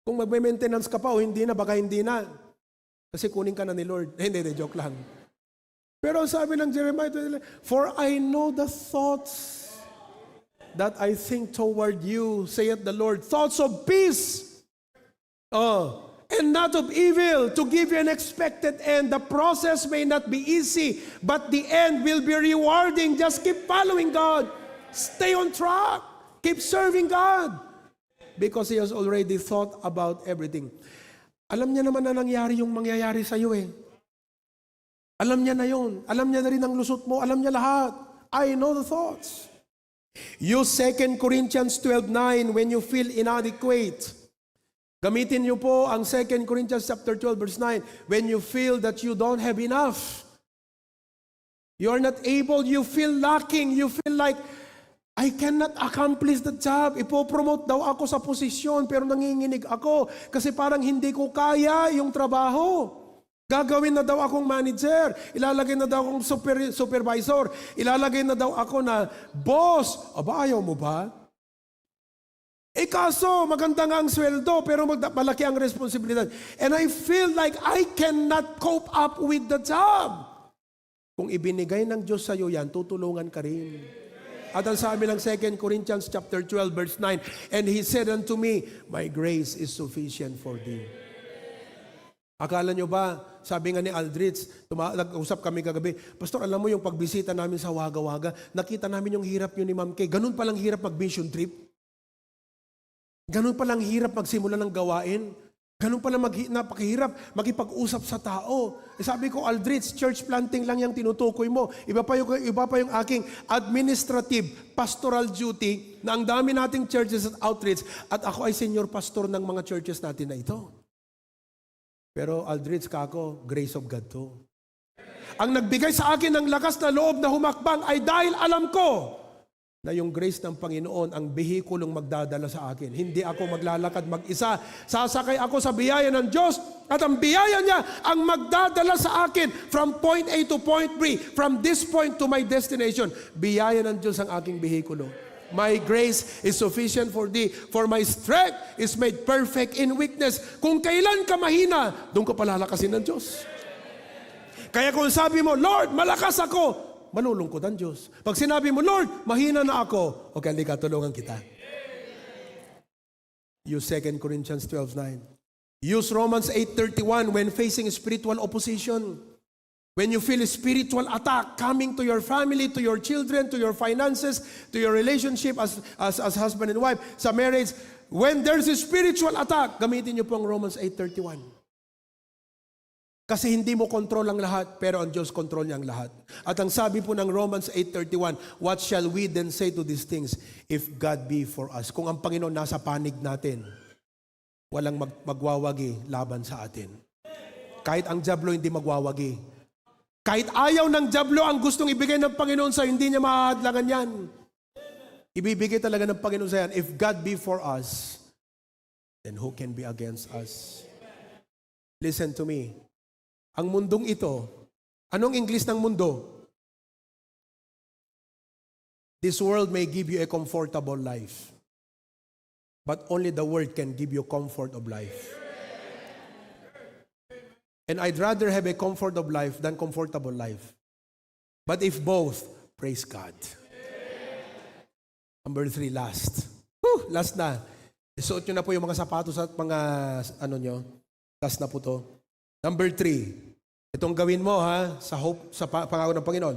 Kung magme-maintenance ka pa o hindi na, baka hindi na. Kasi kunin ka na ni Lord. Hindi, joke lang. Pero sabi ng Jeremiah, for I know the thoughts that I think toward you, saith the Lord, thoughts of peace, and not of evil, to give you an expected end. The process may not be easy, but the end will be rewarding. Just keep following God. Stay on track. Keep serving God. Because He has already thought about everything. Alam niya naman na nangyari yung mangyayari sa iyo eh. Alam niya na yun. Alam niya na rin ang lusot mo. Alam niya lahat. I know the thoughts. Use 2 Corinthians 12:9 when you feel inadequate. Gamitin niyo po ang 2 Corinthians chapter 12 verse 9 when you feel that you don't have enough. You are not able, you feel lacking, you feel like, I cannot accomplish the job. Ipopromote daw ako sa posisyon pero nanginginig ako kasi parang hindi ko kaya yung trabaho. Gagawin na daw akong manager. Ilalagay na daw akong supervisor. Ilalagay na daw ako na boss. Aba, ayaw mo ba? Kaso, maganda nga ang sweldo pero malaki ang responsibilidad. And I feel like I cannot cope up with the job. Kung ibinigay ng Diyos sa iyo yan, tutulungan ka rin. At ang sabi ng 2 Corinthians chapter 12 verse 9, and He said unto me, my grace is sufficient for thee. Akala nyo ba, sabi nga ni Aldrich, nag-usap kami kagabi, Pastor, alam mo yung pagbisita namin sa Waga-Waga, nakita namin yung hirap nyo ni Ma'am Kay. Ganun palang hirap mag-mission trip? Ganun palang hirap magsimula ng gawain? Ganun palang napakahirap makipag-usap sa tao? Sabi ko, Aldrich, church planting lang yung tinutukoy mo. Iba pa yung aking administrative, pastoral duty. na ang dami nating churches at outreach at ako ay senior pastor ng mga churches natin na ito. Pero Aldrich, kako, grace of God to. Ang nagbigay sa akin ng lakas na loob na humakbang ay dahil alam ko na yung grace ng Panginoon ang behikulong magdadala sa akin. Hindi ako maglalakad mag-isa. Sasakay ako sa biyaya ng Diyos at ang biyaya niya ang magdadala sa akin from point A to point B, from this point to my destination. Biyaya ng Diyos ang aking behikulo. My grace is sufficient for thee, for my strength is made perfect in weakness. Kung kailan ka mahina, doon ka palalakasin ng Diyos. Kaya kung sabi mo, Lord, malakas ako, malulungkot ang Diyos. Pag sinabi mo, Lord, mahina na ako, okay, halika, tulungan kita. Use 2 Corinthians 12:9. Use Romans 8:31 when facing spiritual opposition. When you feel a spiritual attack coming to your family, to your children, to your finances, to your relationship as husband and wife, sa marriage, when there's a spiritual attack, gamitin niyo po ang Romans 8:31. Kasi hindi mo kontrol ang lahat, pero ang Diyos kontrol niya ang lahat. At ang sabi po ng Romans 8:31, what shall we then say to these things if God be for us? Kung ang Panginoon nasa panig natin, walang magwawagi laban sa atin. Kahit ang dyablo hindi magwawagi. Kahit ayaw ng dyablo ang gustong ibigay ng Panginoon sa hindi niya mahahadlangan yan. Ibibigay talaga ng Panginoon sa yan. If God be for us, then who can be against us? Listen to me. Ang mundong ito, anong English ng mundo? This world may give you a comfortable life, but only the Word can give you comfort of life. And I'd rather have a comfort of life than comfortable life. But if both, praise God. Number 3, last. Last na. Isuot nyo na po yung mga sapatos at mga ano nyo. Last na po to. Number 3, itong gawin mo ha, sa hope, sa pangako ng Panginoon.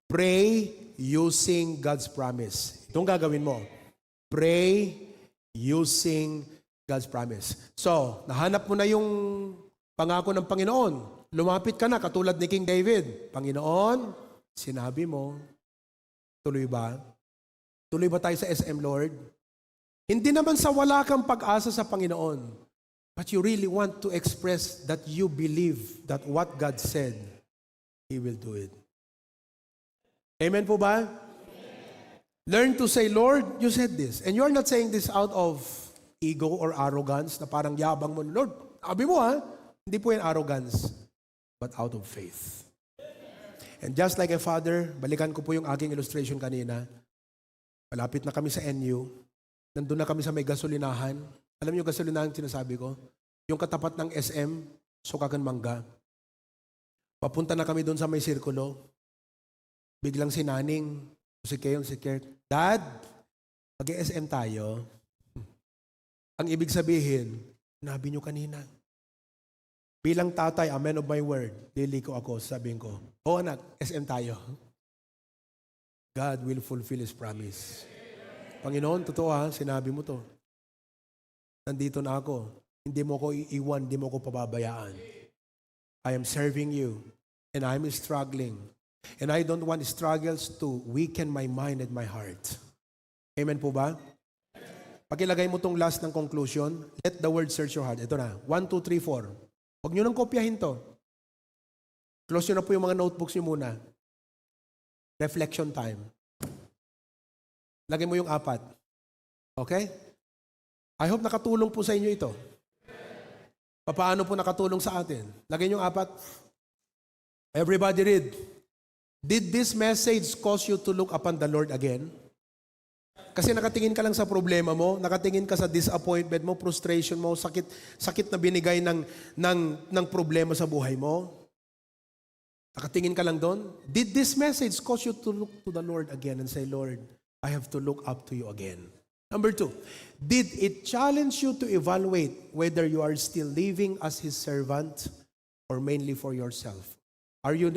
Pray using God's promise. Itong gagawin mo. Pray using God's promise. So, nahanap mo na yung pangako ng Panginoon. Lumapit ka na, katulad ni King David. Panginoon, sinabi mo, tuloy ba? Tuloy ba tayo sa SM, Lord? Hindi naman sa wala kang pag-asa sa Panginoon. But you really want to express that you believe that what God said, He will do it. Amen po ba? Learn to say, Lord, you said this. And you're not saying this out of ego or arrogance na parang yabang mo. Lord, sabi mo ha, hindi po yan arrogance, but out of faith. And just like a father, balikan ko po yung aking illustration kanina. Malapit na kami sa NU. Nandun na kami sa may gasolinahan. Alam niyo gasolinahan sinasabi ko? Yung katapat ng SM, Sukagan Mangga. Papunta na kami doon sa may sirkulo. Biglang si Naning, si Keong, si Kurt, Dad, mag-SM tayo. Ang ibig sabihin, nabi niyo kanina. Bilang tatay, a man of my word, liliko ako, sabihin ko, anak, SM tayo. God will fulfill His promise. Panginoon, totoo ha, sinabi mo to. Nandito na ako. Hindi mo ko iiwan, hindi mo ko pababayaan. I am serving you and I'm struggling. And I don't want struggles to weaken my mind and my heart. Amen po ba? Pakilagay mo tong last ng conclusion. Let the word search your heart. Ito na. 1, 2, 3, 4. Huwag nyo nang kopyahin to. Close nyo na po yung mga notebooks nyo muna. Reflection time. Lagay mo yung 4. Okay? I hope nakatulong po sa inyo ito. Paano po nakatulong sa atin? Lagay niyo 4. Everybody read. Did this message cause you to look upon the Lord again? Kasi nakatingin ka lang sa problema mo, nakatingin ka sa disappointment mo, frustration mo, sakit na binigay ng problema sa buhay mo. Nakatingin ka lang doon. Did this message cause you to look to the Lord again and say, Lord, I have to look up to you again? Number 2, did it challenge you to evaluate whether you are still living as His servant or mainly for yourself? Are you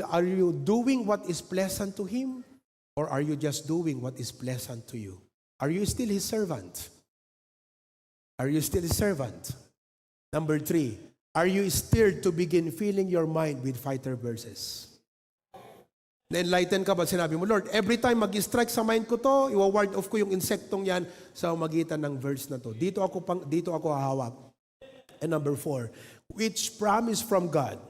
doing what is pleasant to Him or are you just doing what is pleasant to you? Are you still His servant? Are you still His servant? Number 3, are you stirred to begin filling your mind with fighter verses? Na-enlighten ka ba? Sinabi mo, Lord, every time mag-strike sa mind ko to, iwa-ward off ko yung insektong yan sa magitan ng verse na to. Dito ako hahawak. And number 4, which promise from God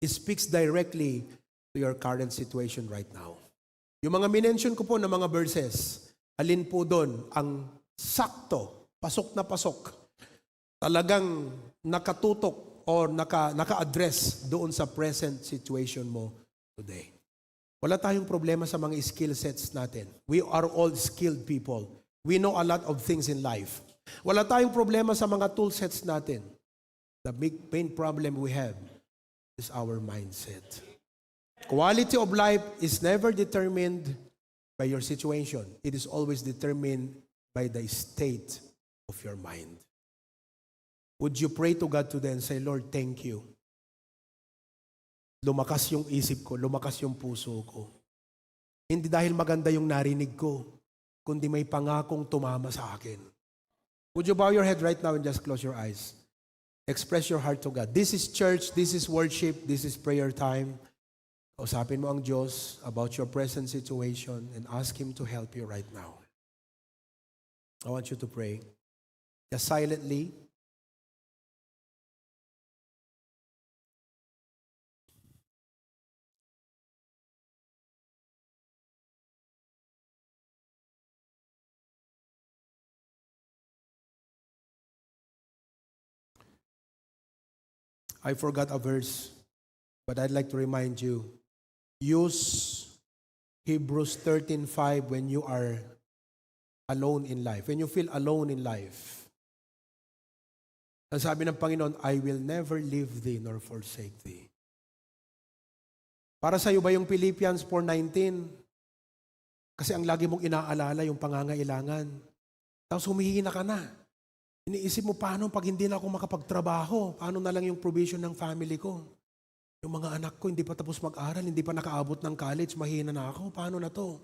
speaks directly to your current situation right now. Yung mga minention ko po na mga verses, alin po doon ang sakto, pasok na pasok, talagang nakatutok or naka-address doon sa present situation mo today. Wala tayong problema sa mga skill sets natin. We are all skilled people. We know a lot of things in life. Wala tayong problema sa mga tool sets natin. The main problem we have is our mindset. Quality of life is never determined by your situation. It is always determined by the state of your mind. Would you pray to God today and say, Lord, thank you. Lumakas yung isip ko, lumakas yung puso ko. Hindi dahil maganda yung narinig ko, kundi may pangakong tumama sa akin. Would you bow your head right now and just close your eyes? Express your heart to God. This is church, this is worship, this is prayer time. Usapin mo ang Diyos about your present situation and ask Him to help you right now. I want you to pray. Just silently. I forgot a verse, but I'd like to remind you. Use Hebrews 13:5 when you are alone in life. When you feel alone in life. Ang sabi ng Panginoon, I will never leave thee nor forsake thee. Para sa iyo ba yung Philippians 4:19? Kasi ang lagi mong inaalala yung pangangailangan. Tapos humihina ka na. Iniisip mo, paano pag hindi na ako makapagtrabaho? Paano na lang yung provision ng family ko? Yung mga anak ko, hindi pa tapos mag-aral, hindi pa nakaabot ng college, mahina na ako. Paano na to?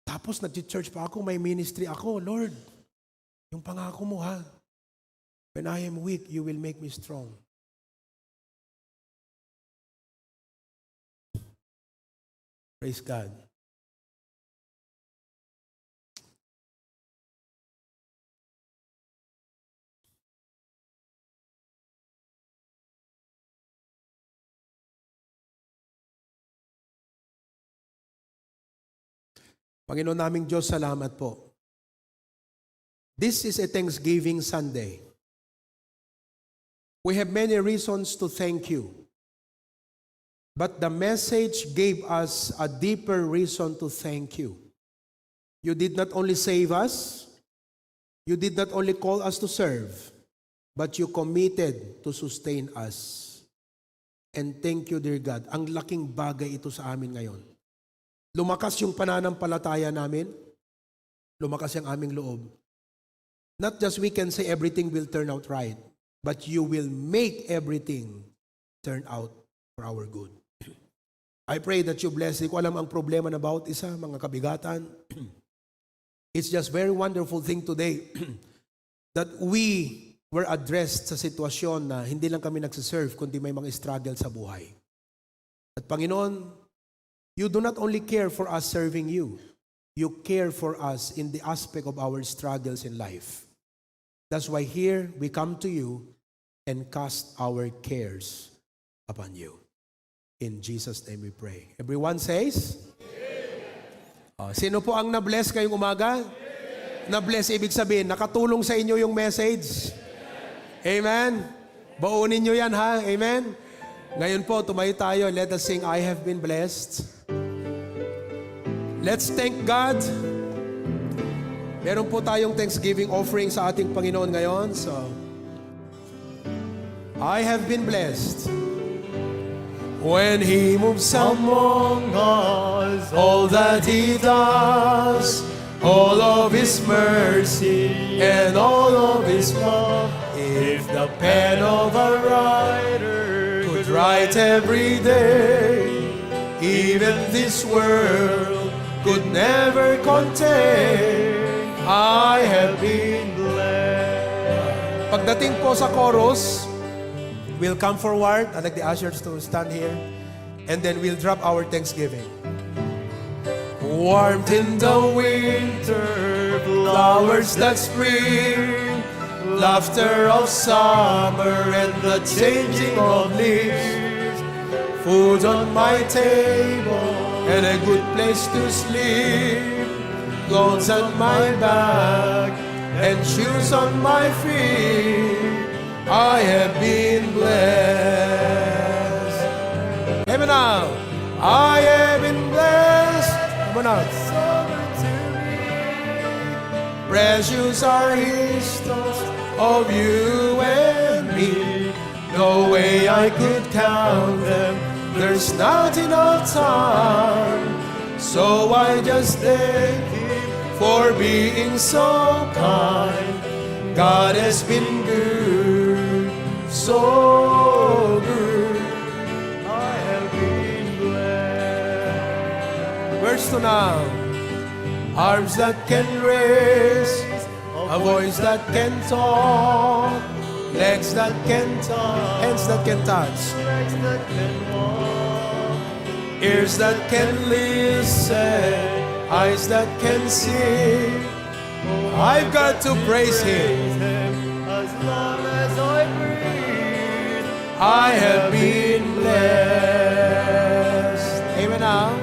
Tapos nag-church pa ako, may ministry ako. Lord, yung pangako mo ha. When I am weak, you will make me strong. Praise God. Panginoon naming Diyos, salamat po. This is a Thanksgiving Sunday. We have many reasons to thank you. But the message gave us a deeper reason to thank you. You did not only save us, you did not only call us to serve, but you committed to sustain us. And thank you, dear God. Ang laking bagay ito sa amin ngayon. Lumakas yung pananampalataya namin. Lumakas yung aming loob. Not just we can say everything will turn out right, but you will make everything turn out for our good. I pray that you bless. Di ko alam ang problema na bawat isa, mga kabigatan. It's just very wonderful thing today that we were addressed sa sitwasyon na hindi lang kami nagsiserve, kundi may mga struggle sa buhay. At Panginoon, you do not only care for us serving you, you care for us in the aspect of our struggles in life. That's why here we come to you and cast our cares upon you. In Jesus' name we pray. Everyone says? Sino po ang na-bless ngayong umaga? Na-bless, ibig sabihin, nakatulong sa inyo yung message. Amen? Baunin nyo yan ha? Amen? Ngayon po, tumayo tayo. Let us sing, I have been blessed. Let's thank God. Meron po tayong Thanksgiving offering sa ating Panginoon ngayon. So, I have been blessed. When He moves among us, all that He does, all of His mercy and all of His love. If the pen of a writer could write every day, even this world could never contain, I have been blessed. Pagdating po sa chorus, we'll come forward. I'd like the ushers to stand here. And then we'll drop our thanksgiving. Warmth in the winter, flowers that spring, laughter of summer and the changing of leaves, food on my table and a good place to sleep, clothes on my back and shoes on my feet. I have been blessed. Amen now. I have been blessed. Come on now. Precious are His thoughts of you and me. No way I could count them. There's not enough time. So I just thank Him for being so kind. God has been good, so good. I have been blessed. Verse 2 now. Arms that can raise, a voice that can talk, legs that can talk, hands that can touch, ears that can listen, eyes that can see. I've got to praise Him as long as I breathe. I have been blessed. Amen now.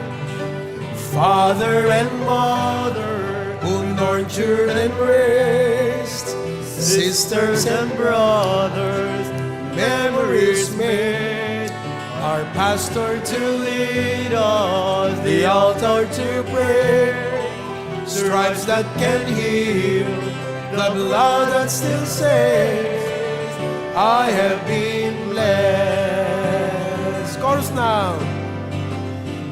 Father and mother who nurtured and raised, sisters and brothers, memories made, our pastor to lead us, the altar to pray, stripes that can heal, the blood that still saves. I have been blessed. Chorus now.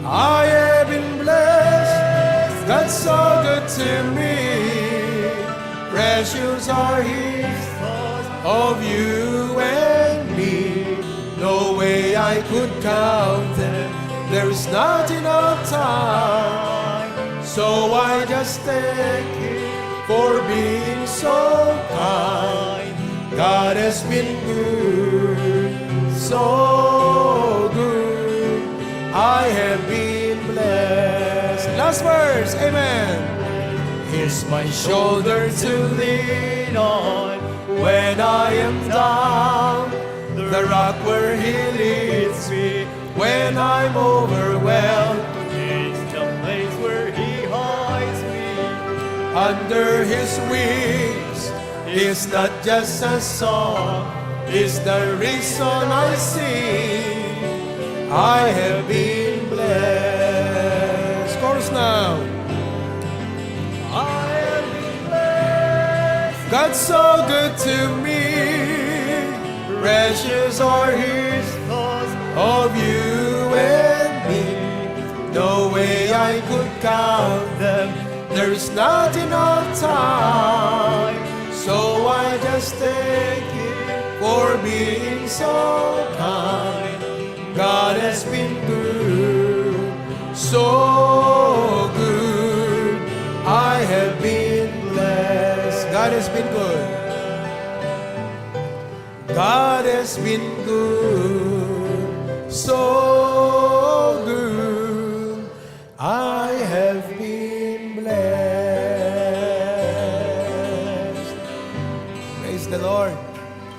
I have been blessed, God's so good to me. Precious are His thoughts of you and me. No way I could count them, there's not enough time. So I just thank Him for being so kind. God has been good, so good. I have been blessed. Last verse, amen. Here's my shoulder to lean on when I am down, the rock where He leads me when I'm overwhelmed. It's the place where He hides me under His wings. It's not just a song, it's the reason I sing. I have been blessed. Chorus now. I have been blessed. God's so good to me. Precious are His thoughts of you and me. No way I could count them. There's not enough time. So I just thank Him for being so kind. God has been good, so good. I have been blessed. God has been good. God has been good, so good. I have been blessed. Praise the Lord.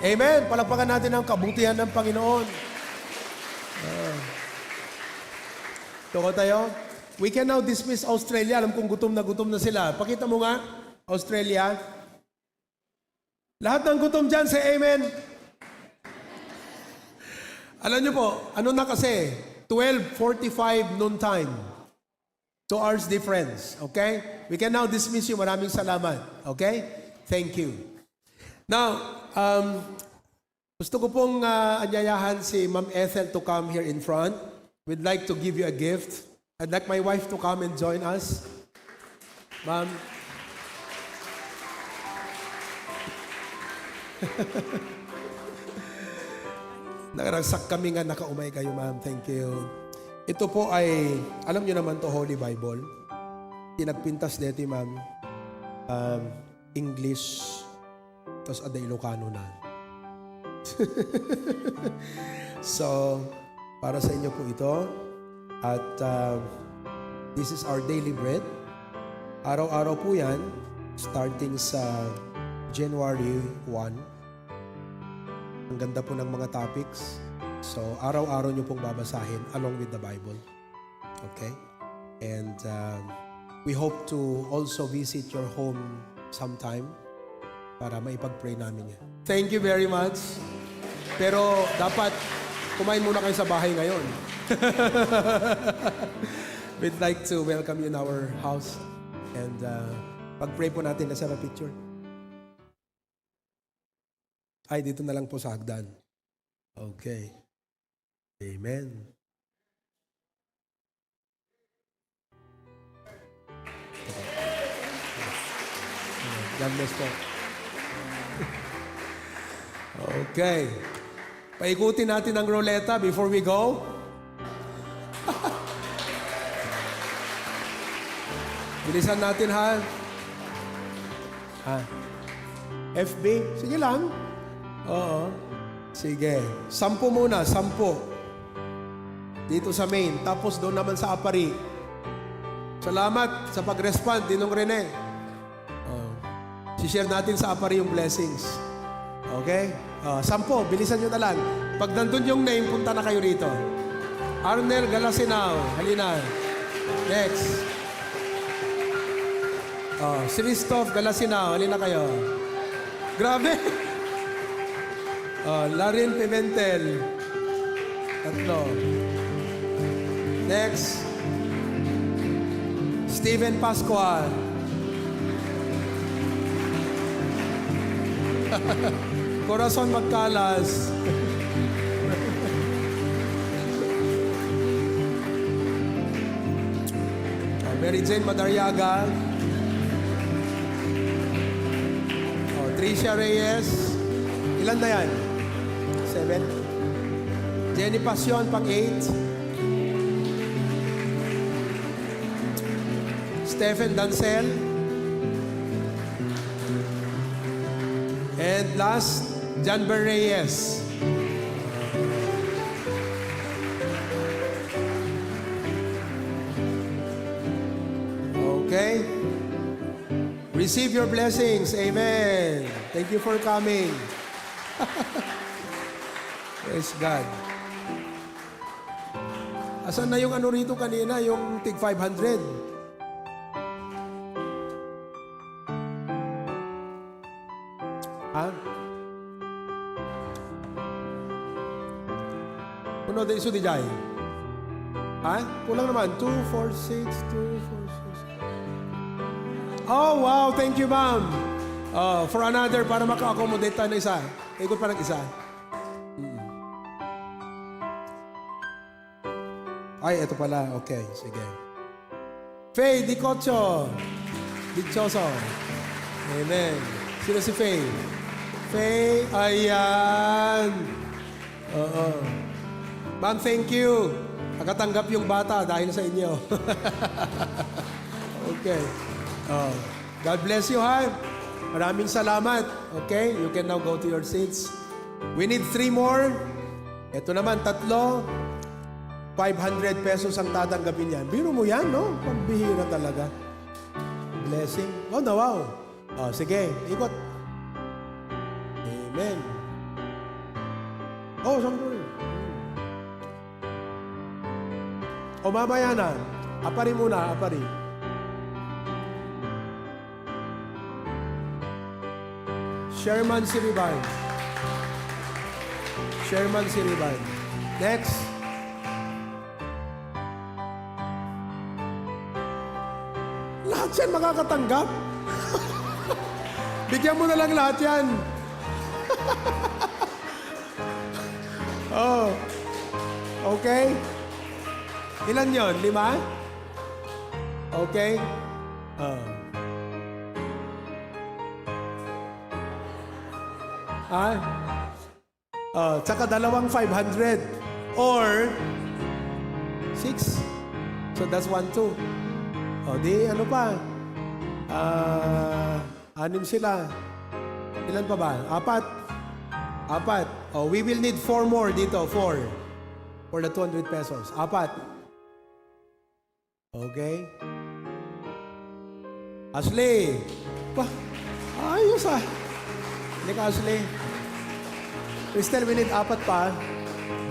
Amen. Palakpakan natin ang kabutihan ng Panginoon. Toko tayo. We can now dismiss Australia. Alam kong gutom na sila. Pakita mo nga, Australia. Lahat ng gutom dyan, say amen. Alam niyo po, ano na kasi? 12:45 noon time. 2 hours difference. Okay? We can now dismiss you. Maraming salamat. Okay? Thank you. Now, gusto ko pong anyayahan si Ma'am Ethel to come here in front. We'd like to give you a gift. I'd like my wife to come and join us. Ma'am. Nakaragsak kami nga nakaumay kayo, ma'am. Thank you. Ito po ay, alam niyo naman to Holy Bible. Tinagpintas dito, ma'am. English, tapos ada Ilocano na. So, para sa inyo po ito. At this is our daily bread. Araw-araw po yan, starting sa January 1. Ang ganda po ng mga topics. So, araw-araw nyo pong babasahin along with the Bible. Okay? And we hope to also visit your home sometime para maipag-pray namin yan. Thank you very much. Pero dapat kumain muna kayo sa bahay ngayon. We'd like to welcome you in our house. And pag-pray po natin, let's have a picture. Ay, dito na lang po sa hagdan. Okay. Amen. God bless po. Okay. Paikutin natin ang ruleta before we go. Bilisan natin, ha? FB? Sige lang. Oo. Sige. 10 muna, 10. Dito sa main. Tapos doon naman sa Apari. Salamat sa pag-respond, Dinong Rene. Si-share natin sa Apari yung blessings. Okay? 10. Bilisan nyo na lang. Pag nandun yung name, punta na kayo rito. Arnel Galasinao. Halina. Next. Christoph Galasinao, halina kayo. Grabe! Larin Pimentel. 3. Next. Steven Pascual. Corazon Magcalas. Mary Jane Madariaga. Tricia Reyes. Ilan na yan? 7. Jenny Pasion, pang 8. Stephen Dancel. And last, Janber Reyes. Okay. Receive your blessings. Amen. Thank you for coming. Praise God. Asan na yung ano rito kanina? Yung tig 500? Ha? Puno din iso di jay? Ha? Kulang naman. 2, 4, 6, 2, 4, 6. Oh, wow. Thank you, ma'am. For another, para maka-accommodate tayo na isa. Ikot pa ng isa. Ay, ito pala. Okay, sige. Faye Dicocho. Dichoso. Amen. Sino si Faye? Faye, ayan. Oo. Ma'am, thank you. Nakatanggap yung bata dahil sa inyo. Okay. God bless you, ha? Maraming salamat. Okay? You can now go to your seats. We need 3 more. Ito naman, 3. 500 pesos ang tatanggapin yan. Biro mo yan, no? Pambihira talaga. Blessing. Oh, no, wow. Sige, ikot. Amen. Oh, siyempre. O, mamaya na. Apari muna, apari. Sherman Siribay. Sherman Siribay. Next. Lahat yan makakatanggap. Bigyan mo na lang lahat yan. Oh. Okay. Ilan yon? 5? Okay. Tsaka 2 500 or 6. So that's 1, 2. Di ano pa? 6 sila. Ilan pa ba? 4. We will need 4 more dito. 4. For the 200 pesos. 4. Okay? Ashley! Pa, ayos ah. Hindi ka, Ashley. Crystal, we need 4 pa.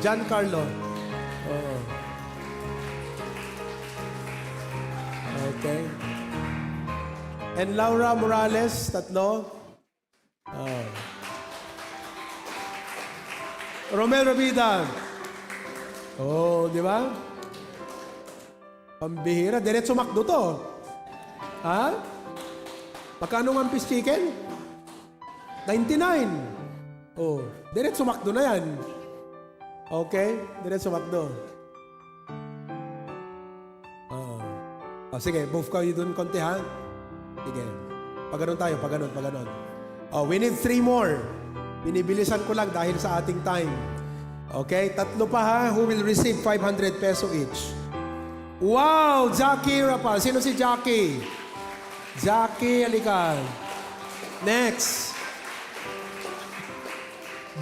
Giancarlo. Oo. Okay. And Laura Morales, 3. Oh. Romel Rabida. Oh, di ba? Pambihira. Diretso makdo to. Ha? Magkano ang piece chicken? 99. Oh, diretso makdo na yan. Okay? Diretso makdo. Oh, sige, move kayo dun konti ha. Sige. Paganon tayo, paganon. Oh, we need 3 more. Binibilisan ko lang dahil sa ating time. Okay? 3 pa ha, who will receive 500 peso each. Wow! Jackie Rapa. Sino si Jackie? Jackie, halika. Next.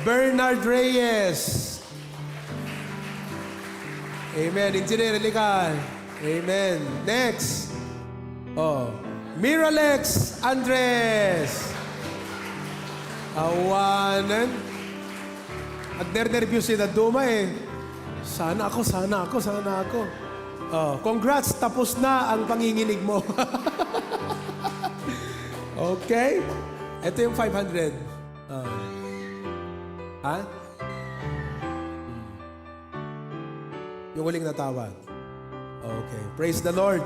Bernard Reyes. Amen. Engineer, halika. Amen. Next. Oh. Miralex Andres. Awanan. At nervous si Duma eh. Sana ako. Oh, congrats, tapos na ang panginginig mo. Okay? Ito yung 500. Ha? Yung huling natawa. Okay. Praise the Lord.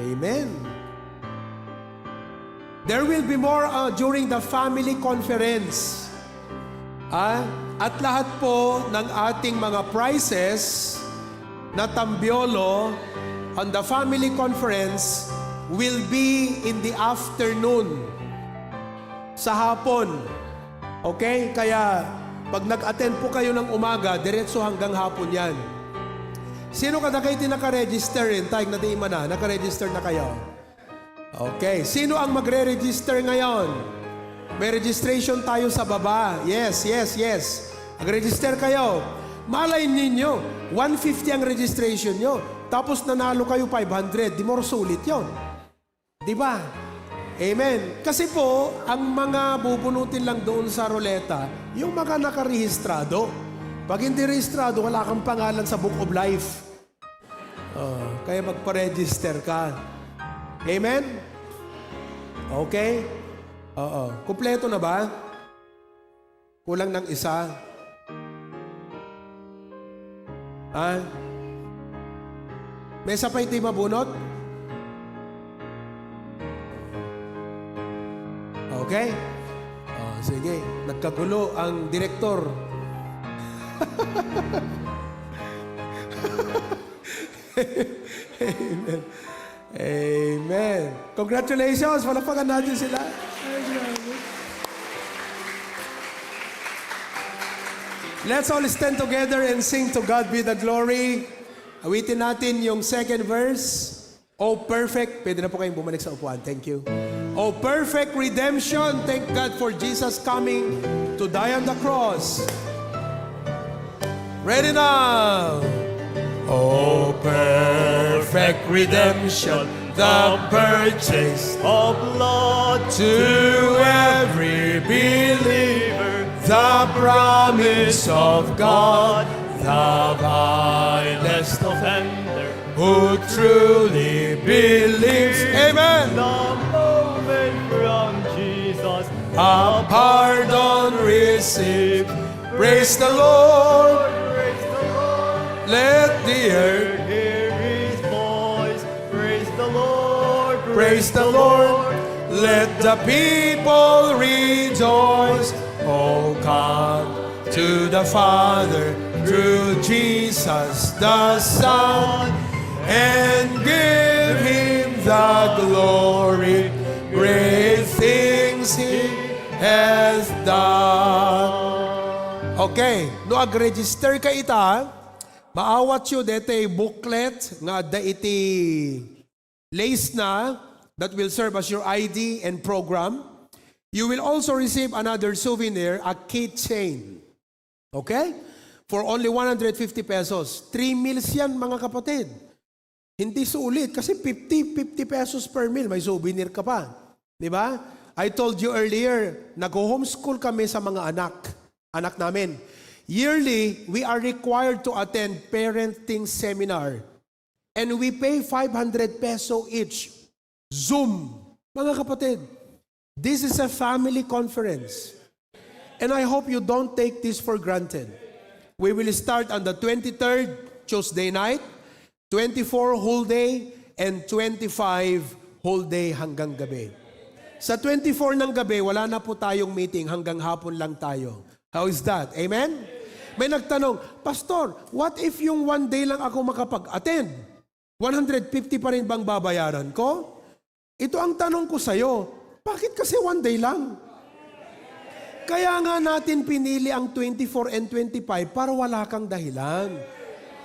Amen. There will be more during the family conference. At lahat po ng ating mga prizes na tambiolo on the family conference will be in the afternoon. Sa hapon. Okay? Kaya pag nag-attend po kayo ng umaga, diretso hanggang hapon yan. Sino kada kayo naka-register rin? Tayong natiima na. Naka-register na kayo. Okay. Sino ang magre-register ngayon? May registration tayo sa baba. Yes. Mag-register kayo. Malay ninyo, 150 ang registration nyo. Tapos nanalo kayo 500. Di more sulit yon. Di ba? Amen. Kasi po, ang mga bubunutin lang doon sa ruleta, yung mga nakarehistrado. Pag hindi rehistrado, wala kang pangalan sa Book of Life. Kaya magpa-register ka. Amen? Okay? Oo. Kumpleto na ba? Kulang ng isa? May isa pa hindi mabunot? Okay? Sige. Nagkagulo ang direktor. Amen. Amen. Congratulations. Palakpakan natin sila. Let's all stand together and sing to God be the glory. Awitin natin yung second verse. Oh, perfect. Pwede na po kayong bumalik sa upuan. Thank you. Oh, perfect redemption. Thank God for Jesus coming to die on the cross. Ready now. Oh, perfect redemption, the purchase of blood to every believer, the promise of God, the vilest offender who truly believes. Amen. the moment from Jesus. A pardon received. Praise the Lord. Praise the Lord. Let the earth Hear His voice. Praise the Lord. praise the Lord. Let the people rejoice. Oh, come to the Father through Jesus the Son and give Him the glory. Great things He has done. Okay, no ag-register ka ita, maawat yun dete booklet nga da iti lace na that will serve as your ID and program. You will also receive another souvenir, a keychain. Okay? For only 150 pesos. 3 meals yan mga kapatid. Hindi sulit kasi 50 pesos per meal, may souvenir ka pa. Di ba? I told you earlier, nag-homeschool kami sa mga anak namin. Yearly, we are required to attend parenting seminar. And we pay 500 peso each. Zoom. Mga kapatid, this is a family conference. And I hope you don't take this for granted. We will start on the 23rd, Tuesday night, 24 whole day, and 25 whole day hanggang gabi. Sa 24 ng gabi, wala na po tayong meeting, hanggang hapon lang tayo. How is that? Amen? May nagtanong, Pastor, what if yung one day lang ako makapag-attend? 150 pa rin bang babayaran ko? Ito ang tanong ko sa'yo, bakit kasi one day lang? Kaya nga natin pinili ang 24 and 25 para wala kang dahilan.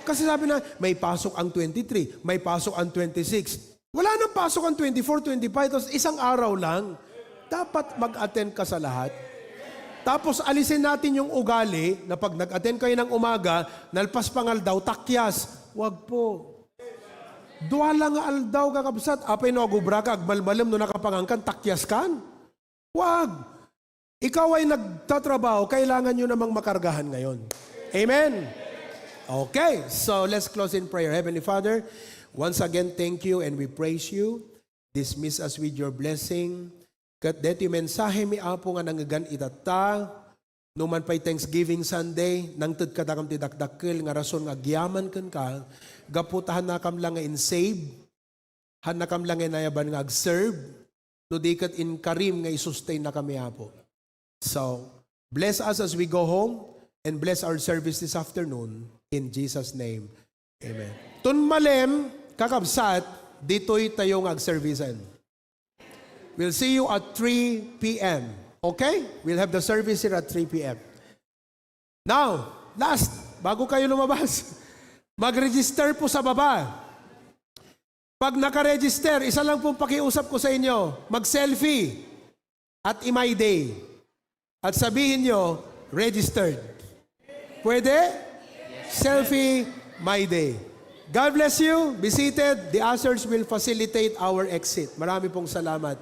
Kasi sabi na, may pasok ang 23, may pasok ang 26. Wala nang pasok ang 24, 25, tapos isang araw lang. Dapat mag-attend ka sa lahat. Tapos alisin natin yung ugali na pag nag-attend kayo ng umaga, nalpas pangal daw, takyas. Wag po. Dua lang nga aldaw kakabsat, apay no agubra ka, agmalmalam no nakapangangkan, takyas kan. Wag. Ikaw ay nagtatrabaho, kailangan nyo namang makargahan ngayon. Amen? Okay, so let's close in prayer. Heavenly Father, once again, thank you and we praise you. Dismiss us with your blessing. Kat deti mensahe mi apo nga nangagan itata, numan pa'y Thanksgiving Sunday, nang tud kadakam ti dakdakkel nga rason nga agyaman ken ka, gaputahan na kam lang nga in save, han na kam lang nga nayaban nga ag-serve, no dikat in karim nga i-sustain na kami apo. So, bless us as we go home and bless our service this afternoon. In Jesus' name, amen. Tun malem, kakabsat, dito'y tayong ag-servicen. We'll see you at 3 p.m. Okay? We'll have the service here at 3 p.m. Now, last, bago kayo lumabas, mag-register po sa baba. Pag naka-register, isa lang pong pakiusap ko sa inyo, mag-selfie at i-my-day. At sabihin nyo, registered. Pwede? Selfie, my day. God bless you. Be seated. The ushers will facilitate our exit. Marami pong salamat.